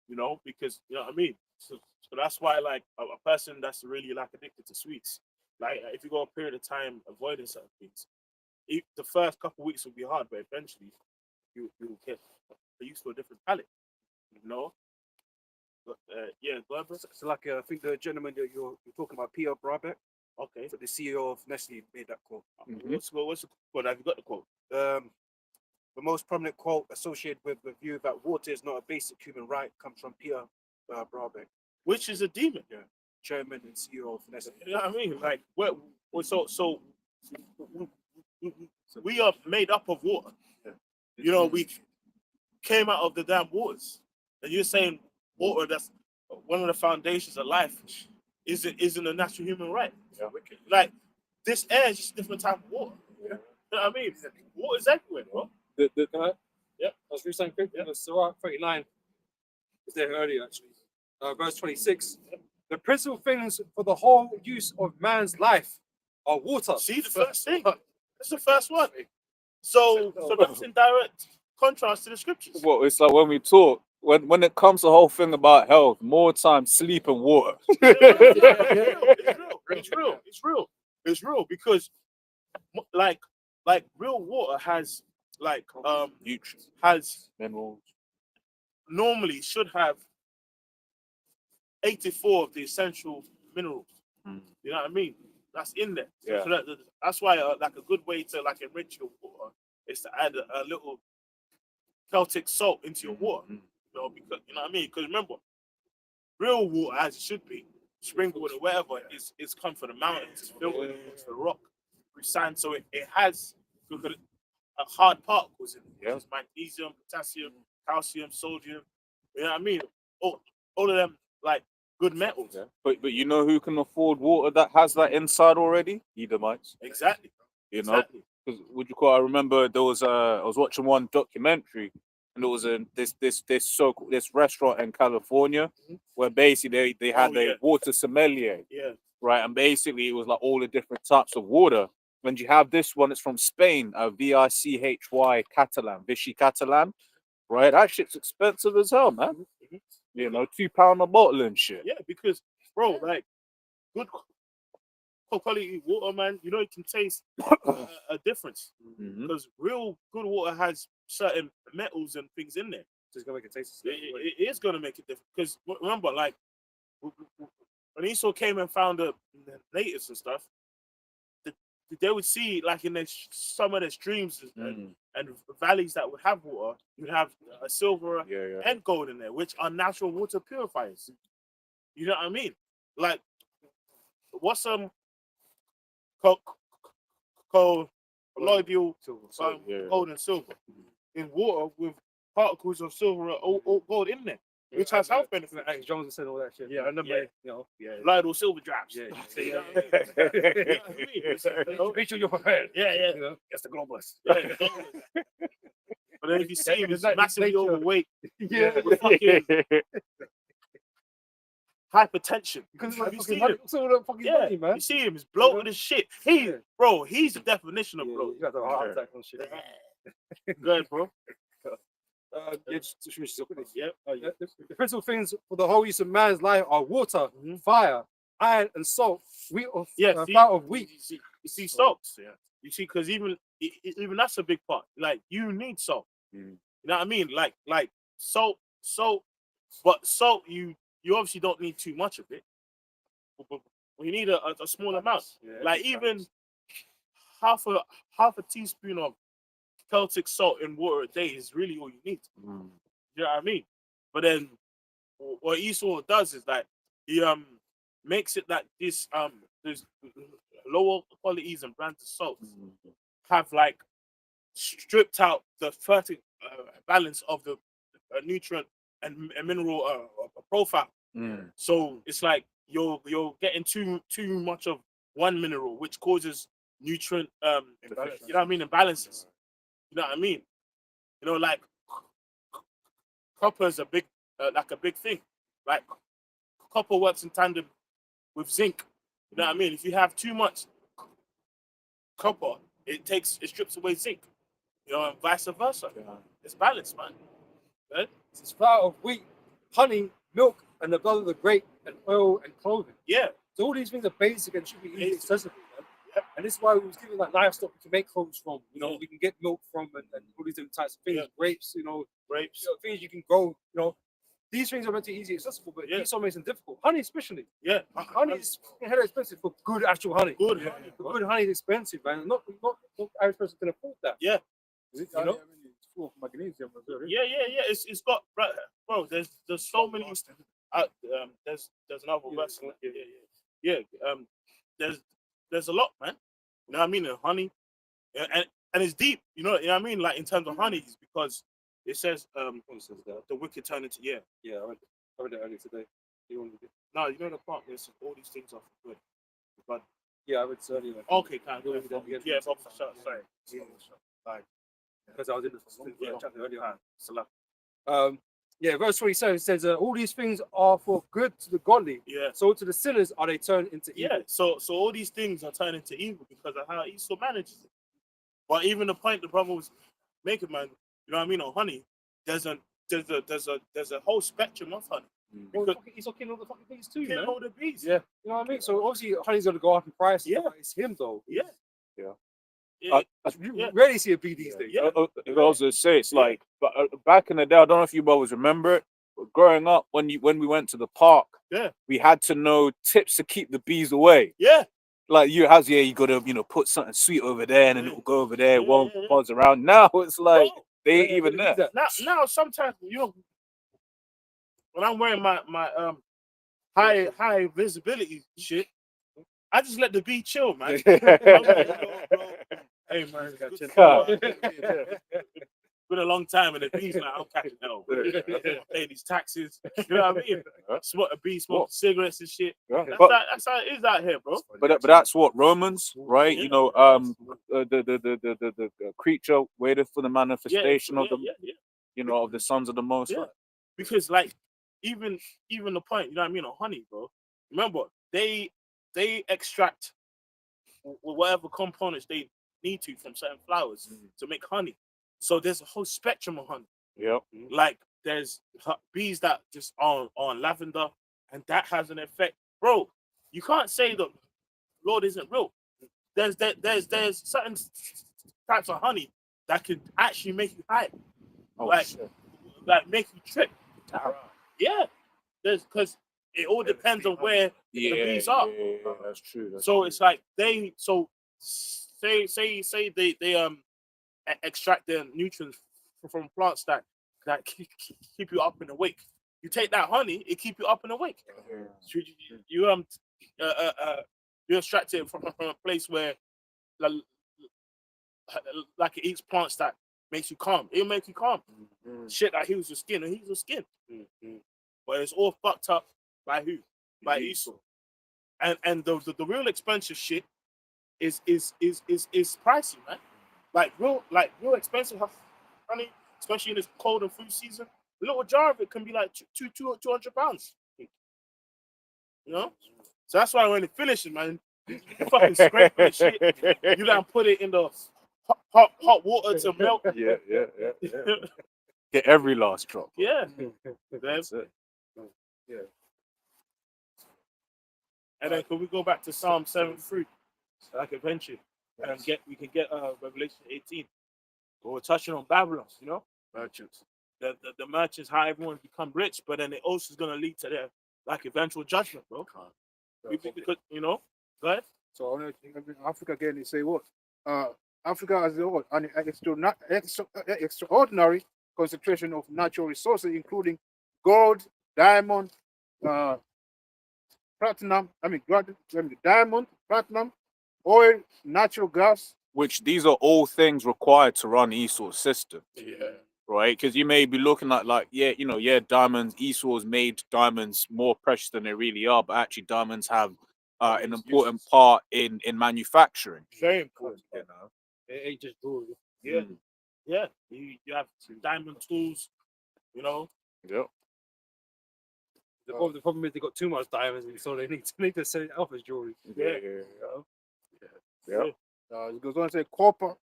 you know, because you know what I mean. So that's why like a person that's really like addicted to sweets, like if you go a period of time avoiding certain things, the first couple of weeks will be hard, but eventually you get used to a different palate, you know. But, yeah, go ahead, bro. So like, I think the gentleman that you're talking about, Pierre Brabeck, Okay. so the CEO of Nestle, made that quote. What's the quote? Have you got the quote? The most prominent quote associated with the view that water is not a basic human right comes from Pierre Brabeck, Which is a demon. chairman and CEO of Nestle. You know what I mean? Like, so we are made up of water. You know, we came out of the damn waters, and you're saying water, that's one of the foundations of life, isn't a natural human right. Yeah. Like, this air is just a different type of water. You know what I mean? Water is everywhere, bro. Yeah, I was reading something quick. Surah 39 was there earlier, actually. Verse 26. The principal things for the whole use of man's life are water. See the first thing. That's the first one. So that's in direct contrast to the scriptures. Well, it's like when we talk, when it comes to the whole thing about health, more time sleep and water. It's real because like real water has like Nutrients, has minerals. normally should have 84 of the essential minerals. You know what I mean? That's in there. Yeah. So that's why like a good way to like enrich your water is to add a little Celtic salt into your water. You know, because you know what I mean? Because remember, real water as it should be, spring water, whatever, is come from the mountains, it's filtered into the rock through sand. So it has hard particles in it. Yeah. There's magnesium, potassium, calcium, sodium. You know what I mean? All of them like good metals. Yeah. But you know who can afford water that has that inside already? Edomites. Exactly. You know, Exactly. because would you call? I remember there was I was watching one documentary, and there was this restaurant in California where basically they had a water sommelier, Yeah. right? And basically it was like all the different types of water. And you have this one, it's from Spain, Vichy Catalan, Vichy Catalan, right? That shit's expensive as hell, man. You know, £2 a bottle and shit. Yeah, because bro, like good quality water, man. You know, it can taste a difference because real good water has certain metals and things in there. Just gonna make it taste. It is gonna make it different because remember, like when Esau came and found the natives and stuff, they would see like in some of the streams and valleys that would have water, you have silver and gold in there, which are natural water purifiers. You know what I mean? Like, what's some colloidal gold and silver in water with particles of silver or gold in there, which has health benefits. Alex Jones said all that shit. Yeah, I remember. You know, Light or silver drops. Yeah. You know what I mean? Make sure you're prepared. Yeah. You know, that's the globalist. But then if you see him, he's Like massively nature. overweight. Yeah. With fucking hypertension. Because Have you like seen fucking him? money, all that fucking Yeah, money, man. you see him, he's bloated as shit. Bro, he's the definition of bloated. You got the heart attack and shit. Good, bro. The principal things for the whole use of man's life are water, fire, iron, and salt. Wheat of flour of wheat. You see salts. Yeah. You see, because even that's a big part. Like you need salt. You know what I mean? Like salt, but salt you obviously don't need too much of it. But you need a small amount. Like even half a teaspoon of Celtic salt in water a day is really all you need. You know what I mean? But then what Esau does is that he makes it that this there's lower qualities and brands of salt have like stripped out the fertile balance of the nutrient and mineral profile. So it's like you're getting too much of one mineral, which causes nutrient you know what I mean, imbalances. You know what I mean? You know, like copper is a big thing. Like copper works in tandem with zinc. You know what I mean? If you have too much copper, it strips away zinc. You know, and vice versa. It's balanced, man. Right? It's flour of wheat, honey, milk, and the blood of the grape, and oil and clothing. Yeah. So all these things are basic and should be easily Basic. accessible, man. Yep. And this is why we was given like livestock we can make clothes from. You know, we can get milk from and all these different types of things. Yeah. Grapes, Grapes. things you can grow. These things are meant to be easy accessible, but Yeah. Esau makes them difficult. Honey, especially. Yeah. Honey is fucking hella expensive for good actual honey. Good honey, But bro. good honey is expensive, man. Not average person can afford that. Yeah. Is it, You know? it's full of magnesium as well, Yeah. It's got bro. There's so many. There's another verse. Yeah. There's a lot, man. You know what I mean? And honey, and it's deep. You know what I mean? Like in terms of honey, it's because it says the wicked turn into Yeah, I read it earlier today. No, you know the part. There's all these things are for good. But Yeah, I read it earlier. okay, can I Go go ahead, again. Yeah, Bob, sorry. Because I was in the chapter earlier. Salah. Verse 27 says, all these things are for good to the godly. Yeah. So to the sinners are they turned into evil. Yeah, so all these things are turning into evil because of how Esau manages it. But even the point the brother was making, man, you know what I mean, on honey, there's a whole spectrum of honey. Well, Esau killing all the fucking bees too, Kill man. all the bees. Yeah. You know what I mean? So obviously honey's gonna go up in price. Yeah. But it's him though. Yeah. Yeah. You Yeah. rarely see a bee these days. Yeah. I was gonna say it's like, but back in the day, I don't know if you brothers remember it. But growing up, when we went to the park, Yeah. we had to know tips to keep the bees away. Yeah. Like you gotta put something sweet over there, and then it'll go over there, Yeah, won't yeah. buzz around. Now it's like Bro, they ain't even there. now sometimes when I'm wearing my high visibility shit, I just let the bee chill, man. I'm like, bro, hey man, good to God. been a long time, and the bees like I'm catching hell. Paying these taxes, you know what I mean? Smoke a bee, smoke cigarettes and shit. That's how it is out here, bro. But that's what Romans, right? Yeah. You know, the creature waited for the manifestation of the, of the sons of the Most High. Yeah. Because like even the point, you know what I mean, on honey, bro. Remember, they extract whatever components they need to from certain flowers to make honey. So there's a whole spectrum of honey. Yep. Like there's bees that just are on lavender, and that has an effect, bro. You can't say the Lord isn't real. There's certain types of honey that can actually make you high, like make you trip. Yeah, because it all depends on where the bees are. Yeah, that's true. So it's like say they extract their nutrients from plants that keep you up and awake. You take that honey, it keep you up and awake. So you extract it from a place where like it eats plants that makes you calm. It'll make you calm. Shit that heals your skin, and heals your skin. But it's all fucked up by who? By Esau. And the real expensive shit is pricey, man. Like real expensive honey, especially in this cold and food season. A little jar of it can be like 200 pounds. You know? So that's why when it finishes, man, you fucking scrape the shit. You gotta put it in the hot water to melt. Yeah. Get every last drop. Yeah. That's it. And then can we go back to Psalm 7:3? Like eventually. And we can get Revelation 18. But we're touching on Babylon, you know? Merchants. The merchants, how everyone become rich, but then it also is gonna lead to their eventual judgment, bro. Because go ahead. So in Africa again, they say what? Africa has an extraordinary concentration of natural resources, including gold, diamond, platinum. Diamond, platinum, oil, natural gas. Which these are all things required to run Esau's system. Yeah. Right? Because you may be looking at diamonds. Esau's made diamonds more precious than they really are, but actually diamonds have an important part in manufacturing. Very important. It ain't just gold. Yeah. Yeah. You have diamond tools, Yep. The problem is they got too much diamonds, and so they need to sell it off as jewelry. Yeah. It goes on to say copper,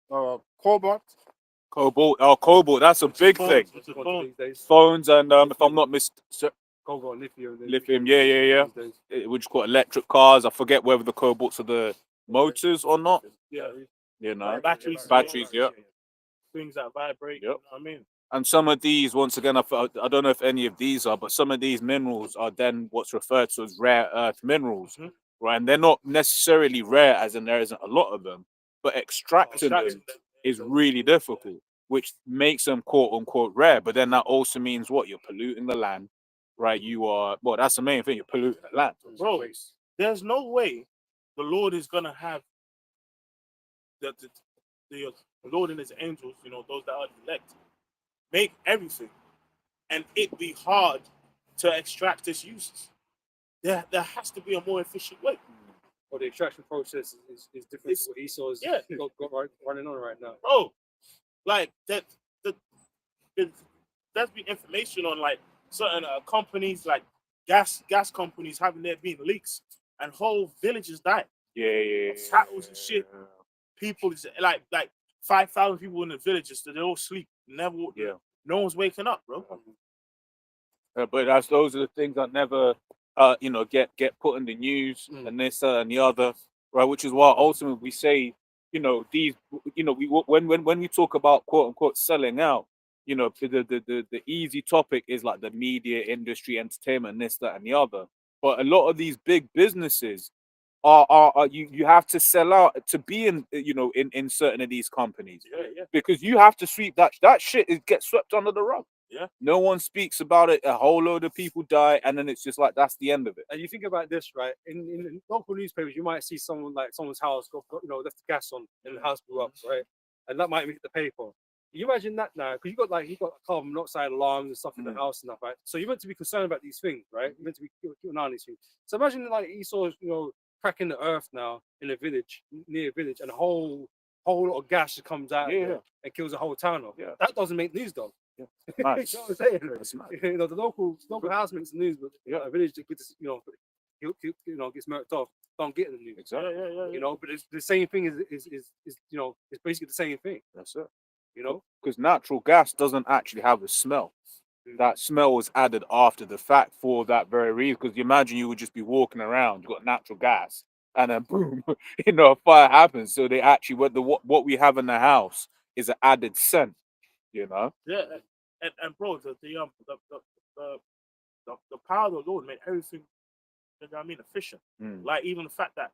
cobalt, Cobalt. Oh, cobalt. That's a big thing. It's a phone. These days. Phones and if I'm not Cobalt, lithium. lithium. Yeah. These days. Which called electric cars. I forget whether the cobalts are the motors or not. Yeah, You know, like batteries. batteries. Yeah. Things that vibrate. You Yep. know what I mean? And some of these, once again, I don't know if any of these are, but some of these minerals are then what's referred to as rare earth minerals, Mhm. right? And they're not necessarily rare, as in there isn't a lot of them, but extracting them is really difficult, which makes them quote unquote rare. But then that also means what? You're polluting the land, right? You are, well, that's the main thing, you're polluting the land. Bro, there's no way the Lord is gonna have the Lord and his angels, you know, those that are elect, make everything and it be hard to extract its uses. There has to be a more efficient way. Or the extraction process is different It's- to what Esau's yeah. got running on right now. Bro, like there's been information on like certain companies, like gas companies, having there been leaks and whole villages died. Yeah. Tattles and shit. People is like 5,000 people in the villages, so they all sleep. Never, Yeah. no one's waking up, bro. But those are the things that never, get put in the news and this and the other, right? Which is why ultimately we say, these, when we talk about quote unquote selling out, the easy topic is like the media industry, entertainment, and this, that, and the other. But a lot of these big businesses are you have to sell out to be in certain of these companies Yeah. because you have to sweep that shit. It gets swept under the rug. Yeah. No one speaks about it. A whole load of people die, and then it's just like that's the end of it. And you think about this, right? In local newspapers, you might see someone like someone's house got left the gas on and the house blew up, right? And that might make the paper. You imagine that now, because you got carbon monoxide alarms and stuff in the house and stuff, right? So you're meant to be concerned about these things, right? You're meant to be keeping an eye on these things. So imagine like Esau, cracking the earth now in a village, near a village, and a whole lot of gas just comes out of there and kills a whole town off. Yeah. That doesn't make news, though. Yeah. You know Nice. what I'm saying? That's mad. The local house makes the news, but a village that gets gets murked off, don't get in the news. Exactly. Yeah. But it's the same thing is it's basically the same thing. That's it. Because Because natural gas doesn't actually have a smell. That smell was added after the fact for that very reason. Because you imagine you would just be walking around, you got natural gas, and then boom, a fire happens. So they actually what we have in the house is an added scent. Yeah, and bro, the power of the Lord made everything, you know what I mean, efficient. Mm. Like even the fact that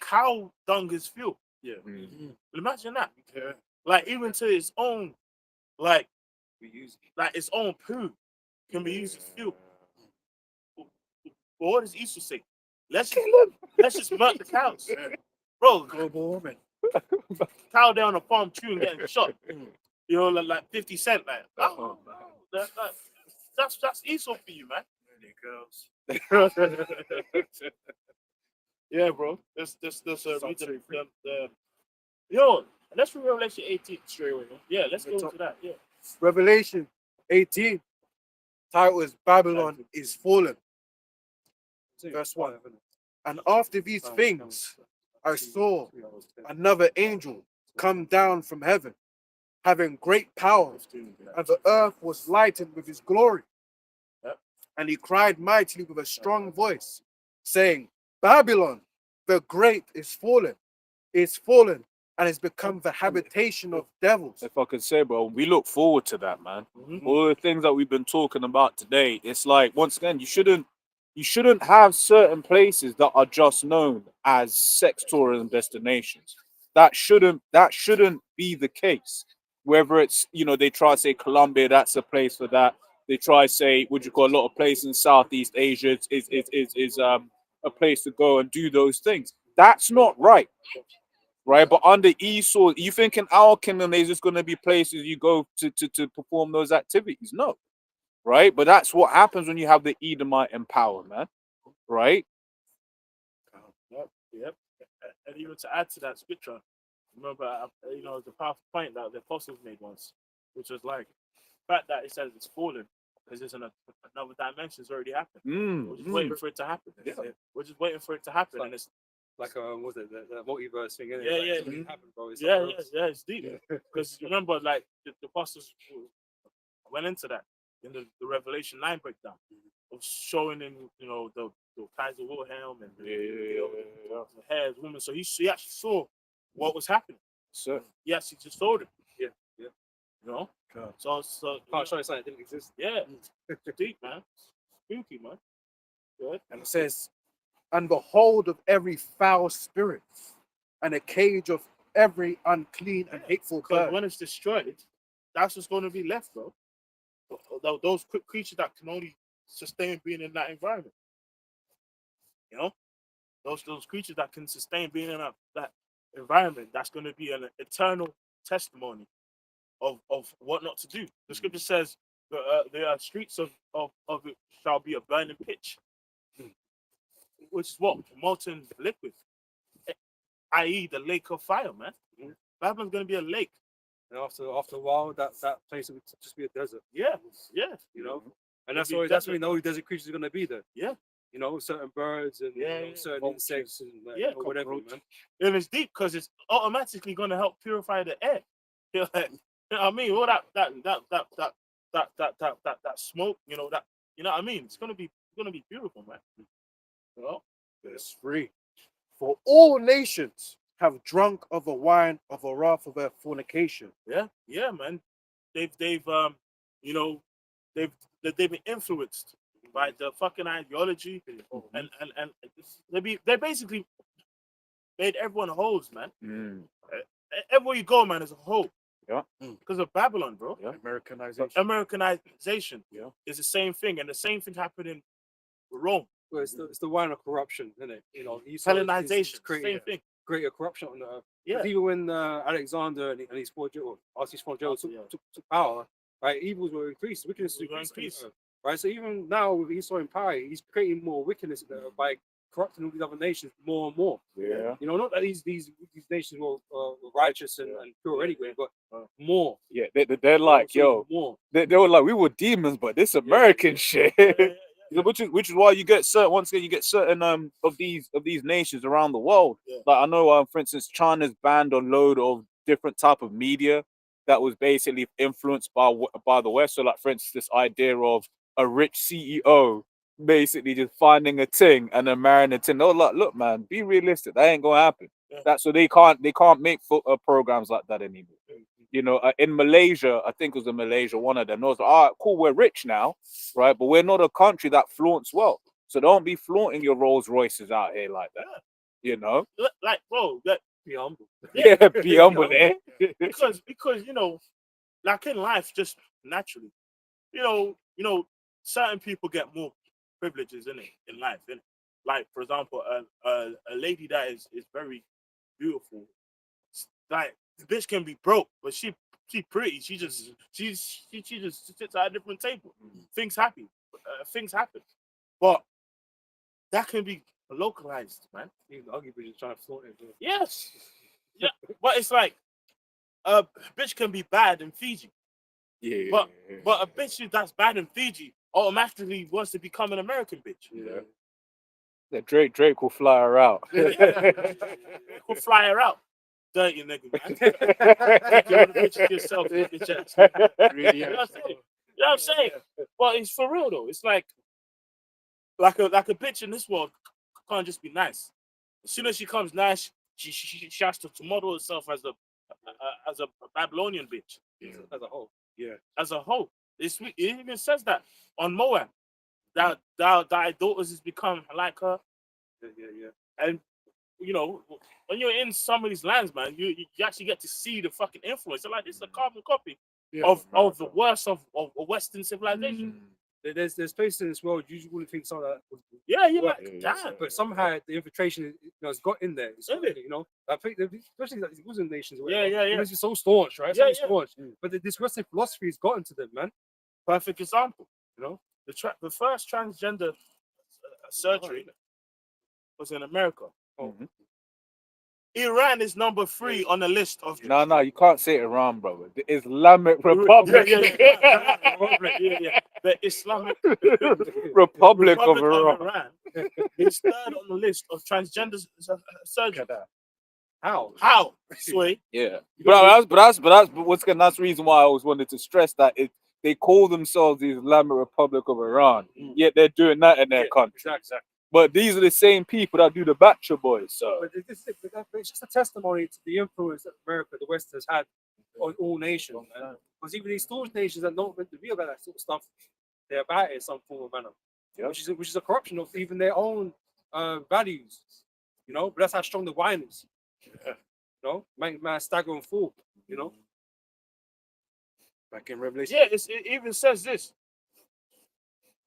cow dung is fuel. yeah, Imagine that. Yeah. Like even to its own, like its own poo can be used as fuel. But what does Esau say? Let's just murk the cows, bro. Global warming. Cow down on a farm tree and getting shot. Like 50 Cent, like that's Esau for you, man. Yeah, bro. Let's read let's read Revelation 18 straight away. Yeah, let's go to that. Yeah. Revelation 18, title is Babylon is fallen. Verse 1. And after these things, I saw another angel come down from heaven, having great power, and the earth was lightened with his glory. And he cried mightily with a strong voice, saying, Babylon, the great is fallen, and has become the habitation of devils. If I could say, bro, we look forward to that, man. Mhm. All the things that we've been talking about today, it's like once again, you shouldn't have certain places that are just known as sex tourism destinations. That shouldn't be the case. Whether it's they try to say Colombia, that's a place for that. They try to say what you call a lot of places in Southeast Asia is a place to go and do those things. That's not right. Right, but under Esau, you think in our kingdom there's just going to be places you go to perform those activities? No, right? But that's what happens when you have the Edomite in power, man. Right? Yep. And even to add to that scripture, remember, the powerful point that the apostles made once, which was like the fact that it says it's fallen because there's another dimension's already happened. We're just waiting for it to happen. Yeah. We're just waiting for it to happen, and like was it the multiverse thing? Innit? Yeah, like, yeah. something happened, bro. It's Yeah, something yeah, else. yeah. It's deep because remember, like the apostles went into that in the Revelation 9 breakdown of showing in the Kaiser Wilhelm and the hairs woman. So he actually saw what was happening. So Yes, he just told him. Yeah, yeah. You know. God. So Can't show you something that didn't exist. yeah, it's deep, man. Spooky, man. Good. And it says, and the hold of every foul spirit, and a cage of every unclean and hateful Because bird. when it's destroyed, that's what's going to be left, bro. Those quick creatures that can only sustain being in that environment. You know, those creatures that can sustain being in that environment. That's going to be an eternal testimony of what not to do. The scripture says the streets of it shall be a burning pitch, which is what molten liquid, i.e., the lake of fire, man. Babylon's going to be a lake. And after a while, that place would just be a desert. Yeah. You know, and It'll that's be why desert. we know the desert creatures are gonna be there. Yeah. You know, certain birds and Yeah, yeah. certain Vultures. insects and like, Yeah, or whatever, man. And it's deep because it's automatically going to help purify the air. You know what I mean? All that smoke, that what I mean? It's gonna be beautiful, man. You know? Verse 3. For all nations have drunk of the wine of the wrath of their fornication. Yeah, man. They've been influenced by the fucking ideology and they basically made everyone hoes, man. Everywhere you go, man, is a hoe. Yeah. Because of Babylon, bro. Yeah. Americanization. Americanization Yeah. is the same thing, and the same thing happened in Rome. Well, it's the wine of corruption, isn't it? You know, Hellenization, creating same thing. greater corruption on the earth. Yeah. 'Cause even when Alexander and his four generals took power, right? Evils were increased, wickedness Evils were increased, increased. right? So even now with Esau in power, he's creating more wickedness by corrupting all these other nations more and more. Yeah. You know, not that these nations were righteous and pure anyway, but more. Yeah. They're like, yo, more. they were like, we were demons, but this American shit. Yeah. Which is why you get certain of these nations around the world. Yeah. Like I know for instance China's banned a load of different type of media that was basically influenced by the West. So like for instance this idea of a rich CEO basically just finding a thing and then marrying a thing. They're like, look man, be realistic. That ain't gonna happen. Yeah. That's so they can't make programs like that anymore. You know, in Malaysia, I think it was in Malaysia, one of them was like, all right, cool, we're rich now, right? But we're not a country that flaunts wealth. So don't be flaunting your Rolls Royces out here like that. You know? Like, bro, like, Be humble. Yeah, be humble there. because like in life, just naturally, certain people get more privileges in life, innit? Like for example, a lady that is very beautiful, like the bitch can be broke, but she pretty. She just sits at a different table. Things happen, but that can be localized, man. Even the ugly bitches trying to flaunt it. Bro. Yes, yeah, but it's like a bitch can be bad in Fiji, Yeah. but a bitch that's bad in Fiji automatically wants to become an American bitch. Yeah. Yeah, Drake will fly her out. We'll fly her out. Dirty nigga, man. You want to picture yourself, bitch ass. Really, You know what I'm saying? But it's for real though. It's like a bitch in this world can't just be nice. As soon as she comes nice, she has to model herself as a Babylonian bitch. As a whole. As a whole. It even says that on Moab. That thy daughters has become like her. Yeah. And when you're in some of these lands, man, you actually get to see the fucking influence. So like this is a carbon copy of the worst of Western civilization. There's places in this world you usually wouldn't think some of that would Yeah, you're work, like, damn. but somehow the infiltration has got in there. Is it? I think especially like these Muslim nations. Yeah. It's just so staunch, right? Yeah, So staunch. But this Western philosophy has gotten to them, man. Perfect example. The first transgender surgery was in America. Oh. Iran is number 3 on the list of. No, you can't say Iran, brother. The Islamic Republic. Yeah. The Islamic Republic of Iran. is 3rd on the list of transgender surgery. How? Sway. Yeah, but what's good. That's the reason why I always wanted to stress that they call themselves the Islamic Republic of Iran, yet they're doing that in their country. Exactly. But these are the same people that do the Bachelor Boys. So But it's just a testimony to the influence that America, the West, has had on all nations. Because even these storage nations that don't meant to be about that sort of stuff, they're about it in some form or manner. Yeah. Which is a corruption of even their own values. You know, but that's how strong the wine is. You know, make man stagger and fall. You know, Back in Revelation. Yeah, it even says this,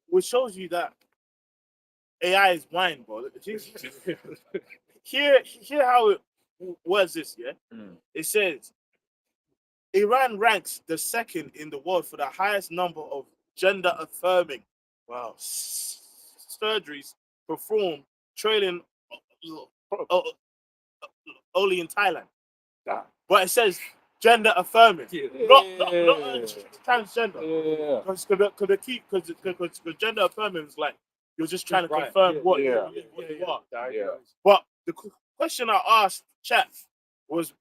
which shows you that AI is blind, bro. Hear how it was this, yeah? It says Iran ranks the 2nd in the world for the highest number of gender affirming surgeries performed, trailing only in Thailand. But it says gender affirming, not transgender. Because gender affirming is like you're just trying to confirm what you are. But the question I asked chat was,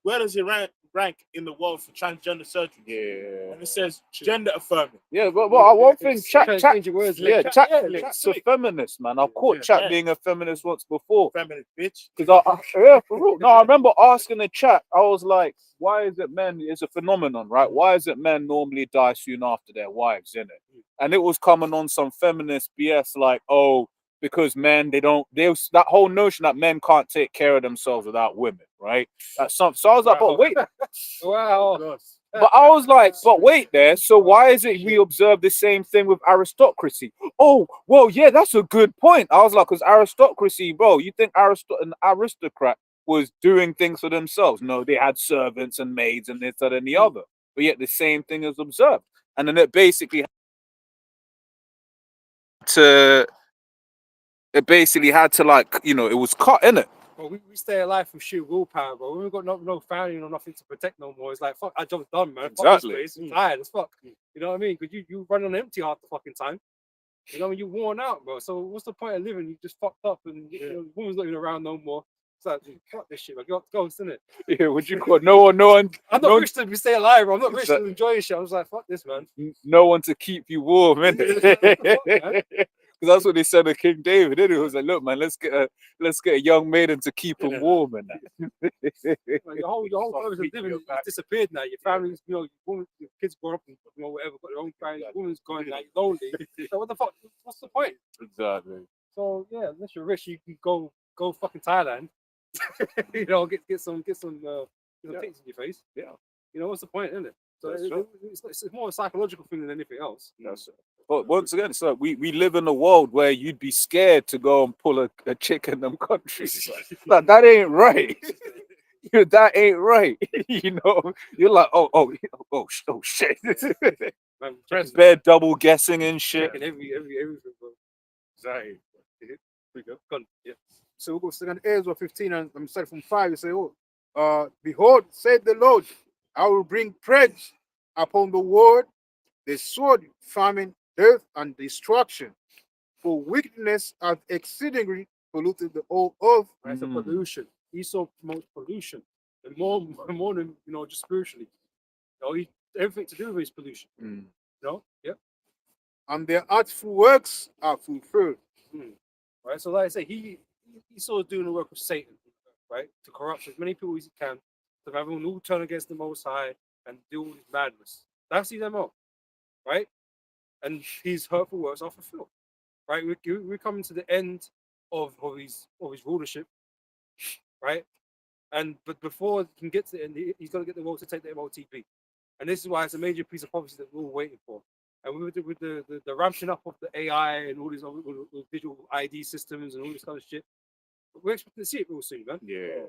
where does it rank in the world for transgender surgery? yeah, And it says gender affirming. yeah. But one thing, chat's Chat's a feminist, man. I caught chat being a feminist once before. Feminist bitch. Because yeah, for real. No, I remember asking the chat. I was like, "Why is it men? It's a phenomenon, right? Why is it men normally die soon after their wives, innit?" And it was coming on some feminist BS, like, "Oh, because men that whole notion that men can't take care of themselves without women, right?" That's something. So I was like, "But wait." wow. But I was like, but wait there. So why is it we observe the same thing with aristocracy? Oh, well, yeah, that's a good point. I was like, because aristocracy, bro, you think an aristocrat was doing things for themselves? No, they had servants and maids and this, that, and the other. But yet the same thing is observed. And then it basically had to like, it was cut, innit? Well, we stay alive from sheer willpower, bro. We've got no family or nothing to protect no more. It's like, fuck, our job's done, man. Fuck Exactly. this place. I'm tired as fuck. You know what I mean? Because you run on empty half the fucking time. You know, when you're worn out, bro. So what's the point of living? You just fucked up and the woman's not even around no more. It's like, dude, fuck this shit, man. You got to go, isn't it? Yeah, would you call no one? I'm not rich to stay alive, bro. I'm not rich to enjoy shit. I was like, fuck this, man. No one to keep you warm, innit? Because that's what they said to King David. It was like, look, man, let's get a young maiden to keep him warm and that. Your whole purpose of living has disappeared now. Your family's, your kids grown up and whatever, got their own family. Your woman's going like lonely. So what the fuck? What's the point? Exactly. So yeah, unless you're rich, you can go fucking Thailand. Get some things in your face. Yeah. What's the point, isn't it? So it's more a psychological thing than anything else. That's it. But once again, it's like we live in a world where you'd be scared to go and pull a chick in them countries. Like, that ain't right. That ain't right. You're like, oh shit. Bare double guessing and shit. Everything, bro. Exactly. Here we go. Yeah. So we'll go to Ezra 15 and I'm starting from 5. You say, behold, said the Lord, I will bring plagues upon the world, the sword, famine, death, and destruction. For wickedness hath exceedingly polluted the whole earth. Right? So pollution. Esau promotes pollution. And more than just spiritually. Everything to do with his pollution. Yep. And their artful works are fulfilled. Right. So like I say, Esau is doing the work of Satan, right? To corrupt as many people as he can, to have everyone all turn against the Most High and do all his madness. That's his MO. Right? And his hurtful works are fulfilled. Right? We're coming to the end of his rulership. Right? But before he can get to the end, he's got to get the world to take the MOTP. And this is why it's a major piece of prophecy that we're all waiting for. And with the ramping up of the AI and all these other visual ID systems and all this kind of shit, we're expecting to see it real soon, man. Yeah.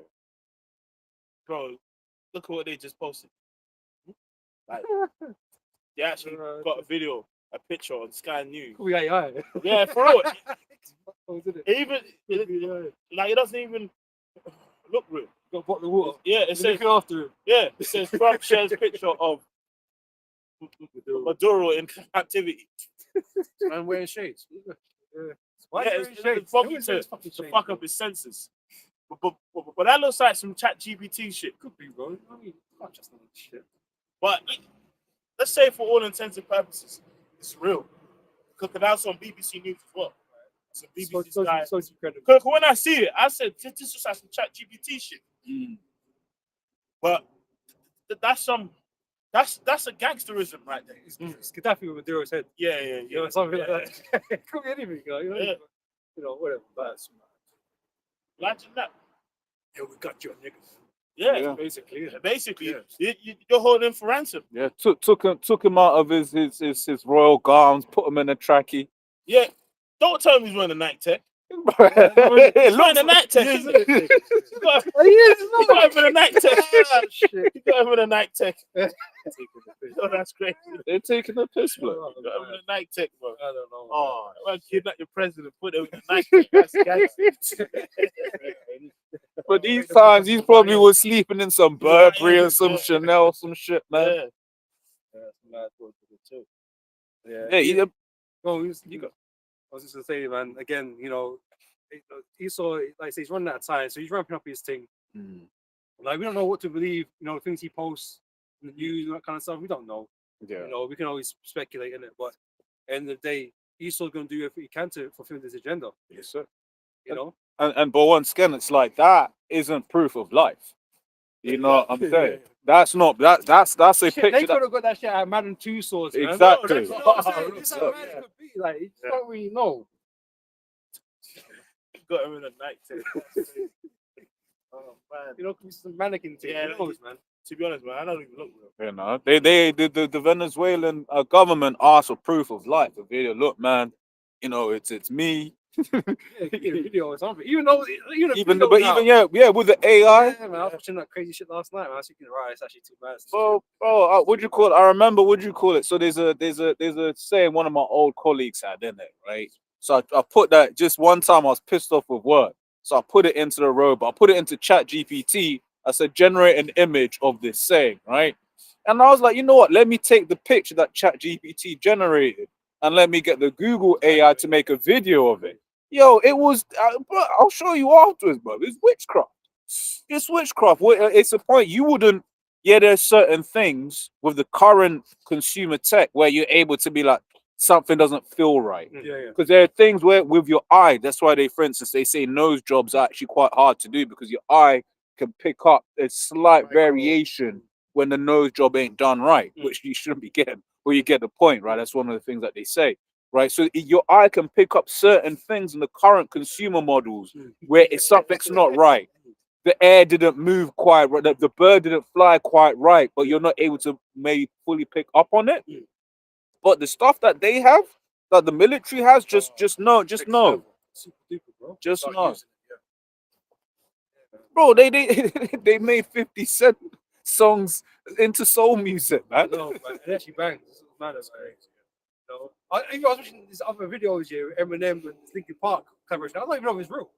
Bro, look at what they just posted. Like, they actually got a video, a picture on Sky News. We AI. Yeah, for real. Oh, did it? Even like it doesn't even look real. Got to bottle the water. Yeah, it You're says looking after him. yeah, it says Trump shares picture of Maduro in captivity. Man wearing shades. Why Yeah, are you it's wearing shades? probably Who wears to fucking shades, fuck bro? up his senses. But that looks like some chat GPT shit. Could be, bro. I mean, not just on this shit. But let's say for all intents and purposes, it's real. Because that's on BBC News as well. Some BBC guy. So it's incredible. Because when I see it, I said, this is like some chat GPT shit. But that's a gangsterism right there. It's Gaddafi with Maduro's head. Yeah, You know, something like that. It could be anything, Yeah. You know, whatever. But Imagine that. yeah, we got you, nigga. Yeah. Basically. Basically, Yeah. you're holding him for ransom. Yeah, took him out of his royal gowns, put him in a trackie. Yeah. Don't tell me he's wearing a night tech. It He's wearing looks a night tech. He He's is. got him in a night tech. Ah, shit. He got him in a night tech. Oh, that's crazy. they're taking the piss, blood. He got him in a night tech, bro. I don't know. Oh, well, kidnap your president, put him in a night tech. That's gangster. But these times, he's probably was sleeping in some Burberry or some Chanel, some shit, man. Yeah. That's mad for it too. Yeah, he, No, I was just gonna say, man. Again, you know, Esau, like I say, he's running out of time, so he's ramping up his thing. Like we don't know what to believe. You know, the things he posts in the news and that kind of stuff. We don't know. yeah. You know, we can always speculate in it, but at the end of the day, Esau's gonna do everything he can to fulfill this agenda. Yes, sir. You know, And but once again, it's like that isn't proof of life. You know what I'm saying? That's not that's a shit, they picture. could have got that shit out of Madden 2 swords. Man. Exactly. You know what I'm saying? This is how mad it could be. Like, you just don't really know. Got him in a night tech. Oh, man. You know, it's some mannequin thing. Yeah, Who knows, man? To be honest, man, I don't even look real. You know, the Venezuelan government asked for proof of life. The video, look, man, you know, it's me. Yeah, give me a video or something. Even though, Yeah, with the AI. Yeah, man, I was watching that crazy shit last night, man. I was thinking, right, it's actually too bad. Bro, what'd you call it? I remember what'd you call it. So there's a saying one of my old colleagues had in it, right? So I put that just one time. I was pissed off with work, so I put it into the robot. I put it into Chat GPT. I said generate an image of this saying, right? And I was like, you know what? Let me take the picture that Chat GPT generated and let me get the Google AI to make a video of it. Yo, it was. Bro, I'll show you afterwards, bro. It's witchcraft. It's witchcraft. It's a point you wouldn't. Yeah, there's certain things with the current consumer tech where you're able to be like, something doesn't feel right. Yeah. Because there are things where with your eye, that's why they, for instance, they say nose jobs are actually quite hard to do because your eye can pick up a slight variation when the nose job ain't done right, which you shouldn't be getting. Well, you get the point, right? That's one of the things that they say, right? So your eye can pick up certain things in the current consumer models where if something's not right. The air didn't move quite right, the bird didn't fly quite right, but you're not able to maybe fully pick up on it. But the stuff that they have, that the military has, just know. Super duper, bro. Just Start know. using it, Bro, they made 50 Cent songs into soul music, man. No, man, it actually bangs. It's mad, man. You know, I was watching this other videos here, Eminem and Linkin Park collaboration. I don't even know if it's real.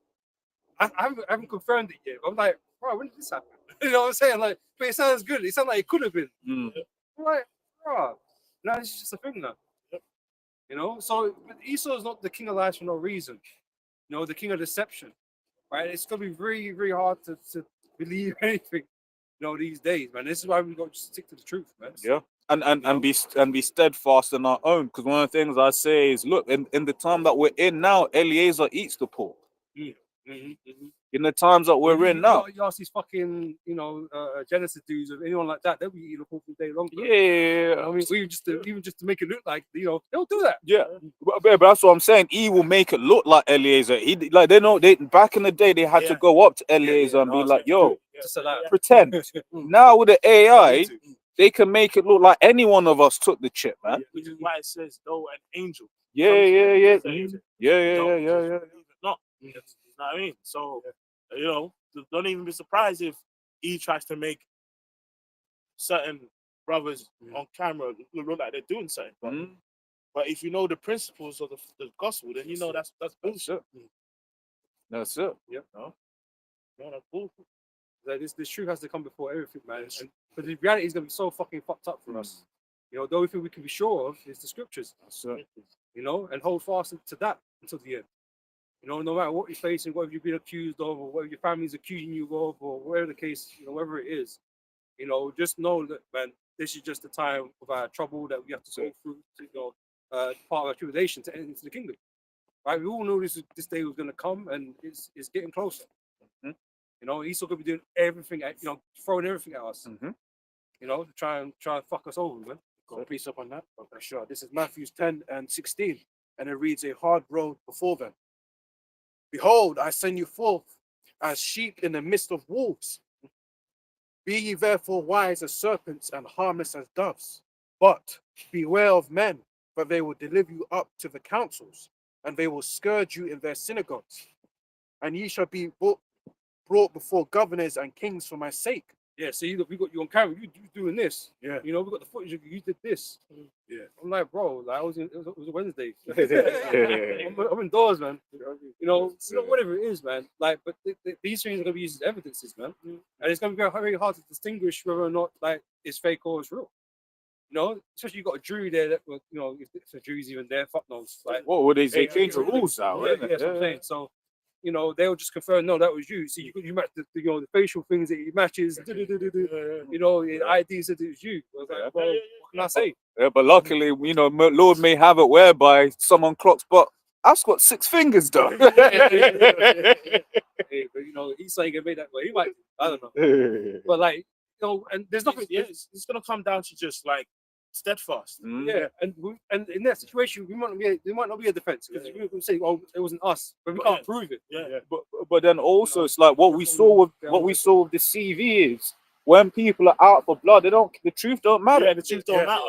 I haven't confirmed it yet. But I'm like, bro, when did this happen? You know what I'm saying? Like, but it sounds good. It sounds like it could have been. I'm like, bro, no, it's just a thing now. You know, so but Esau is not the king of lies for no reason. You know, the king of deception, right? It's gonna be very, very hard to believe anything, you know, these days, man. This is why we got to stick to the truth, man. Yeah. And be steadfast in our own. Because one of the things I say is, look, in the time that we're in now, Eliezer eats the pork. In the times that we're in now. You ask these fucking, you know, Genesis dudes or anyone like that, they'll be eating a pork all day long. Bro. Yeah. I mean, even just to make it look like, you know, they'll do that. Yeah, but that's what I'm saying. He will make it look like Eliezer. He like they know they back in the day they had to go up to Eliezer and be like, "Yo, Just so that. pretend." Now with the AI, they can make it look like any one of us took the chip, man. Which is why it says, though an angel. Yeah. Not. You know what I mean? So, you know, don't even be surprised if he tries to make certain brothers on camera look like they're doing something. But if you know the principles of the gospel, then you know that's bullshit. That's it. No, that's bullshit. Like this truth has to come before everything, man. And but the reality is gonna be so fucking fucked up for us. You know, the only thing we can be sure of is the scriptures. You know, and hold fast to that until the end. You know, no matter what you're facing, whatever you've been accused of, or whatever your family's accusing you of, or whatever the case, you know, whatever it is, you know, just know that, man, this is just the time of our trouble that we have to go through to, you know, part of our tribulation to enter into the kingdom. Right? We all know this day was going to come, and it's getting closer. You know, he's still going to be doing everything, you know, throwing everything at us. You know, to try and fuck us over, man. Got a piece up on that? Okay, sure. This is Matthew 10 and 16, and it reads, a hard road before them. Behold, I send you forth as sheep in the midst of wolves. Be ye therefore wise as serpents and harmless as doves. But beware of men, for they will deliver you up to the councils, and they will scourge you in their synagogues. And ye shall be brought before governors and kings for my sake. Yeah, see, we got you on camera. You doing this. Yeah. You know, we got the footage of you did this. Yeah. I'm like, bro, like it was a Wednesday. I'm indoors, man. You know, whatever it is, man. Like, but these things are gonna be used as evidences, man. And it's gonna be very hard to distinguish whether or not like it's fake or it's real. You know, especially you got a jury there that, you know, if the jury's even there, fuck knows. Like, What would they change the rules now? yeah, that's what I'm saying. So, you know, they'll just confirm, no, that was you. See, you match the you know, the facial things that it matches. You know, the ID said it was you. I was like, well, what can I say? Yeah, but luckily, you know, Lord may have it whereby someone clocks, but I've got 6 fingers, though. Hey, but you know, he's saying it made that way. He might, I don't know. But like, you know, and there's nothing. Yeah, it's gonna come down to just like steadfast. Yeah, and in that situation, there might not be a defense because we can say, "Oh, it wasn't us," but we can't prove it. Yeah. But then also, it's like what we saw with the CV is when people are out for blood, the truth don't matter. Yeah, the truth don't matter.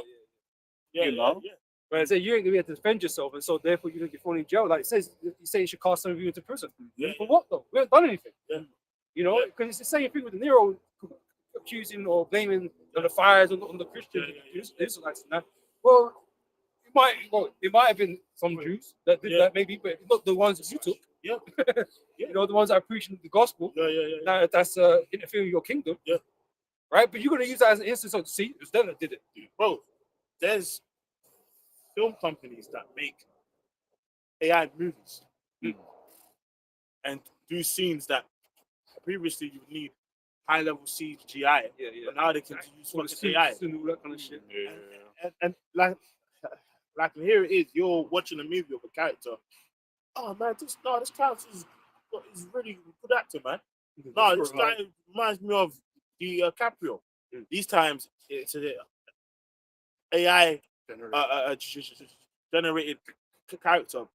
Yeah, You know? But I say you ain't gonna be able to defend yourself, and so therefore you're gonna get thrown in jail. Like it says, you say you should cast some of you into prison. Yeah. For what though? We haven't done anything. Yeah. You know, because it's the same thing with the Nero accusing or blaming the fires on the Christians, Israelites and that. Well, it might have been some Jews that did that maybe, but not the ones that you took. Yeah. You know, the ones that are preaching the gospel. Yeah. That's interfering with your kingdom. Yeah. Right? But you're gonna use that as an instance of see, it was them that did it. Bro, there's film companies that make AI movies and do scenes that previously you would need high level CGI. But now they can use fucking AI. And all that kind of shit. And like here it is, you're watching a movie of a character. Oh man, this character is really good actor, man. No, this guy reminds me of the Caprio. These times it's an AI generated character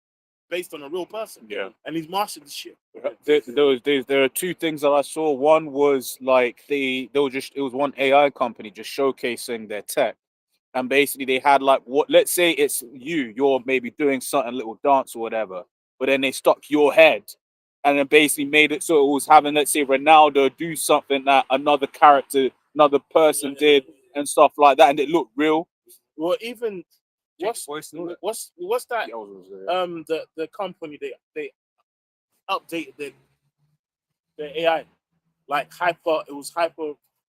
based on a real person. Yeah. And he's mastered the shit. There are 2 things that I saw. One was like it was one AI company just showcasing their tech, and basically they had like let's say it's you're maybe doing something, little dance or whatever, but then they stuck your head and then basically made it so it was having, let's say, Ronaldo do something that another person did and stuff like that, and it looked real. Well, even what's that? The company they updated the AI like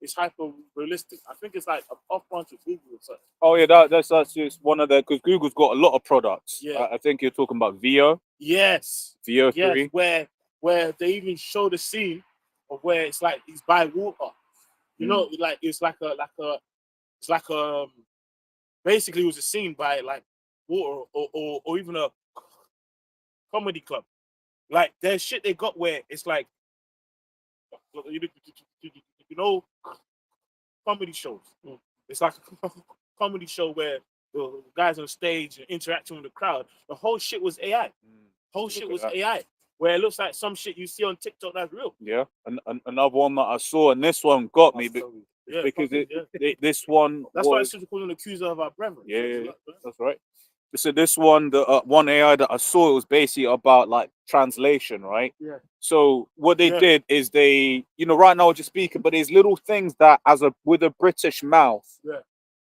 it's hyper realistic. I think it's like an off branch of Google or something. Oh yeah, that's just one of the, because Google's got a lot of products. Yeah. I think you're talking about Veo. Yes. Veo 3. Yes, where they even show the scene of where it's like he's by water. You know, like it's like basically it was a scene by like water or even a comedy club. Like there's shit they got where it's like you know comedy shows. It's like a comedy show where the guys on stage and interacting with the crowd. The whole shit was AI. Whole shit was AI. Where it looks like some shit you see on TikTok that's real. Yeah, and another one that I saw, and this one got me because this one. That's why I should call an accuser of our brethren. Yeah, that's right. So this one, the one AI that I saw, it was basically about like translation, right? Yeah. So what they did is they, right now we're just speaking, but there's little things that with a British mouth,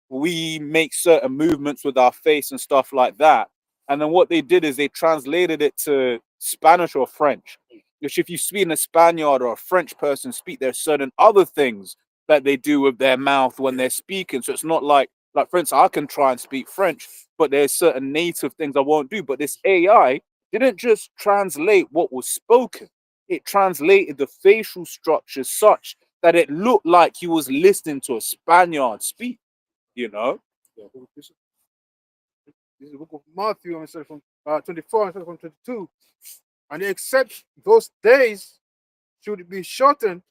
we make certain movements with our face and stuff like that. And then what they did is they translated it to Spanish or French. Which if you speak in a Spaniard or a French person speak, there's certain other things that they do with their mouth when they're speaking. So it's not like for instance, I can try and speak French, but there's certain native things I won't do. But this AI didn't just translate what was spoken; it translated the facial structure such that it looked like he was listening to a Spaniard speak. You know? This is the book of Matthew, and it says from 24 and from 22. And except those days should be shortened,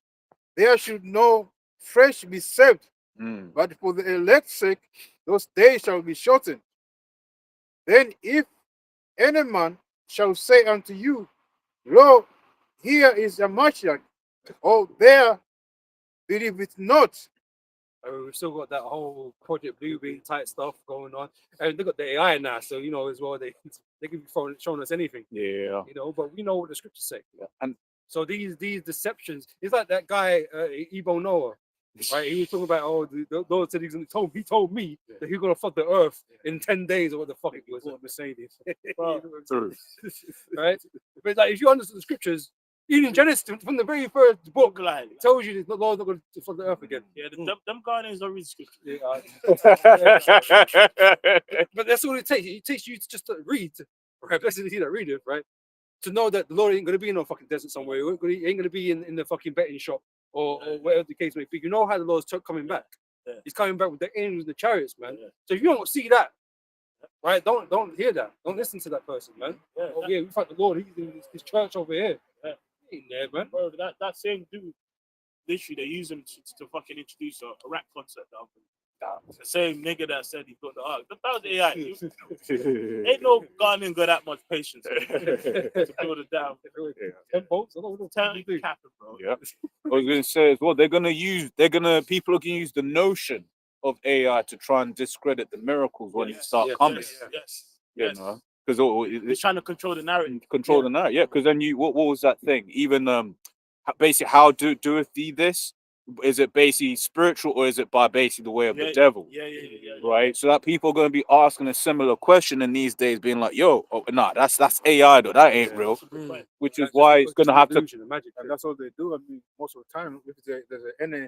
there should no flesh be saved. Mm. But for the elect's sake, those days shall be shortened. Then if any man shall say unto you, Lo, here is a Mashiach, or there, believe it not. We've still got that whole Project Bluebeam type stuff going on, and they got the AI now, so you know as well they can be showing us anything, Yeah. you know. But we know what the scriptures say, And so these deceptions. It's like that guy Ebo Noah, right? He was talking about those said he told me that he's gonna fuck the earth in 10 days or what the fuck it was. Mercedes. true. Right? But like if you understand the scriptures, even Genesis from the very first book, Like, it tells you the Lord's not going to fuck the earth again. yeah, them Ghanaians don't read scripture. But that's all it takes. It takes you just to read, right? Blessed he that readeth, right? To know that the Lord ain't going to be in no fucking desert somewhere. He ain't going to be in the fucking betting shop or whatever the case may be. You know how the Lord's coming back. Yeah. He's coming back with the angels and the chariots, man. Yeah. So if you don't see that, right, don't hear that. Don't listen to that person, man. Yeah, Oh yeah, we fight the Lord. He's in his church over here. Yeah. He ain't there, man. Bro, that same dude, literally, they use him to fucking introduce a rap concert. The same nigga that said he got the arc. That was AI. Ain't no Ghanaian got that much patience to build it down. 10 bolts. I don't know Tell what me, to do. capping, bro. Yeah. I was gonna say as well, people are gonna use the notion of AI to try and discredit the miracles when they start coming. Yes. You Yes. know, because They're trying to control the narrative. control the narrative. Yeah, because then what was that thing? Even basically, how doeth thee this? Is it basically spiritual or is it by basically the way of the devil? Yeah. Right, so that people are going to be asking a similar question in these days, being like, "Yo, nah, that's AI though. That ain't real." Which is That's why just it's going to have to. illusion, the magic. And that's what they do. I mean, most of the time, if there's any,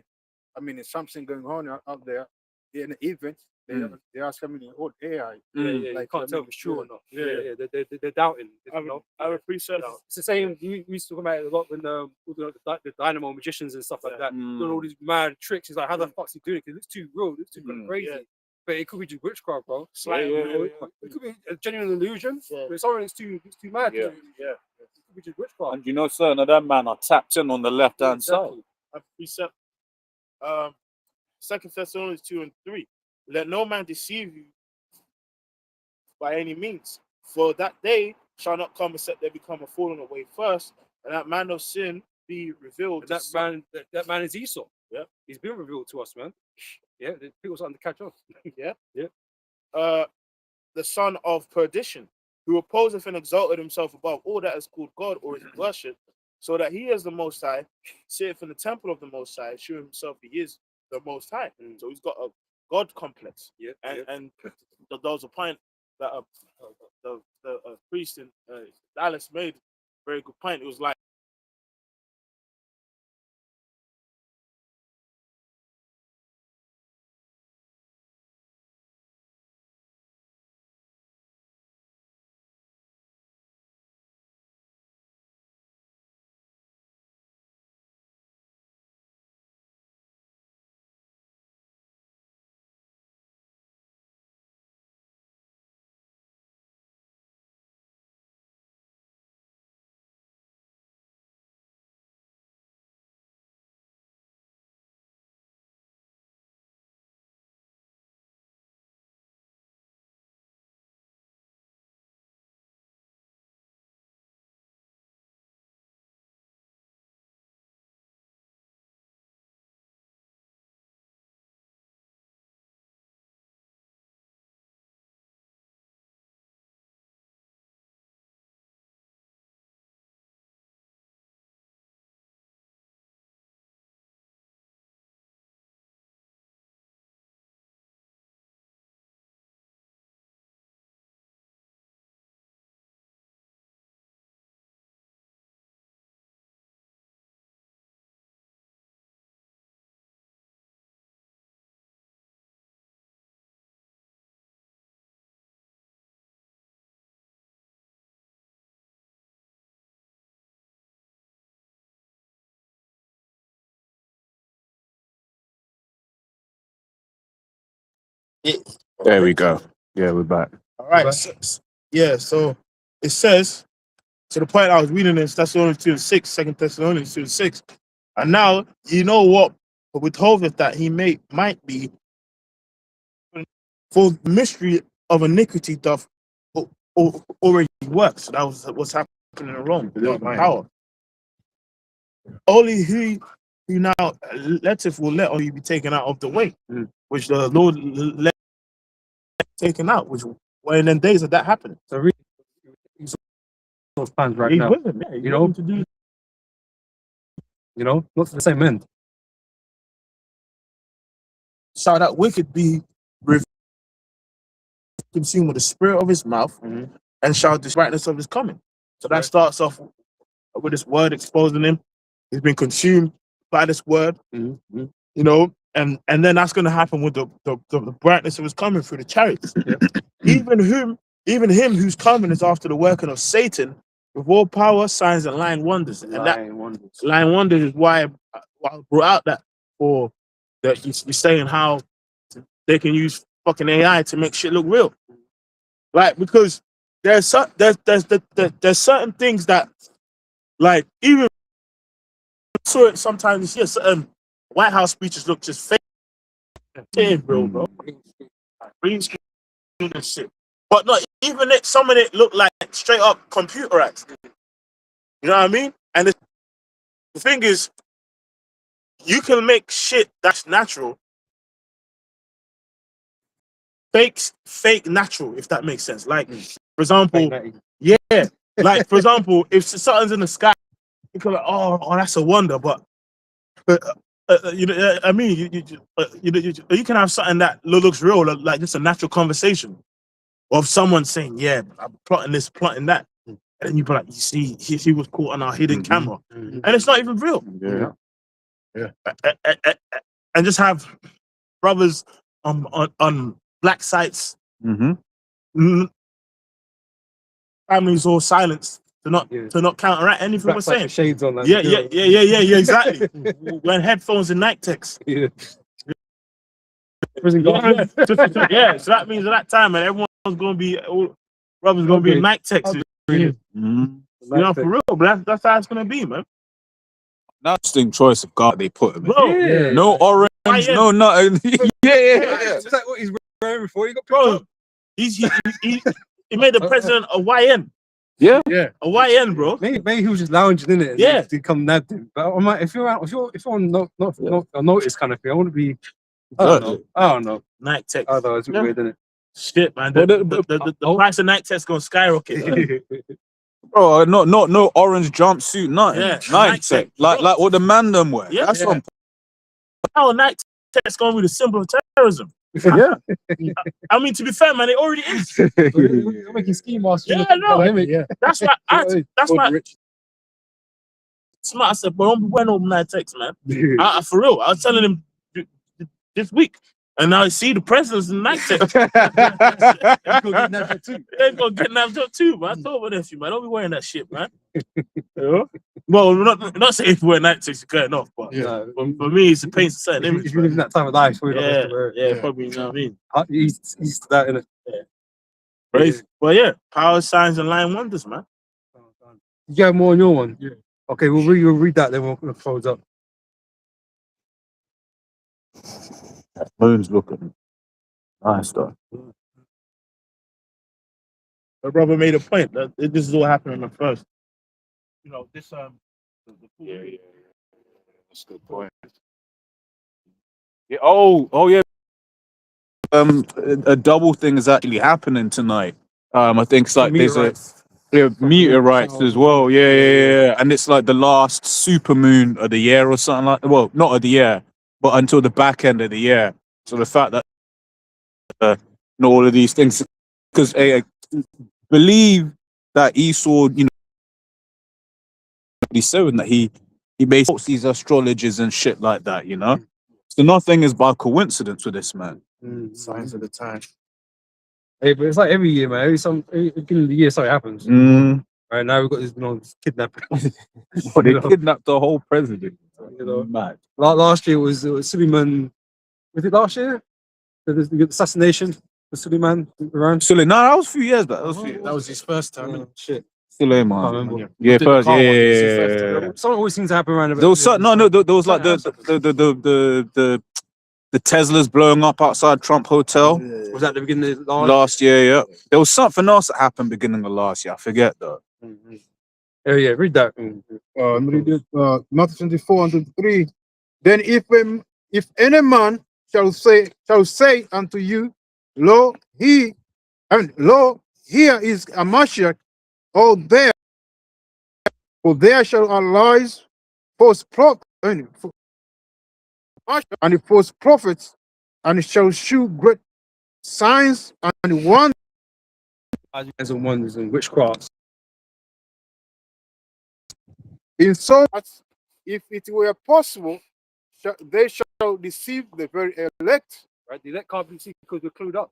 I mean, there's something going on out there in an event, they ask, I mean, what AI? Yeah, Like, you can't I tell mean, if it's true or not. Yeah. They're doubting. I have a preset. It's the same. We used to talk about it a lot when all the dynamo magicians and stuff like that doing all these mad tricks. It's like, how the fuck's he doing it? Because it looks too real. It looks too crazy. Yeah. But it could be just witchcraft, bro. Yeah. It could be a genuine illusion. Yeah. But it's too mad. Yeah. It could be just witchcraft. And you know, certain of them man are tapped in on the left hand side. I have a precept. 2 Thessalonians 2:3. Let no man deceive you by any means, for that day shall not come except they become a fallen away first, and that man of sin be revealed. That man is Esau. Yeah. He's been revealed to us, man. Yeah, the people starting to catch on. The son of perdition, who opposeth and exalted himself above all that is called God or is worshipped, so that he is the Most High, sitteth in the temple of the Most High, showing himself he is the Most High. So he's got a God complex. Yeah, And there was a point that the priest in Dallas made a very good point. It was like, There we go. Yeah, we're back. All right. Right. So it says, to the point I was reading in Thessalonians 2:6, 2 Thessalonians 2:6. And now you know what withholdeth that he might be, for the mystery of iniquity doth already work. So that was what's happening in Rome. Power. Only he who now letteth will let you be taken out of the way, which the Lord let taken out, which were in them days of that happening. So really, those plans right He's now. with him, yeah. He's You know? willing to do. You know, not to the same end. Shall that wicked be consumed with the spirit of his mouth, and shall the brightness of his coming. So that starts off with this word exposing him. He's been consumed by this word, you know, and then that's going to happen with the brightness of his coming through the chariots. even him whose coming is after the working of Satan with all power, signs, and lying wonders. And lying wonders is why I brought out that for that he's saying how they can use fucking AI to make shit look real. Like, because there's certain things that, like, even I saw it sometimes. Yeah, certain White House speeches look just fake, bro. Green screen and shit. But not even it. Some of it look like straight up computerized. You know what I mean? And the thing is, you can make shit that's natural fake natural, if that makes sense. Like, for example, like, for example, if something's in the sky, you can be like, oh, that's a wonder. But you know, I mean, you can have something that looks real, like just a natural conversation of someone saying, yeah, I'm plotting this, plotting that. And then you be like, you see, he was caught on our hidden camera. And it's not even real. Yeah. And just have brothers on black sites, families all silenced to not counteract anything we're saying. Shades on that. Yeah, exactly. Wearing headphones and night techs. Prison guard. Yeah, so that means at that time, and everyone's gonna be, all brothers gonna be in night techs. You know, for real, but that's how it's gonna be, man. Interesting choice of God they put him in. Bro, No orange, no nothing. Yeah. Is that what he's wearing before he got picked bro, up? he made the president a YN. Yeah. A YN, bro. Maybe he was just lounging in it. And Yeah. he come nabbed him. But I'm like, if you're on not a notice kind of thing, I want to be. I don't know. Night tech. I don't know. It's weird, isn't it? Shit, man. The price of night tech's gonna skyrocket. Bro, no orange jumpsuit, nothing. Yeah, Night tech. Like what the man them wear. Yeah. That's on. How night tech's gonna be the symbol of terrorism? Yeah. I mean, to be fair, man, it already is. You're making ski masks. Yeah, no. That's why. That's why. Smart. I said, but don't be wearing all night techs, man. For real. I was telling him this week, and now I see the president's in night tech. They're gonna get nabbed up too, man. I told my nephew, man, don't be wearing that shit, man. Well, not saying if you wear night techs, you're cutting off, but for me, it's paints a certain image. If you live in that time of life, probably not supposed to wear it. Yeah, probably. You know what I mean? He's that in it. Crazy. But yeah, power, signs, and lying wonders, man. You have more on your one. Yeah. Okay, we'll read that. Then we'll close up. Moon's looking nice though. My brother made a point that this is what happened in the first. You know, this Yeah. That's a good point. Yeah. Oh yeah. A double thing is actually happening tonight. I think it's like there's a meteorites as well. Yeah. And it's like the last super moon of the year or something like. Well, not of the year, but until the back end of the year. So the fact that all of these things, because I believe that Esau, you know, 27, that he basically these astrologers and shit like that, you know. So nothing is by coincidence with this man. Signs of the time. Hey, but it's like every year, man. Every beginning of the year, something happens. Right now, we've got this kidnapping. Well, they kidnapped the whole president. You know, Mad. last year was Suleiman. Was it last year? the assassination, the Suleiman around. Suley, no, that was a few years back. That was a few years. That was his first time. Shit. Suleiman. Can't remember. Yeah, Did the first, car yeah, one, yeah, it's his yeah, first yeah, time. yeah. Something always seems to happen around. There was there was like Something the Teslas blowing up outside Trump Hotel was that the beginning of last year. Yeah, there was something else that happened beginning of last year. I forget though. Oh yeah, read that. Matthew 24 and 23. Then if any man shall say unto you, lo, lo, here is a Mashiach, or there, for there shall arise false prophets and false prophets, and shall shew great signs and wonders. As and wonders and witchcrafts. In so much, if it were possible, they shall deceive the very elect. Right? The elect can't be deceived because we're clued up.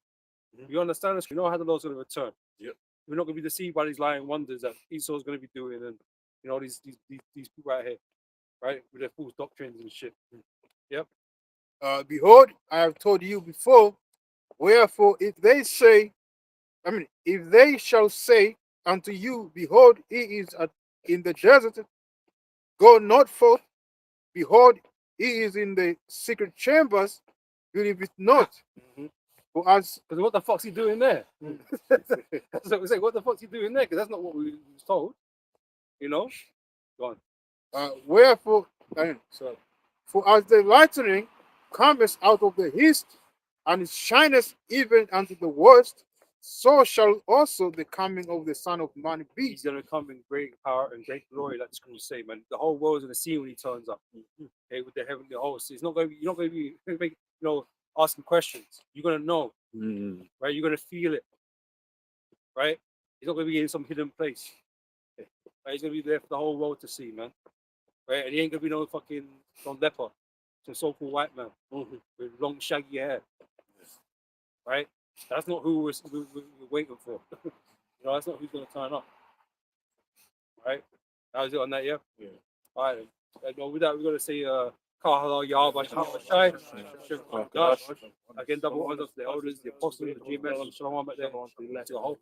You understand this? We know how the Lord's going to return. Yeah. We're not going to be deceived by these lying wonders that Esau's going to be doing, and you know these people out here, right, with their false doctrines and shit. Behold, I have told you before. Wherefore, if they shall say unto you, behold, he is in the desert, go not forth. Behold, he is in the secret chambers, believe it not. For as Because what the fuck's he doing there? That's what we say. What the fuck's he doing there? Because that's not what we was told. You know. Go on. wherefore, for as the lightning cometh out of the east, and it shineth even unto the west, so shall also the coming of the Son of Man be. He's gonna come in great power and great glory. That's going to say, man. The whole world's gonna see when he turns up. Okay, with the heavenly host. It's not going to be. You're not going to be, asking questions. You're gonna know, right? You're gonna feel it, right? He's not going to be in some hidden place. Right? He's gonna be there for the whole world to see, man. Right? And he ain't gonna be no fucking some leper, some so-called white man with long shaggy hair. Right? That's not who we're waiting for. That's not who's gonna turn up. Right? That was it on that, yeah? Yeah. All right. With that, we're gonna say Kahala Yahweh Shai. Again, double honors to the elders, the apostles, the G-men, Shalom, to the whole